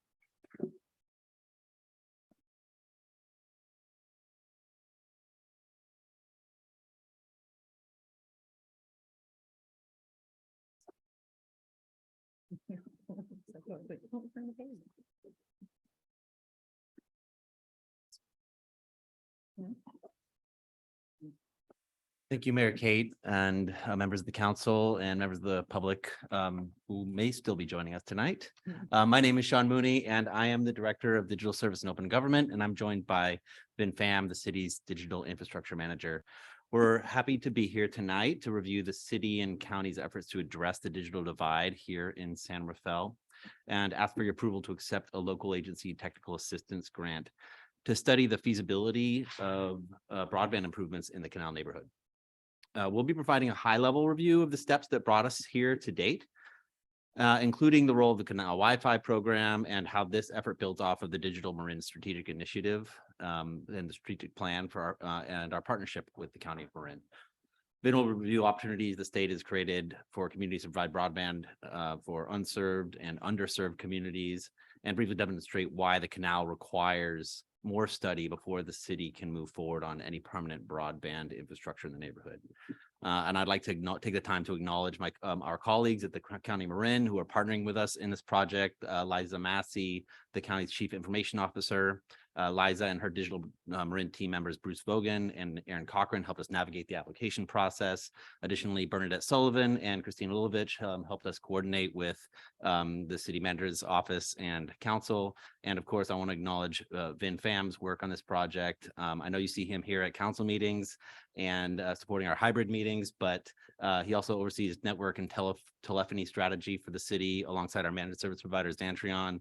Thank you, Mayor Kate, and members of the council and members of the public who may still be joining us tonight. My name is Sean Mooney, and I am the Director of Digital Service and Open Government, and I'm joined by Ben Pham, the city's Digital Infrastructure Manager. We're happy to be here tonight to review the city and county's efforts to address the digital divide here in San Rafael and ask for your approval to accept a local agency technical assistance grant to study the feasibility of broadband improvements in the Canal neighborhood. We'll be providing a high-level review of the steps that brought us here to date, including the role of the Canal Wi-Fi program and how this effort builds off of the Digital Marin Strategic Initiative and the strategic plan for our partnership with the County of Marin. Ben will review opportunities the state has created for communities to provide broadband for unserved and underserved communities, and briefly demonstrate why the canal requires more study before the city can move forward on any permanent broadband infrastructure in the neighborhood. And I'd like to take the time to acknowledge our colleagues at the County of Marin who are partnering with us in this project. Liza Massey, the county's Chief Information Officer. Liza and her Digital Marin team members, Bruce Vogan and Aaron Cochran, helped us navigate the application process. Additionally, Bernadette Sullivan and Christine Lilovich helped us coordinate with the city manager's office and council. And of course, I want to acknowledge Vin Pham's work on this project. I know you see him here at council meetings and supporting our hybrid meetings, but he also oversees network and telephony strategy for the city alongside our managed service providers, Dantrion.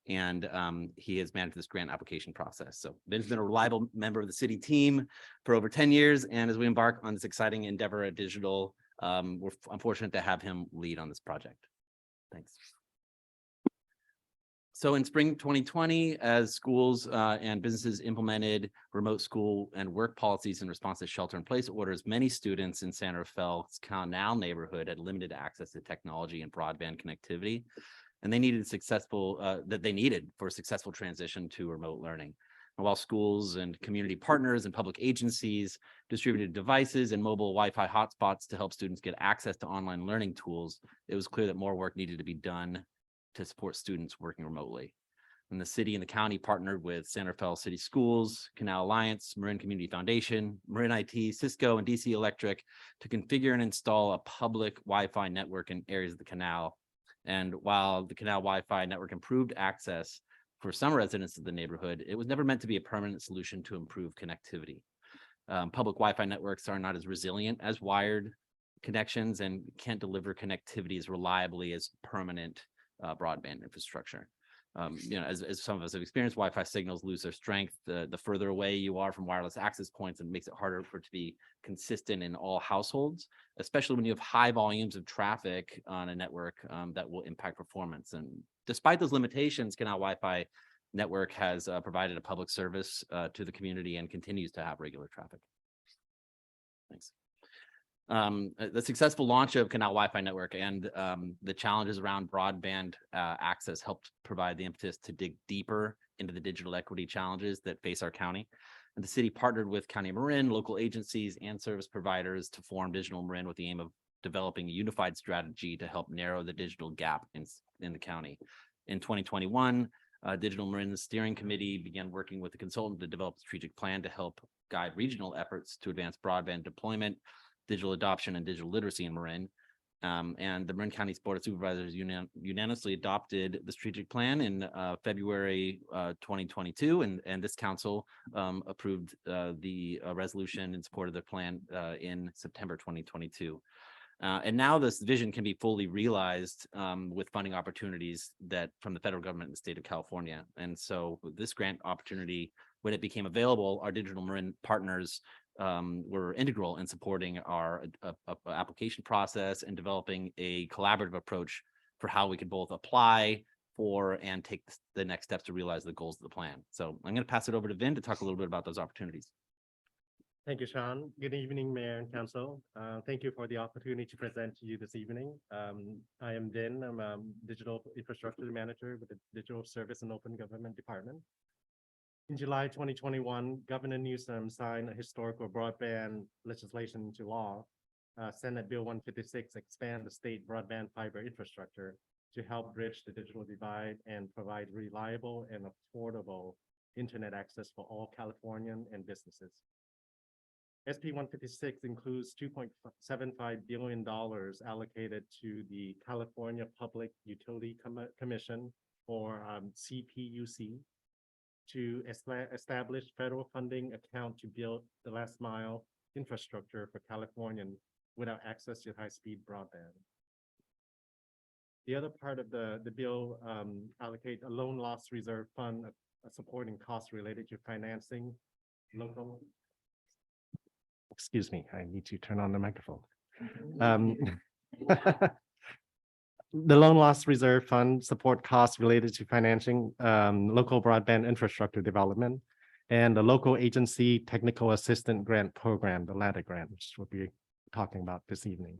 And he has managed this grant application process. So Ben's been a reliable member of the city team for over 10 years. And as we embark on this exciting endeavor at Digital, I'm fortunate to have him lead on this project. Thanks. So in spring 2020, as schools and businesses implemented remote school and work policies in response to shelter-in-place orders, many students in San Rafael's Canal neighborhood had limited access to technology and broadband connectivity. And they needed for a successful transition to remote learning. And while schools and community partners and public agencies distributed devices and mobile Wi-Fi hotspots to help students get access to online learning tools, it was clear that more work needed to be done to support students working remotely. And the city and the county partnered with San Rafael City Schools, Canal Alliance, Marin Community Foundation, Marin IT, Cisco, and DC Electric to configure and install a public Wi-Fi network in areas of the canal. And while the Canal Wi-Fi network improved access for some residents of the neighborhood, it was never meant to be a permanent solution to improve connectivity. Public Wi-Fi networks are not as resilient as wired connections and can't deliver connectivity as reliably as permanent broadband infrastructure. As some of us have experienced, Wi-Fi signals lose their strength the further away you are from wireless access points, and makes it harder for it to be consistent in all households, especially when you have high volumes of traffic on a network that will impact performance. And despite those limitations, Canal Wi-Fi network has provided a public service to the community and continues to have regular traffic. Thanks. The successful launch of Canal Wi-Fi network and the challenges around broadband access helped provide the impetus to dig deeper into the digital equity challenges that face our county. And the city partnered with County of Marin, local agencies, and service providers to form Digital Marin with the aim of developing a unified strategy to help narrow the digital gap in the county. In 2021, Digital Marin's steering committee began working with the consultant to develop a strategic plan to help guide regional efforts to advance broadband deployment, digital adoption, and digital literacy in Marin. And the Marin County Board of Supervisors unanimously adopted the strategic plan in February 2022, and this council approved the resolution in support of the plan in September 2022. And now this vision can be fully realized with funding opportunities that from the federal government and the state of California. And so this grant opportunity, when it became available, our Digital Marin partners were integral in supporting our application process and developing a collaborative approach for how we could both apply for and take the next steps to realize the goals of the plan. So I'm going to pass it over to Vin to talk a little bit about those opportunities. Thank you, Sean. Good evening, Mayor and Council. Thank you for the opportunity to present to you this evening. I am Vin. I'm a Digital Infrastructure Manager with the Digital Service and Open Government Department. In July 2021, Governor Newsom signed a historical broadband legislation into law. Senate Bill 156 expand the state broadband fiber infrastructure to help bridge the digital divide and provide reliable and affordable internet access for all Californian and businesses. SB 156 includes $2.75 billion allocated to the California Public Utility Commission, or CPUC, to establish federal funding account to build the last mile infrastructure for Californians without access to high-speed broadband. The other part of the bill allocate a loan loss reserve fund supporting costs related to financing local. Excuse me, I need to turn on the microphone. The Loan Loss Reserve Fund support costs related to financing local broadband infrastructure development, and the Local Agency Technical Assistant Grant Program, the LATA grant, which we'll be talking about this evening.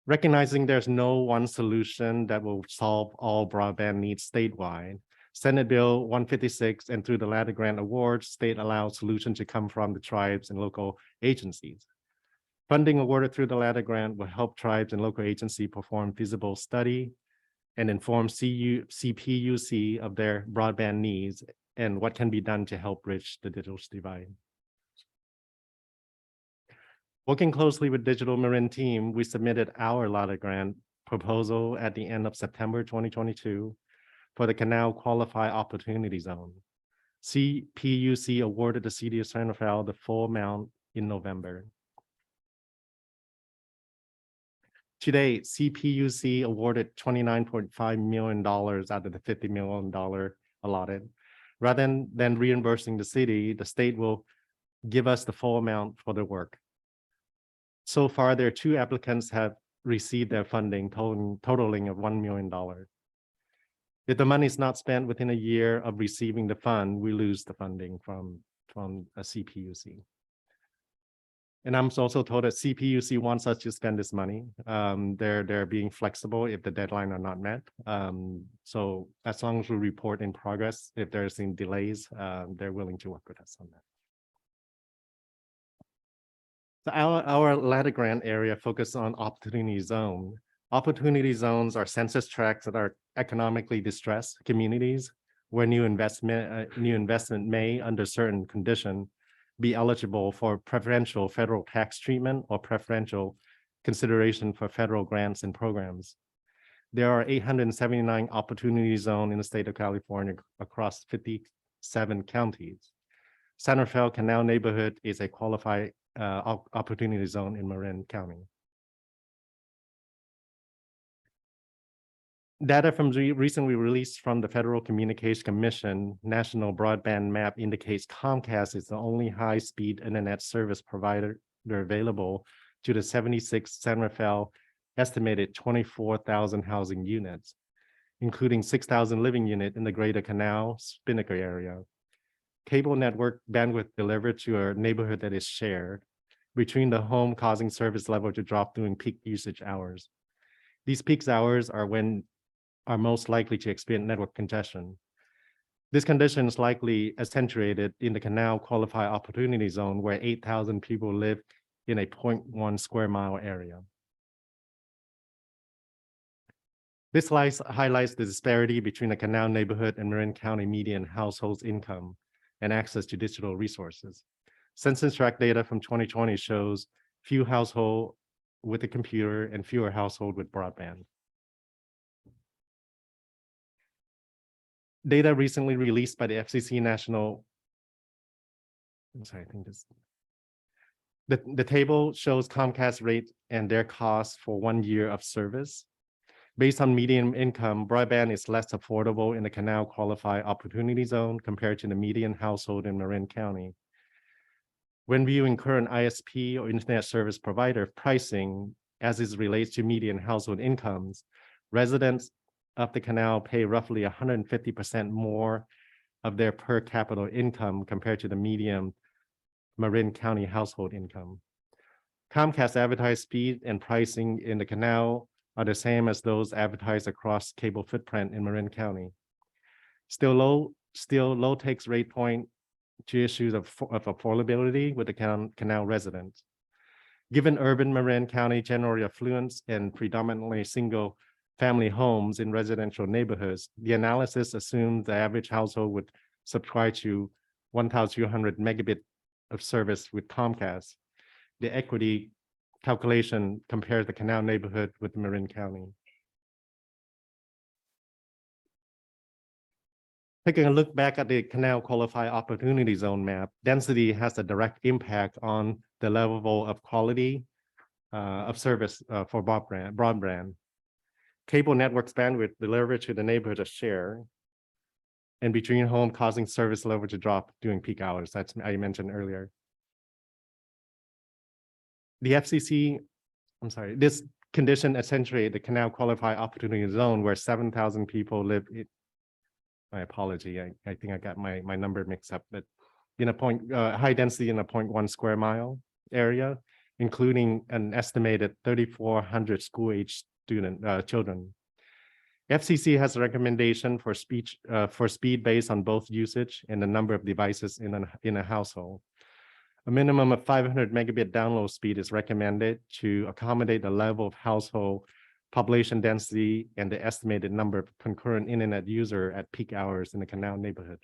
Recognizing there's no one solution that will solve all broadband needs statewide, Senate Bill 156 and through the LATA grant awards, state allows solutions to come from the tribes and local agencies. Funding awarded through the LATA grant will help tribes and local agencies perform feasible study and inform CPUC of their broadband needs and what can be done to help bridge the digital divide. Working closely with Digital Marin team, we submitted our LATA grant proposal at the end of September 2022 for the Canal Qualified Opportunity Zone. CPUC awarded the City of San Rafael the full amount in November. Today, CPUC awarded $29.5 million out of the $50 million allotted. Rather than reimbursing the city, the state will give us the full amount for the work. So far, there are 2 applicants have received their funding totaling of $1 million. If the money is not spent within a year of receiving the fund, we lose the funding from a CPUC. And I'm also told that CPUC wants us to spend this money. They're being flexible if the deadline are not met. So as long as we report in progress, if there's any delays, they're willing to work with us on that. So our LATA grant area focus on opportunity zone. Opportunity zones are census tracts that are economically distressed communities where new investment may, under certain condition, be eligible for preferential federal tax treatment or preferential consideration for federal grants and programs. There are 879 opportunity zones in the state of California across 57 counties. San Rafael Canal neighborhood is a qualified opportunity zone in Marin County. Data from recently released from the Federal Communications Commission National Broadband Map indicates Comcast is the only high-speed internet service provider available to the 76 San Rafael estimated 24,000 housing units, including 6,000 living units in the Greater Canal Spinnaker area. Cable network bandwidth delivered to a neighborhood that is shared between the home, causing service level to drop during peak usage hours. These peak hours are when are most likely to experience network congestion. This condition is likely accentuated in the Canal Qualified Opportunity Zone where 8,000 people live in a 0.1 square mile area. This slide highlights the disparity between the Canal neighborhood and Marin County median households income and access to digital resources. Census tract data from 2020 shows few households with a computer and fewer households with broadband. Data recently released by the FCC National, I'm sorry, I think this, the table shows Comcast rate and their cost for 1 year of service. Based on median income, broadband is less affordable in the Canal Qualified Opportunity Zone compared to the median household in Marin County. When viewing current ISP or internet service provider pricing as it relates to median household incomes, residents of the canal pay roughly 150% more of their per capita income compared to the median Marin County household income. Comcast advertised speed and pricing in the canal are the same as those advertised across cable footprint in Marin County. Still low takes rate point to issues of affordability with the canal residents. Given urban Marin County generally affluent and predominantly single family homes in residential neighborhoods, the analysis assumed the average household would subscribe to 1,200 megabit of service with Comcast. The equity calculation compares the canal neighborhood with Marin County. Taking a look back at the Canal Qualified Opportunity Zone map, density has a direct impact on the level of quality of service for broadband. Cable networks bandwidth delivered to the neighborhood is shared and between home causing service level to drop during peak hours. That's I mentioned earlier. The FCC, I'm sorry, this condition accentuated the Canal Qualified Opportunity Zone where 7,000 people live. My apology, I think I got my number mixed up, but in a high density in a 0.1 square mile area, including an estimated 3,400 school-age children. FCC has a recommendation for speed based on both usage and the number of devices in a household. A minimum of 500 megabit download speed is recommended to accommodate the level of household population density and the estimated number of concurrent internet user at peak hours in the canal neighborhood.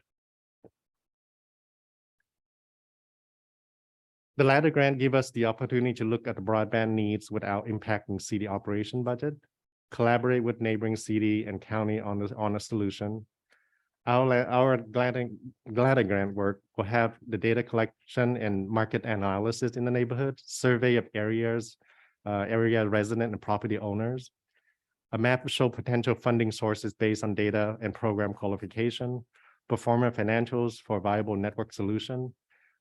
The LATA grant gives us the opportunity to look at the broadband needs without impacting city operation budget, collaborate with neighboring city and county on a solution. Our LATA grant work will have the data collection and market analysis in the neighborhood, survey of areas, area resident and property owners. A map will show potential funding sources based on data and program qualification, performer financials for viable network solution,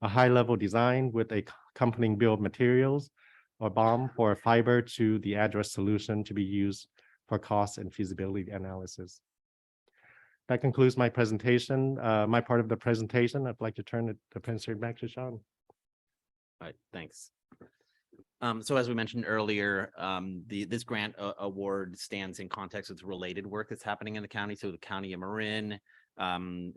a high-level design with accompanying bill of materials, or BOM for a fiber to the address solution to be used for cost and feasibility analysis. That concludes my presentation, my part of the presentation. I'd like to turn the presentation back to Sean. All right, thanks. So as we mentioned earlier, this grant award stands in context with related work that's happening in the county. So the County of Marin,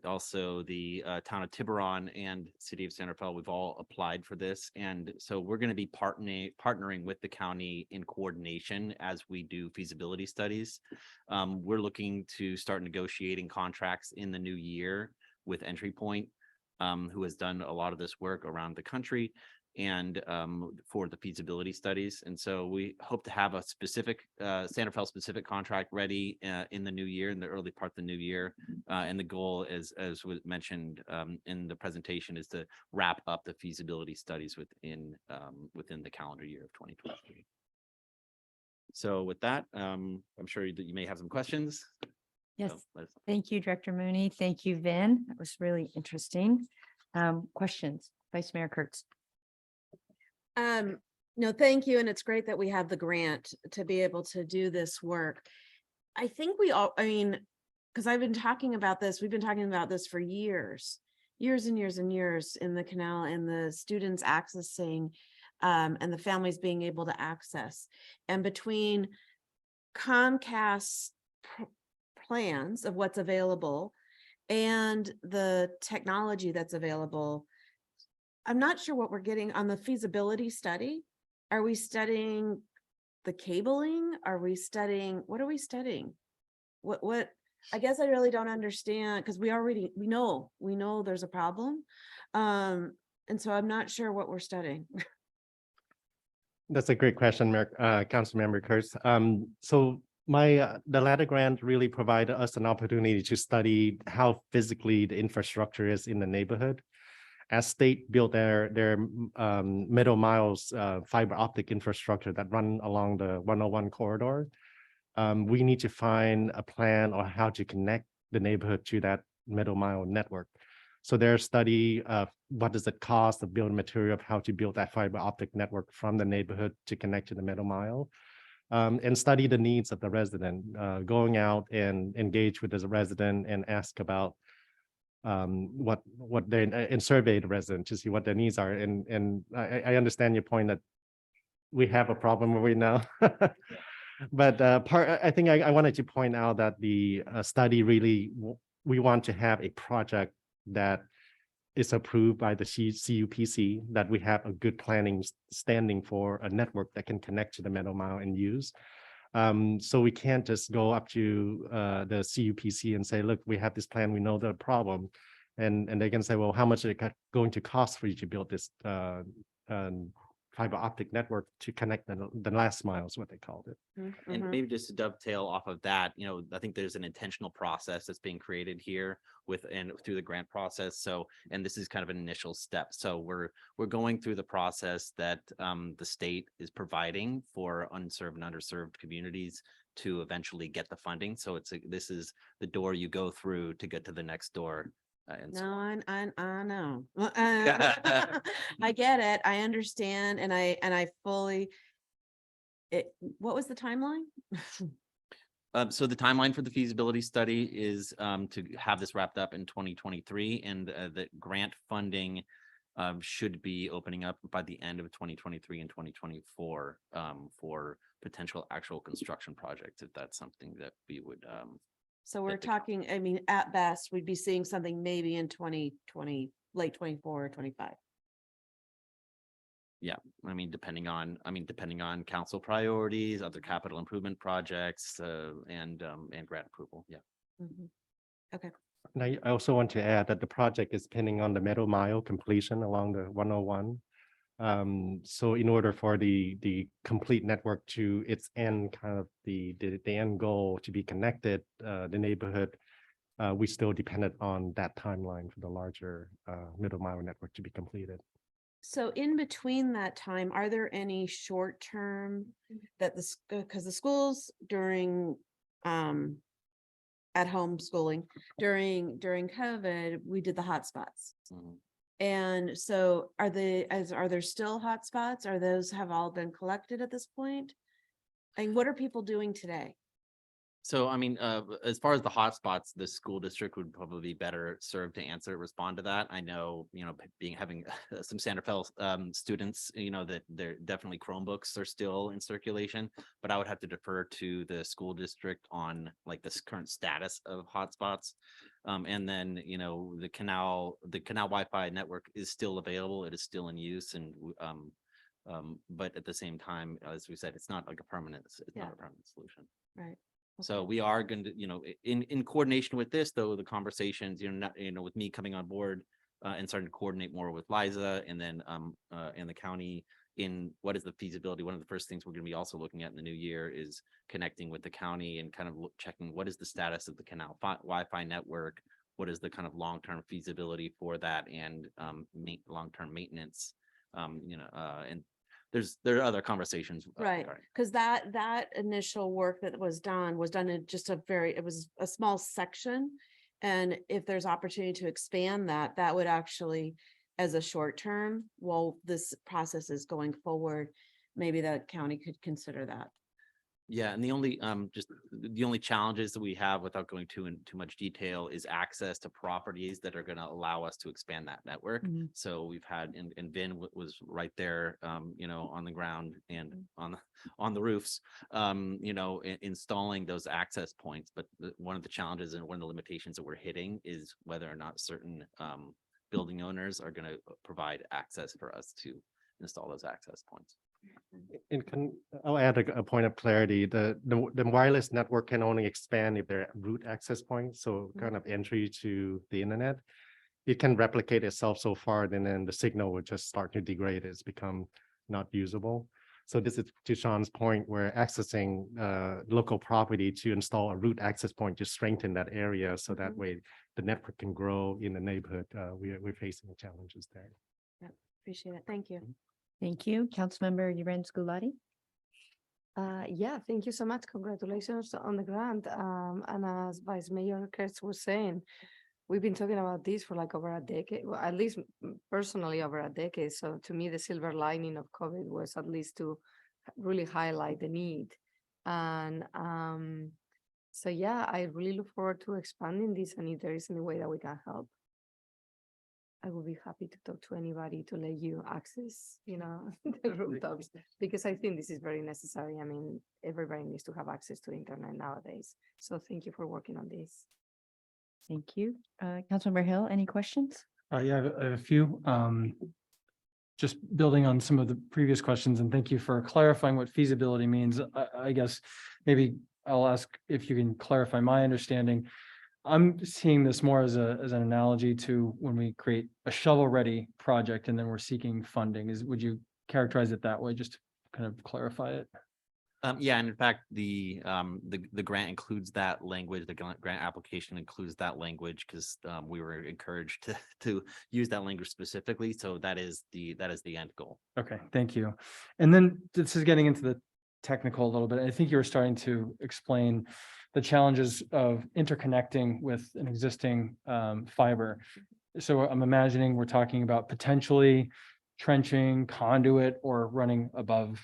also the town of Tiburon and City of San Rafael, we've all applied for this. And so we're going to be partnering with the county in coordination as we do feasibility studies. We're looking to start negotiating contracts in the new year with Entry Point, who has done a lot of this work around the country and for the feasibility studies. And so we hope to have a specific San Rafael specific contract ready in the new year, in the early part of the new year. And the goal is, as was mentioned in the presentation, is to wrap up the feasibility studies within the calendar year of 2023. So with that, I'm sure that you may have some questions. Yes, So thank you, Director Mooney. Thank you, Vin. That was really interesting. Questions, Vice Mayor Kurtz. No, thank you. And it's great that we have the grant to be able to do this work. I think because I've been talking about this, we've been talking about this for years and years and years in the canal, and the students accessing and the families being able to access. And between Comcast's plans of what's available and the technology that's available. I'm not sure what we're getting on the feasibility study. Are we studying the cabling? Are we studying, what are we studying? What, I guess I really don't understand, because we know there's a problem. And so I'm not sure what we're studying. That's a great question, Councilmember Kurtz. So the LATA grant really provided us an opportunity to study how physically the infrastructure is in the neighborhood. As state built their middle miles fiber optic infrastructure that run along the 101 corridor, we need to find a plan or how to connect the neighborhood to that middle mile network. So there's a study of what does it cost, the building material of how to build that fiber optic network from the neighborhood to connect to the middle mile, and study the needs of the resident, going out and engage with the resident and ask about what they, and survey the resident to see what their needs are. And I understand your point that we have a problem right now. But I think I wanted to point out that the study really, we want to have a project that is approved by the CUPC, that we have a good planning standing for a network that can connect to the middle mile and use. So we can't just go up to the CUPC and say, look, we have this plan, we know the problem. And they can say, well, how much is it going to cost for you to build this fiber optic network to connect the last mile is what they called it. And maybe just to dovetail off of that, I think there's an intentional process that's being created here and through the grant process. So, and this is kind of an initial step. So we're going through the process that the state is providing for unserved and underserved communities to eventually get the funding. So this is the door you go through to get to the next door. No, I know. I get it. I understand. And I fully, what was the timeline? So the timeline for the feasibility study is to have this wrapped up in 2023, and the grant funding should be opening up by the end of 2023 and 2024 for potential actual construction projects, if that's something that we would So we're talking, I mean, at best, we'd be seeing something maybe in 2020, late 24 or 25. Yeah, depending on council priorities, other capital improvement projects, and grant approval. Yeah. Okay. And I also want to add that the project is pending on the middle mile completion along the 101. So in order for the complete network to its end, kind of the end goal to be connected, the neighborhood, we still dependent on that timeline for the larger middle mile network to be completed. So in between that time, are there any short term that because the schools during at home schooling during COVID, we did the hotspots. And so are there still hotspots? Are those have all been collected at this point? And what are people doing today? So, as far as the hotspots, the school district would probably be better served to respond to that. I know, having some Santa Fe students, that they're definitely Chromebooks are still in circulation, but I would have to defer to the school district on like this current status of hotspots. And then, the canal Wi-Fi network is still available. It is still in use, and but at the same time, as we said, it's not like it's not a permanent solution. Right. So we are going to, in coordination with this, though, the conversations, with me coming on board and starting to coordinate more with Liza and then and the county in what is the feasibility. One of the first things we're going to be also looking at in the new year is connecting with the county and kind of checking what is the status of the canal Wi-Fi network, what is the kind of long-term feasibility for that, and long-term maintenance, and there are other conversations. Right, because that initial work that was done in just it was a small section. And if there's opportunity to expand that would actually, as a short term, while this process is going forward, maybe the county could consider that. Yeah, and the only just the only challenges that we have without going too much detail is access to properties that are going to allow us to expand that network. Mhm. So we've had and Vin was right there, on the ground and on the roofs, installing those access points. But one of the challenges and one of the limitations that we're hitting is whether or not certain building owners are going to provide access for us to install those access points. I'll add a point of clarity. The wireless network can only expand if there are root access points, so kind of entry to the internet. It can replicate itself so far, and then the signal would just start to degrade. It's become not usable. So this is to Sean's point, where accessing local property to install a root access point to strengthen that area, so that way the network can grow in the neighborhood. We're facing challenges there. Yeah, appreciate it. Thank you. Thank you. Councilmember Yuran Skulati. Yeah, thank you so much. Congratulations on the grant. And as Vice Mayor Kurtz was saying, we've been talking about this for like over a decade, well, at least personally over a decade. So to me, the silver lining of COVID was at least to really highlight the need. And so yeah, I really look forward to expanding this, and if there is any way that we can help, I would be happy to talk to anybody to let you access, the rooftops, because I think this is very necessary. I mean, everybody needs to have access to internet nowadays. So thank you for working on this. Thank you. Councilmember Hill, any questions? Yeah, I have a few. Just building on some of the previous questions, and thank you for clarifying what feasibility means. I guess maybe I'll ask if you can clarify my understanding. I'm seeing this more as an analogy to when we create a shovel-ready project and then we're seeking funding. Would you characterize it that way, just to kind of clarify it? Yeah, and in fact, the grant includes that language. The grant application includes that language because we were encouraged to use that language specifically. So that is the end goal. Okay, thank you. And then this is getting into the technical a little bit. I think you were starting to explain the challenges of interconnecting with an existing fiber. So I'm imagining we're talking about potentially trenching, conduit, or running above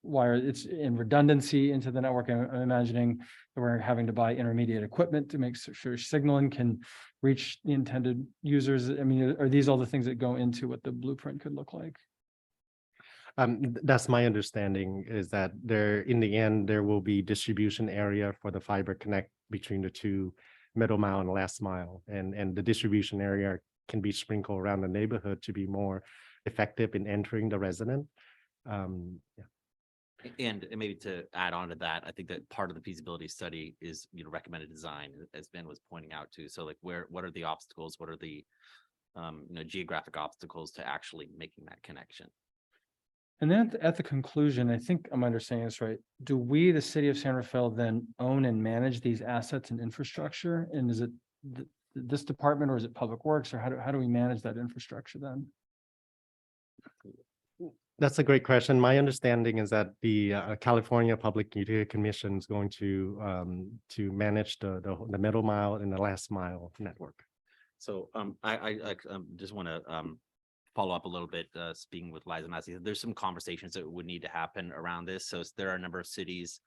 wire. It's in redundancy into the network. I'm imagining that we're having to buy intermediate equipment to make sure signaling can reach the intended users. I mean, are these all the things that go into what the blueprint could look like? That's my understanding, is that in the end, there will be distribution area for the fiber connect between the two, middle mile and last mile. And the distribution area can be sprinkled around the neighborhood to be more effective in entering the resident. Yeah. And maybe to add on to that, I think that part of the feasibility study is, recommended design, as Ben was pointing out too. So like what are the obstacles? What are the, geographic obstacles to actually making that connection? And then at the conclusion, I think I'm understanding this right. Do we, the city of San Rafael, then own and manage these assets and infrastructure? And is it this department, or is it Public Works, or how do we manage that infrastructure then? That's a great question. My understanding is that the California Public Utility Commission is going to manage the middle mile and the last mile network. So I just want to follow up a little bit, speaking with Liza Massey. There's some conversations that would need to happen around this. So there are a number of cities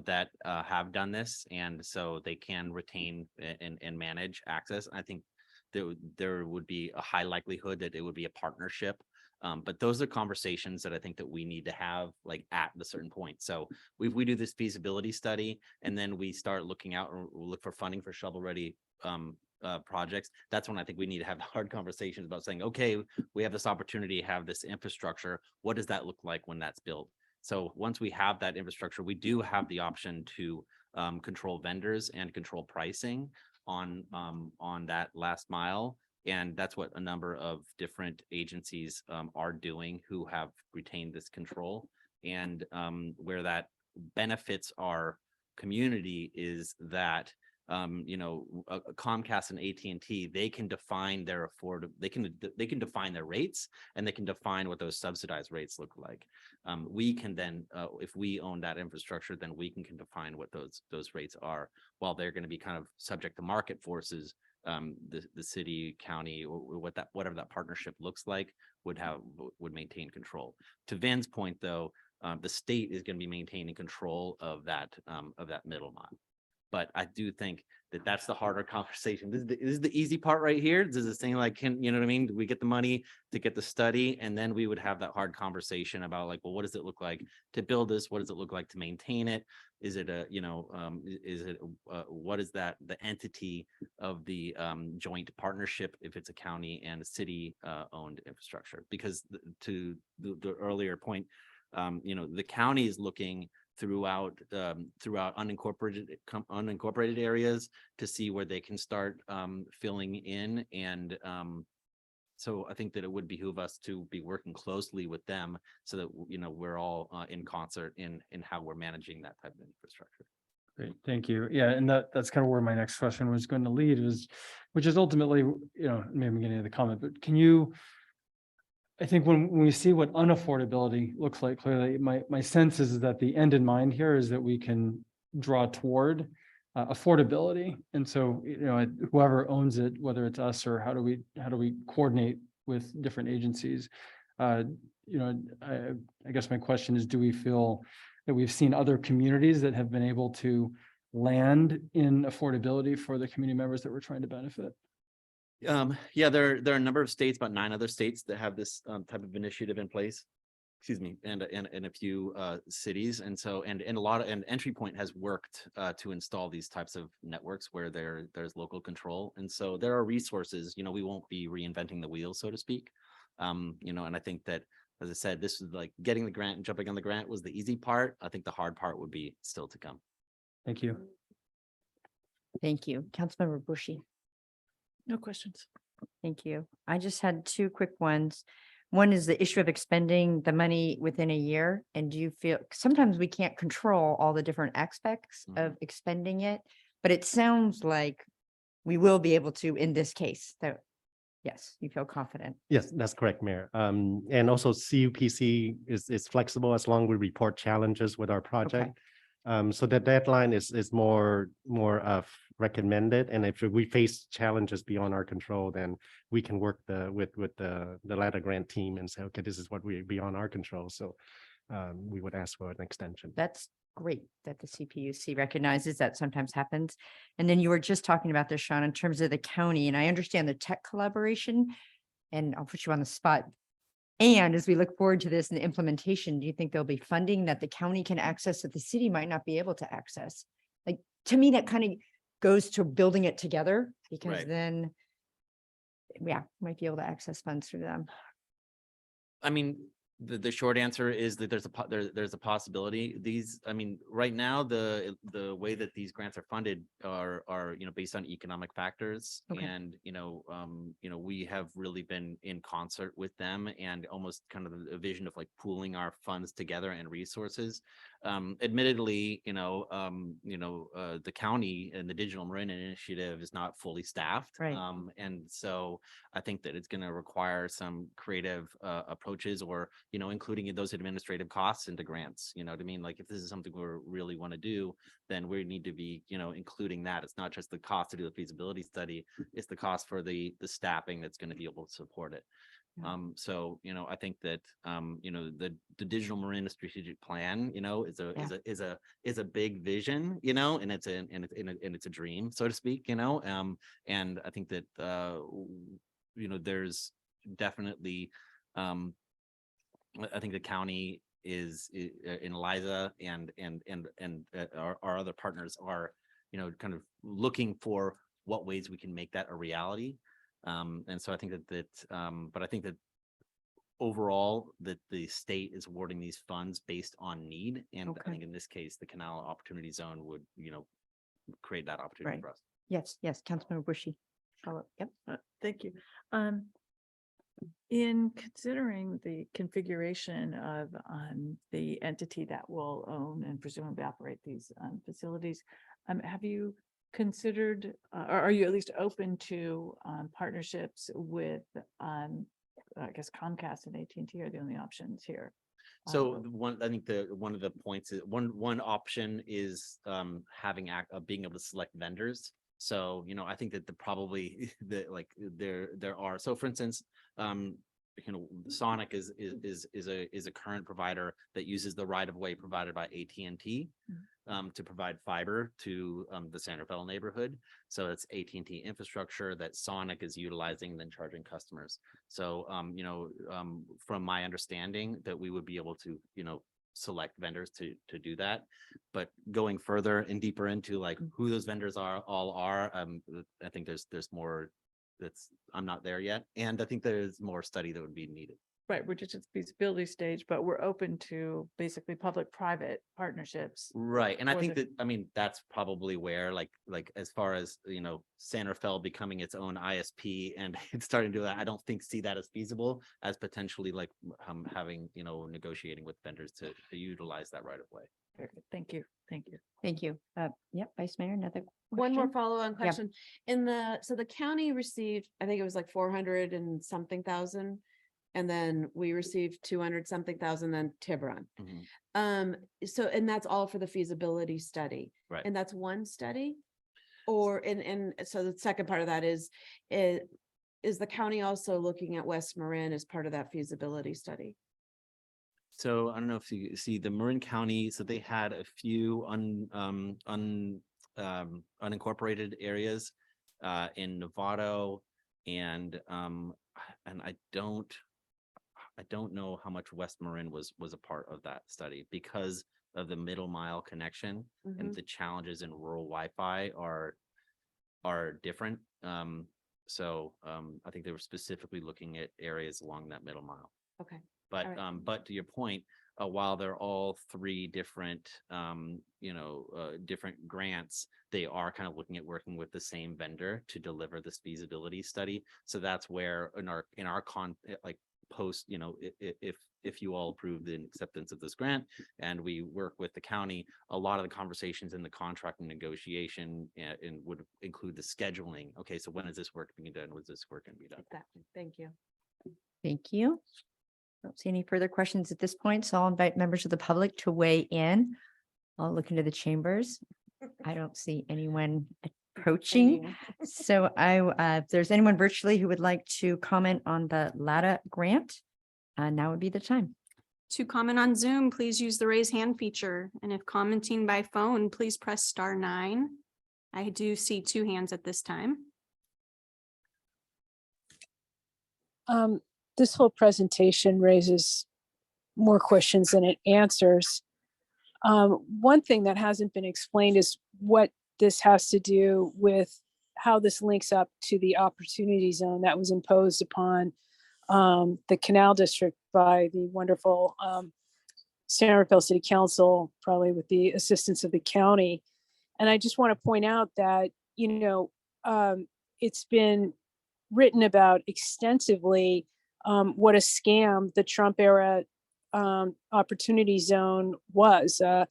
that have done this, and so they can retain and manage access. I think there would be a high likelihood that it would be a partnership. But those are conversations that I think that we need to have like at a certain point. So we do this feasibility study, and then we start looking out or look for funding for shovel-ready projects. That's when I think we need to have hard conversations about saying, okay, we have this opportunity to have this infrastructure. What does that look like when that's built? So once we have that infrastructure, we do have the option to control vendors and control pricing on that last mile. And that's what a number of different agencies are doing who have retained this control. And where that benefits our community is that Comcast and AT&T, they can define their they can define their rates, and they can define what those subsidized rates look like. We can then, if we own that infrastructure, then we can define what those rates are, while they're going to be kind of subject to market forces. The city, county, or whatever that partnership looks like would maintain control. To Van's point, though, the state is going to be maintaining control of that middle mile. But I do think that that's the harder conversation. This is the easy part right here. This is saying like, you know what I mean? Do we get the money to get the study? And then we would have that hard conversation about like, well, what does it look like to build this? What does it look like to maintain it? Is it what is that, the entity of the joint partnership, if it's a county and a city owned infrastructure? Because to the earlier point, the county is looking throughout unincorporated areas to see where they can start filling in. And so I think that it would behoove us to be working closely with them so that, we're all in concert in how we're managing that type of infrastructure. Great, thank you. Yeah, and that's kind of where my next question was going to lead, which is ultimately, maybe I'm getting to the comment, but I think when we see what unaffordability looks like, clearly, my sense is that the end in mind here is that we can draw toward affordability. And so, whoever owns it, whether it's us or how do we coordinate with different agencies? I guess my question is, do we feel that we've seen other communities that have been able to land in affordability for the community members that we're trying to benefit? Yeah, there are a number of states, about 9 other states that have this type of initiative in place. Excuse me, and a few cities, and Entry Point has worked to install these types of networks where there's local control, and so there are resources. We won't be reinventing the wheel, so to speak. And I think that, as I said, this is like getting the grant and jumping on the grant was the easy part. I think the hard part would be still to come. Thank you. Thank you. Councilmember Bushy. No questions. Thank you. I just had 2 quick ones. One is the issue of expending the money within a year. And do you feel sometimes we can't control all the different aspects of expending it, but it sounds like we will be able to in this case. So yes, you feel confident. Yes, that's correct, Mayor. And also CUPC is flexible as long as we report challenges with our project. So the deadline is more of recommended, and if we face challenges beyond our control, then we can work with the LATA grant team and say, okay, this is what we beyond our control. So we would ask for an extension. That's great that the CPUC recognizes that sometimes happens. And then you were just talking about this, Sean, in terms of the county, and I understand the tech collaboration, and I'll put you on the spot. And as we look forward to this and the implementation, do you think there'll be funding that the county can access that the city might not be able to access? Like, to me, that kind of goes to building it together, because then, might be able to access funds through them. I mean, the short answer is that there's a possibility. Right now, the way that these grants are funded are based on economic factors. Okay. And we have really been in concert with them, and almost kind of a vision of like pooling our funds together and resources. Admittedly, the county and the Digital Marin Initiative is not fully staffed. Right. And so I think that it's going to require some creative approaches, or including those administrative costs into grants. You know what I mean? Like, if this is something we really want to do, then we need to be, including that. It's not just the cost to do the feasibility study; it's the cost for the staffing that's going to be able to support it. So I think that the Digital Marin strategic plan, is a big vision, and it's a dream, so to speak, and I think that there's definitely I think the county is in LATA and our other partners are kind of looking for what ways we can make that a reality. And so I think but I think that overall that the state is awarding these funds based on need. And I think in this case, the Canal Opportunity Zone would, create that opportunity for us. Yes, Councilmember Bushy. Follow-up. Yep. Thank you. In considering the configuration of the entity that will own and presumably operate these facilities, have you considered, or are you at least open to partnerships with, I guess Comcast and AT&T are the only options here? So I think one of the points is one option is having being able to select vendors. So I think that there are. So for instance, Sonic is a current provider that uses the right of way provided by AT&T to provide fiber to the San Rafael neighborhood. So it's AT&T infrastructure that Sonic is utilizing and then charging customers. So from my understanding that we would be able to select vendors to do that, but going further and deeper into like who those vendors are, I think there's more I'm not there yet, and I think there's more study that would be needed. Right, we're just at the feasibility stage, but we're open to basically public-private partnerships. Right, and I for think the- that that's probably where like as far as San Rafael becoming its own ISP and it's starting to do that, I don't see that as feasible as potentially like having negotiating with vendors to utilize that right of way. Very good. Thank you. Thank you. Yep, Vice Mayor, another One more question? follow-on Yeah. question. So the county received, I think it was like 400 and something thousand. And then we received 200 something thousand, then Tiburon. So, and that's all for the feasibility study. Right. And that's one study? Or, and so the second part of that is the county also looking at West Marin as part of that feasibility study? So I don't know if you see the Marin County, so they had a few unincorporated areas in Novato, and I don't know how much West Marin was a part of that study because of the middle mile connection and the challenges in rural Wi-Fi are different. So I think they were specifically looking at areas along that middle mile. Okay. But All right. but to your point, while they're all three different different grants, they are kind of looking at working with the same vendor to deliver this feasibility study. So that's where in our post, if you all approve the acceptance of this grant and we work with the county, a lot of the conversations in the contract and negotiation and would include the scheduling. Okay, so when is this work being done? Was this work going to be done? Exactly. Thank you. Thank you. Don't see any further questions at this point, so I'll invite members of the public to weigh in. I'll look into the chambers. I don't see anyone approaching. So if there's anyone virtually who would like to comment on the LATA grant, now would be the time. To comment on Zoom, please use the raise hand feature. And if commenting by phone, please press *9. I do see 2 hands at this time. This whole presentation raises more questions than it answers. One thing that hasn't been explained is what this has to do with how this links up to the opportunity zone that was imposed upon the Canal District by the wonderful San Rafael City Council, probably with the assistance of the county. And I just want to point out that, it's been written about extensively what a scam the Trump era opportunity zone was. I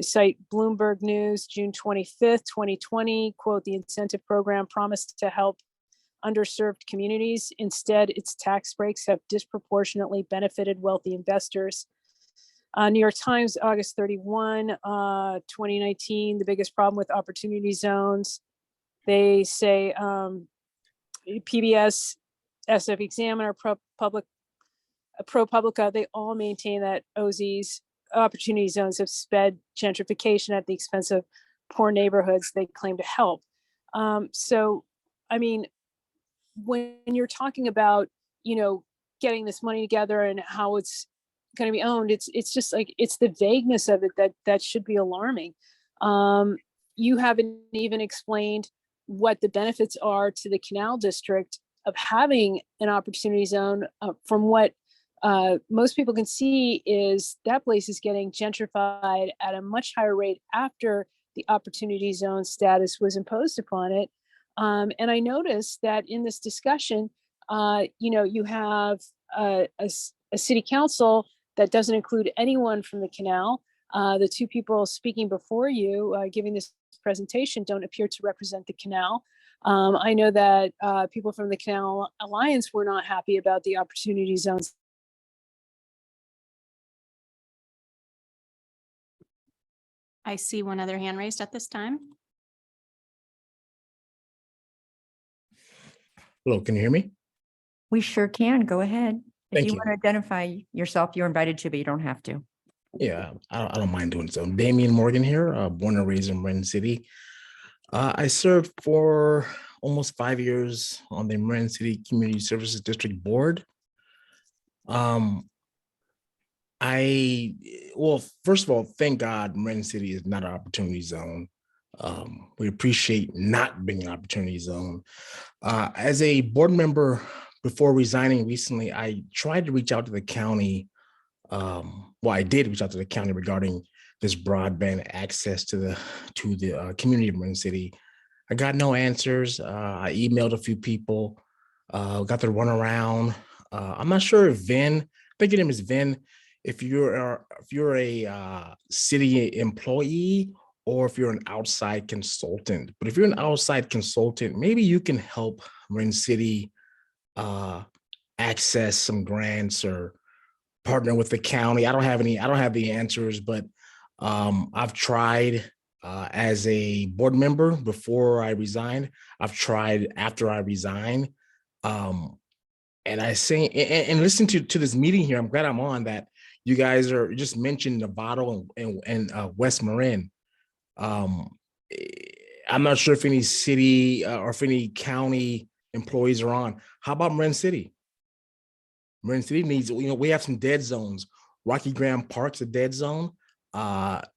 cite Bloomberg News, June 25th, 2020, quote, "The incentive program promised to help underserved communities. Instead, its tax breaks have disproportionately benefited wealthy investors." New York Times, August 31, 2019, the biggest problem with opportunity zones. They say PBS, SF Examiner, ProPublica, they all maintain that OZ's opportunity zones have sped gentrification at the expense of poor neighborhoods they claim to help. So, I mean, when you're talking about, getting this money together and how it's going to be owned, it's just like, it's the vagueness of it that should be alarming. You haven't even explained what the benefits are to the Canal District of having an opportunity zone. From what most people can see is that place is getting gentrified at a much higher rate after the opportunity zone status was imposed upon it. And I noticed that in this discussion, you have a city council that doesn't include anyone from the canal. The 2 people speaking before you, giving this presentation, don't appear to represent the canal. I know that people from the Canal Alliance were not happy about the opportunity zones. I see one other hand raised at this time. Hello, can you hear me? We sure can. Go ahead. If Thank you you. want to identify yourself, you're invited to, but you don't have to. Yeah, I don't mind doing so. Damion Morgan here, born and raised in Marin City. I served for almost 5 years on the Marin City Community Services District Board. Well, first of all, thank God Marin City is not an opportunity zone. We appreciate not being an opportunity zone. As a board member, before resigning recently, I tried to reach out to the county. Well, I did reach out to the county regarding this broadband access to the community of Marin City. I got no answers. I emailed a few people, got the runaround. I'm not sure if Vin, I think your name is Vin, if you're a city employee or if you're an outside consultant. But if you're an outside consultant, maybe you can help Marin City access some grants or partner with the county. I don't have the answers, but I've tried as a board member before I resigned. I've tried after I resigned. And I say, and listen to this meeting here, I'm glad I'm on that. You guys are just mentioned Novato and West Marin. I'm not sure if any city or if any county employees are on. How about Marin City? Marin City needs, we have some dead zones. Rocky Graham Park's a dead zone. Or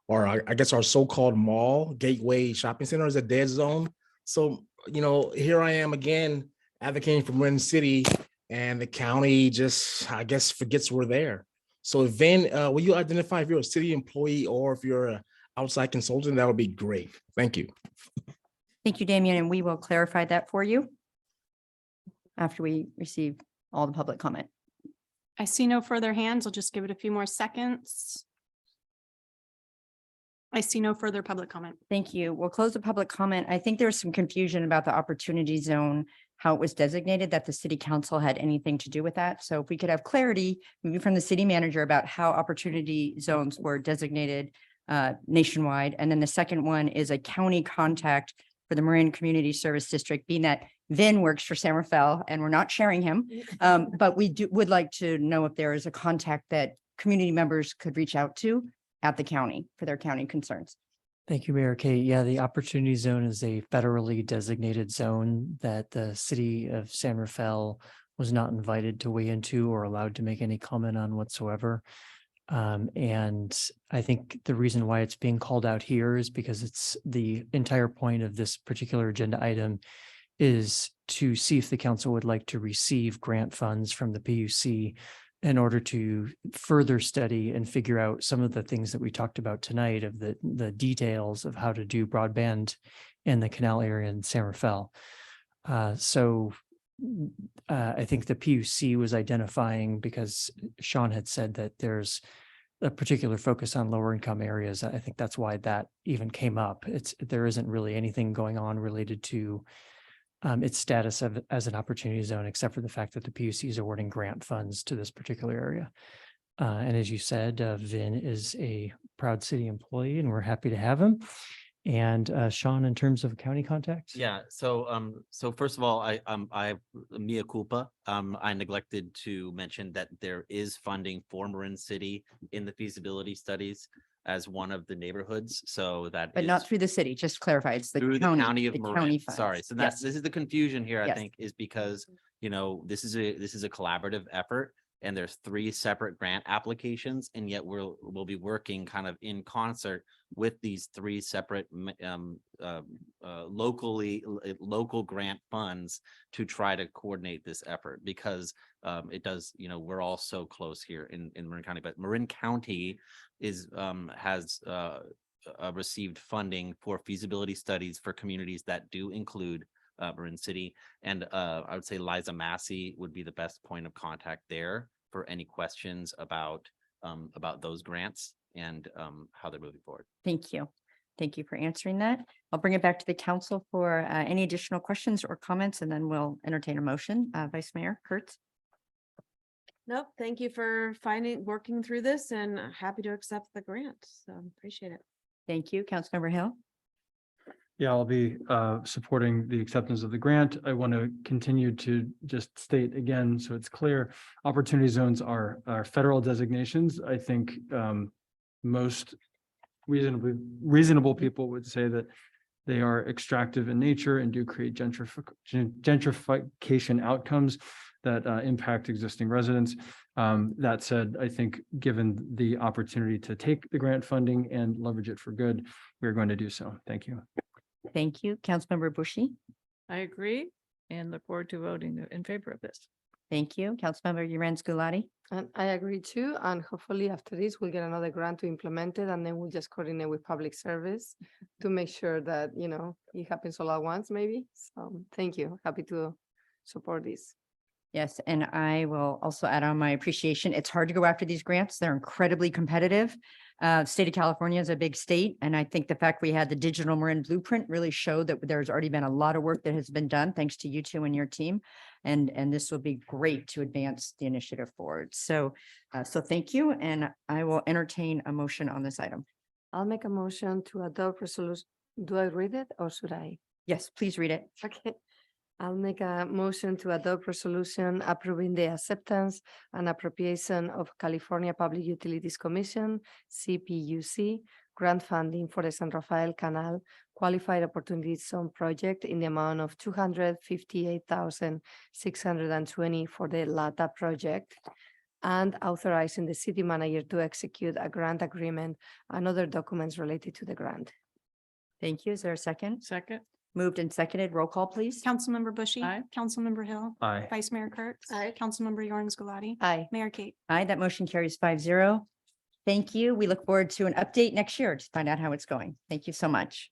I guess our so-called mall, Gateway Shopping Center is a dead zone. So, here I am again advocating for Marin City, and the county just, I guess, forgets we're there. So Vin, will you identify if you're a city employee or if you're an outside consultant? That would be great. Thank you. Thank you, Damian, and we will clarify that for you after we receive all the public comment. I see no further hands. I'll just give it a few more seconds. I see no further public comment. Thank you. We'll close the public comment. I think there was some confusion about the opportunity zone, how it was designated, that the city council had anything to do with that. So if we could have clarity, maybe from the city manager, about how opportunity zones were designated nationwide. And then the second one is a county contact for the Marin Community Service District, being that Vin works for San Rafael and we're not sharing him. But we would like to know if there is a contact that community members could reach out to at the county for their county concerns. Thank you, Mayor Kate. Yeah, the Opportunity Zone is a federally designated zone that the city of San Rafael was not invited to weigh into or allowed to make any comment on whatsoever. And I think the reason why it's being called out here is because it's the entire point of this particular agenda item is to see if the council would like to receive grant funds from the PUC in order to further study and figure out some of the things that we talked about tonight of the details of how to do broadband in the canal area in San Rafael. So I think the PUC was identifying, because Sean had said that there's a particular focus on lower income areas. I think that's why that even came up. There isn't really anything going on related to its status as an opportunity zone, except for the fact that the PUC is awarding grant funds to this particular area. And as you said, Vin is a proud city employee and we're happy to have him. And Sean, in terms of county contacts? Yeah, so first of all, I mea culpa. I neglected to mention that there is funding for Marin City in the feasibility studies as one of the neighborhoods, so that But not through the city, just to clarify, it's the through county. the county of the Marin. county funds. Sorry, so Yes. this is the confusion here, I Yes. think, is because, this is a collaborative effort. And there's 3 separate grant applications, and yet we'll be working kind of in concert with these 3 separate local grant funds to try to coordinate this effort, because it does, we're all so close here in Marin County, but Marin County has received funding for feasibility studies for communities that do include Marin City. And I would say Liza Massey would be the best point of contact there for any questions about those grants and how they're moving forward. Thank you. Thank you for answering that. I'll bring it back to the council for any additional questions or comments, and then we'll entertain a motion. Vice Mayor Kurtz. Nope, thank you for working through this, and happy to accept the grant. So appreciate it. Thank you. Councilmember Hill. Yeah, I'll be supporting the acceptance of the grant. I want to continue to just state again, so it's clear, opportunity zones are federal designations. I think most reasonable people would say that they are extractive in nature and do create gentrification outcomes that impact existing residents. That said, I think given the opportunity to take the grant funding and leverage it for good, we're going to do so. Thank you. Thank you. Councilmember Bushy. I agree and look forward to voting in favor of this. Thank you. Councilmember Urans-Gulati. And I agree too. And hopefully after this, we'll get another grant to implement it, and then we'll just coordinate with public service to make sure that, you know, it happens all at once maybe. So thank you. Happy to support this. Yes, and I will also add on my appreciation. It's hard to go after these grants. They're incredibly competitive. State of California is a big state, and I think the fact we had the digital Marin blueprint really showed that there's already been a lot of work that has been done, thanks to you two and your team. And this will be great to advance the initiative forward. So thank you, and I will entertain a motion on this item. I'll make a motion to adopt resolution. Do I read it or should I? Yes, please read it. Okay. I'll make a motion to adopt resolution approving the acceptance and appropriation of California Public Utilities Commission, CPUC, grant funding for the San Rafael Canal Qualified Opportunity Zone project in the amount of $258,620 for the LATA project, and authorizing the city manager to execute a grant agreement and other documents related to the grant. Thank you. Is there a second? Second. Moved and seconded. Roll call, please. Councilmember Bushy. Aye. Councilmember Hill. Aye. Vice Mayor Kurtz. Aye. Councilmember Urans-Galati. Aye. Mayor Kate. Aye, that motion carries 5-0. Thank you. We look forward to an update next year to find out how it's going. Thank you so much.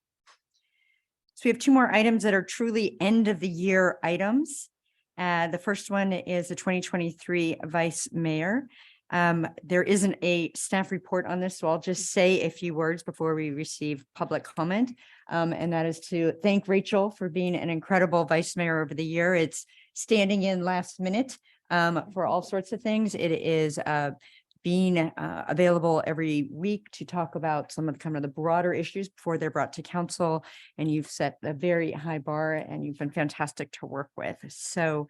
So we have two more items that are truly end of the year items. The first one is the 2023 Vice Mayor. There isn't a staff report on this, so I'll just say a few words before we receive public comment. And that is to thank Rachel for being an incredible Vice Mayor over the year. It's standing in last minute for all sorts of things. It is being available every week to talk about some of the broader issues before they're brought to council. And you've set a very high bar and you've been fantastic to work with. So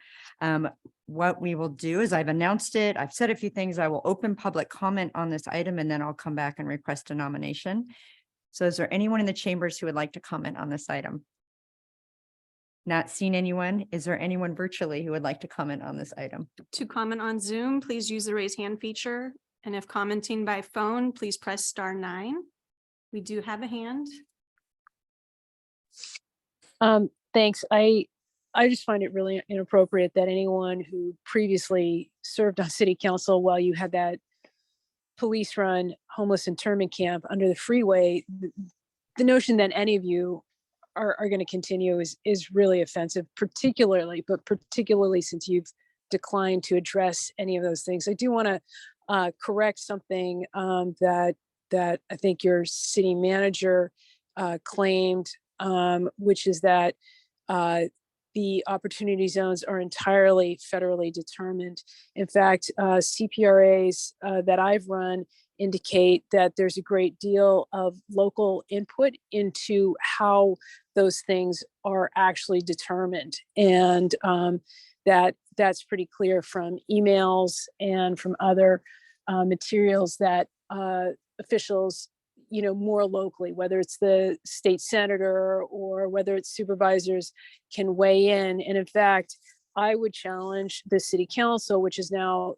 what we will do is I've announced it. I've said a few things. I will open public comment on this item and then I'll come back and request a nomination. So is there anyone in the chambers who would like to comment on this item? Not seen anyone. Is there anyone virtually who would like to comment on this item? To comment on Zoom, please use the raise hand feature. And if commenting by phone, please press *9. We do have a hand. Thanks. I just find it really inappropriate that anyone who previously served on city council while you had that police run homeless internment camp under the freeway, the notion that any of you are going to continue is really offensive, particularly since you've declined to address any of those things. I do want to correct something that I think your city manager claimed, which is that the opportunity zones are entirely federally determined. In fact, CPRAs that I've run indicate that there's a great deal of local input into how those things are actually determined. And that's pretty clear from emails and from other materials that officials, more locally, whether it's the state senator or whether it's supervisors, can weigh in. And in fact, I would challenge the city council, which is now,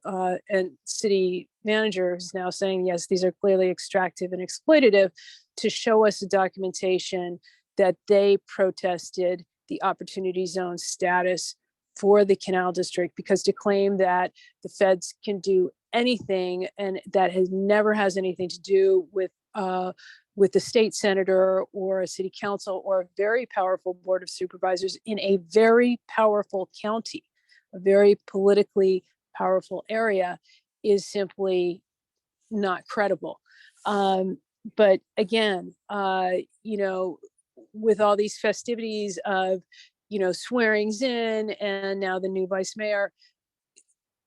and city manager is now saying, yes, these are clearly extractive and exploitative, to show us the documentation that they protested the opportunity zone status for the Canal District, because to claim that the feds can do anything and that never has anything to do with the state senator or a city council or a very powerful board of supervisors in a very powerful county, a very politically powerful area, is simply not credible. But again, with all these festivities of, swearings in and now the new vice mayor,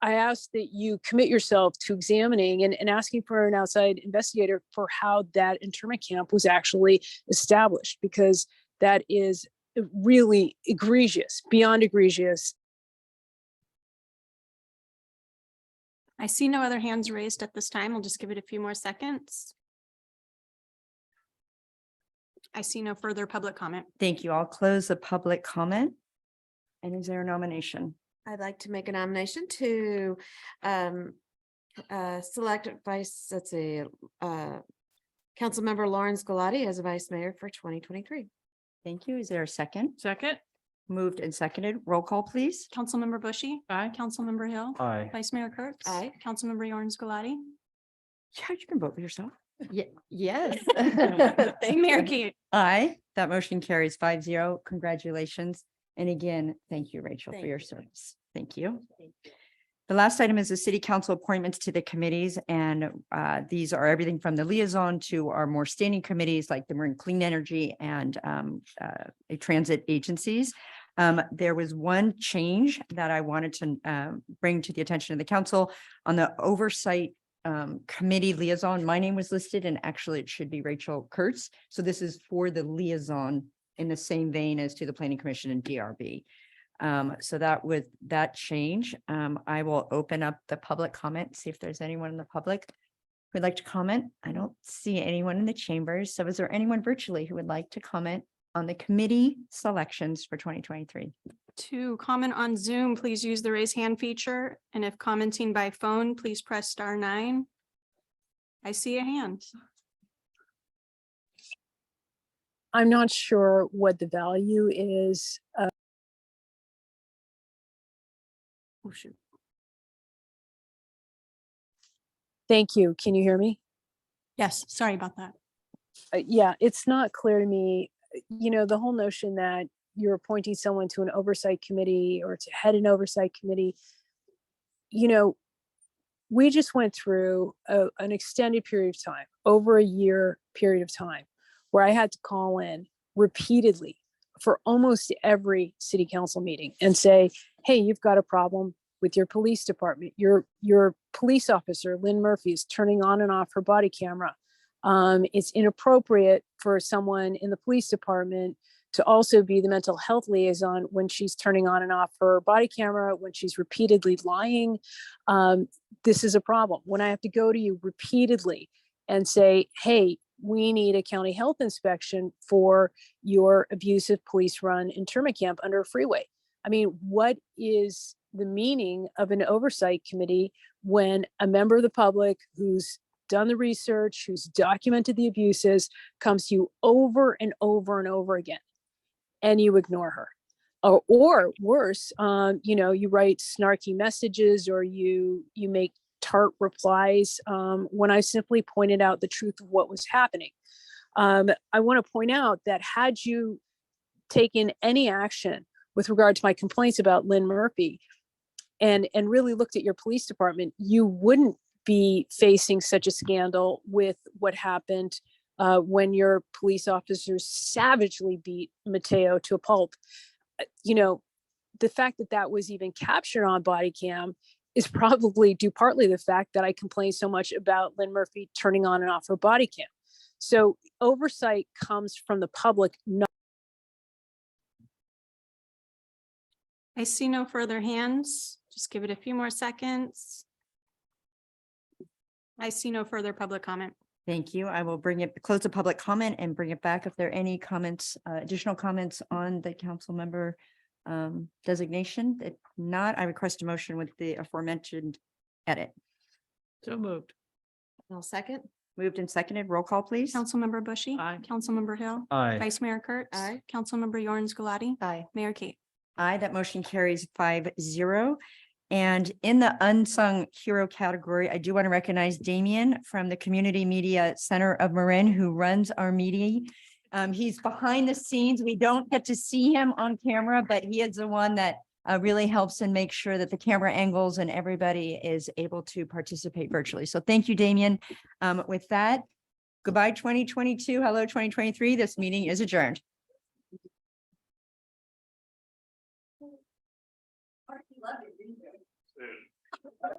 I ask that you commit yourself to examining and asking for an outside investigator for how that internment camp was actually established, because that is really egregious, beyond egregious. I see no other hands raised at this time. I'll just give it a few more seconds. I see no further public comment. Thank you. I'll close the public comment. And is there a nomination? I'd like to make a nomination to select Councilmember Lawrence Galati as a vice mayor for 2023. Thank you. Is there a second? Second. Moved and seconded. Roll call, please. Councilmember Bushy. Aye. Councilmember Hill. Aye. Vice Mayor Kurtz. Aye. Councilmember Yorns Galati. Yeah, you can vote for yourself. Yes. Mayor Kate. Aye. That motion carries 5-0. Congratulations. And again, thank you, Rachel, for your service. Thank you. The last item is the city council appointments to the committees. And these are everything from the liaison to our more standing committees like the Marin Clean Energy and transit agencies. There was one change that I wanted to bring to the attention of the council on the oversight committee liaison. My name was listed and actually it should be Rachel Kurtz. So this is for the liaison in the same vein as to the Planning Commission and DRB. So that with that change, I will open up the public comment, see if there's anyone in the public who'd like to comment. I don't see anyone in the chambers. So is there anyone virtually who would like to comment on the committee selections for 2023? To comment on Zoom, please use the raise hand feature. And if commenting by phone, please press *9. I see a hand. I'm not sure what the value is. Oh, shoot. Thank you. Can you hear me? Yes, sorry about that. Yeah, it's not clear to me, the whole notion that you're appointing someone to an oversight committee or to head an oversight committee. We just went through an extended period of time, over a year period of time, where I had to call in repeatedly for almost every city council meeting and say, hey, you've got a problem with your police department. Your police officer, Lynn Murphy, is turning on and off her body camera. It's inappropriate for someone in the police department to also be the mental health liaison when she's turning on and off her body camera, when she's repeatedly lying. This is a problem. When I have to go to you repeatedly and say, hey, we need a county health inspection for your abusive police run internment camp under a freeway. I mean, what is the meaning of an oversight committee when a member of the public who's done the research, who's documented the abuses, comes to you over and over and over again, and you ignore her? Or worse, you write snarky messages or you make tart replies when I simply pointed out the truth of what was happening. I want to point out that had you taken any action with regard to my complaints about Lynn Murphy and really looked at your police department, you wouldn't be facing such a scandal with what happened when your police officers savagely beat Mateo to a pulp. The fact that that was even captured on body cam is probably due partly to the fact that I complained so much about Lynn Murphy turning on and off her body cam. So oversight comes from the public, not. I see no further hands. Just give it a few more seconds. I see no further public comment. Thank you. I will close the public comment and bring it back if there are any comments, additional comments on the council member designation. If not, I request a motion with the aforementioned edit. So moved. I'll second. Moved and seconded. Roll call, please. Councilmember Bushy. Aye. Councilmember Hill. Aye. Vice Mayor Kurtz. Aye. Councilmember Yorns Galati. Aye. Mayor Kate. Aye, that motion carries 5-0. And in the unsung hero category, I do want to recognize Damion from the Community Center of Marin, who runs our meeting. He's behind the scenes. We don't get to see him on camera, but he is the one that really helps and makes sure that the camera angles and everybody is able to participate virtually. So thank you, Damion. With that, goodbye 2022. Hello 2023. This meeting is adjourned. Love it.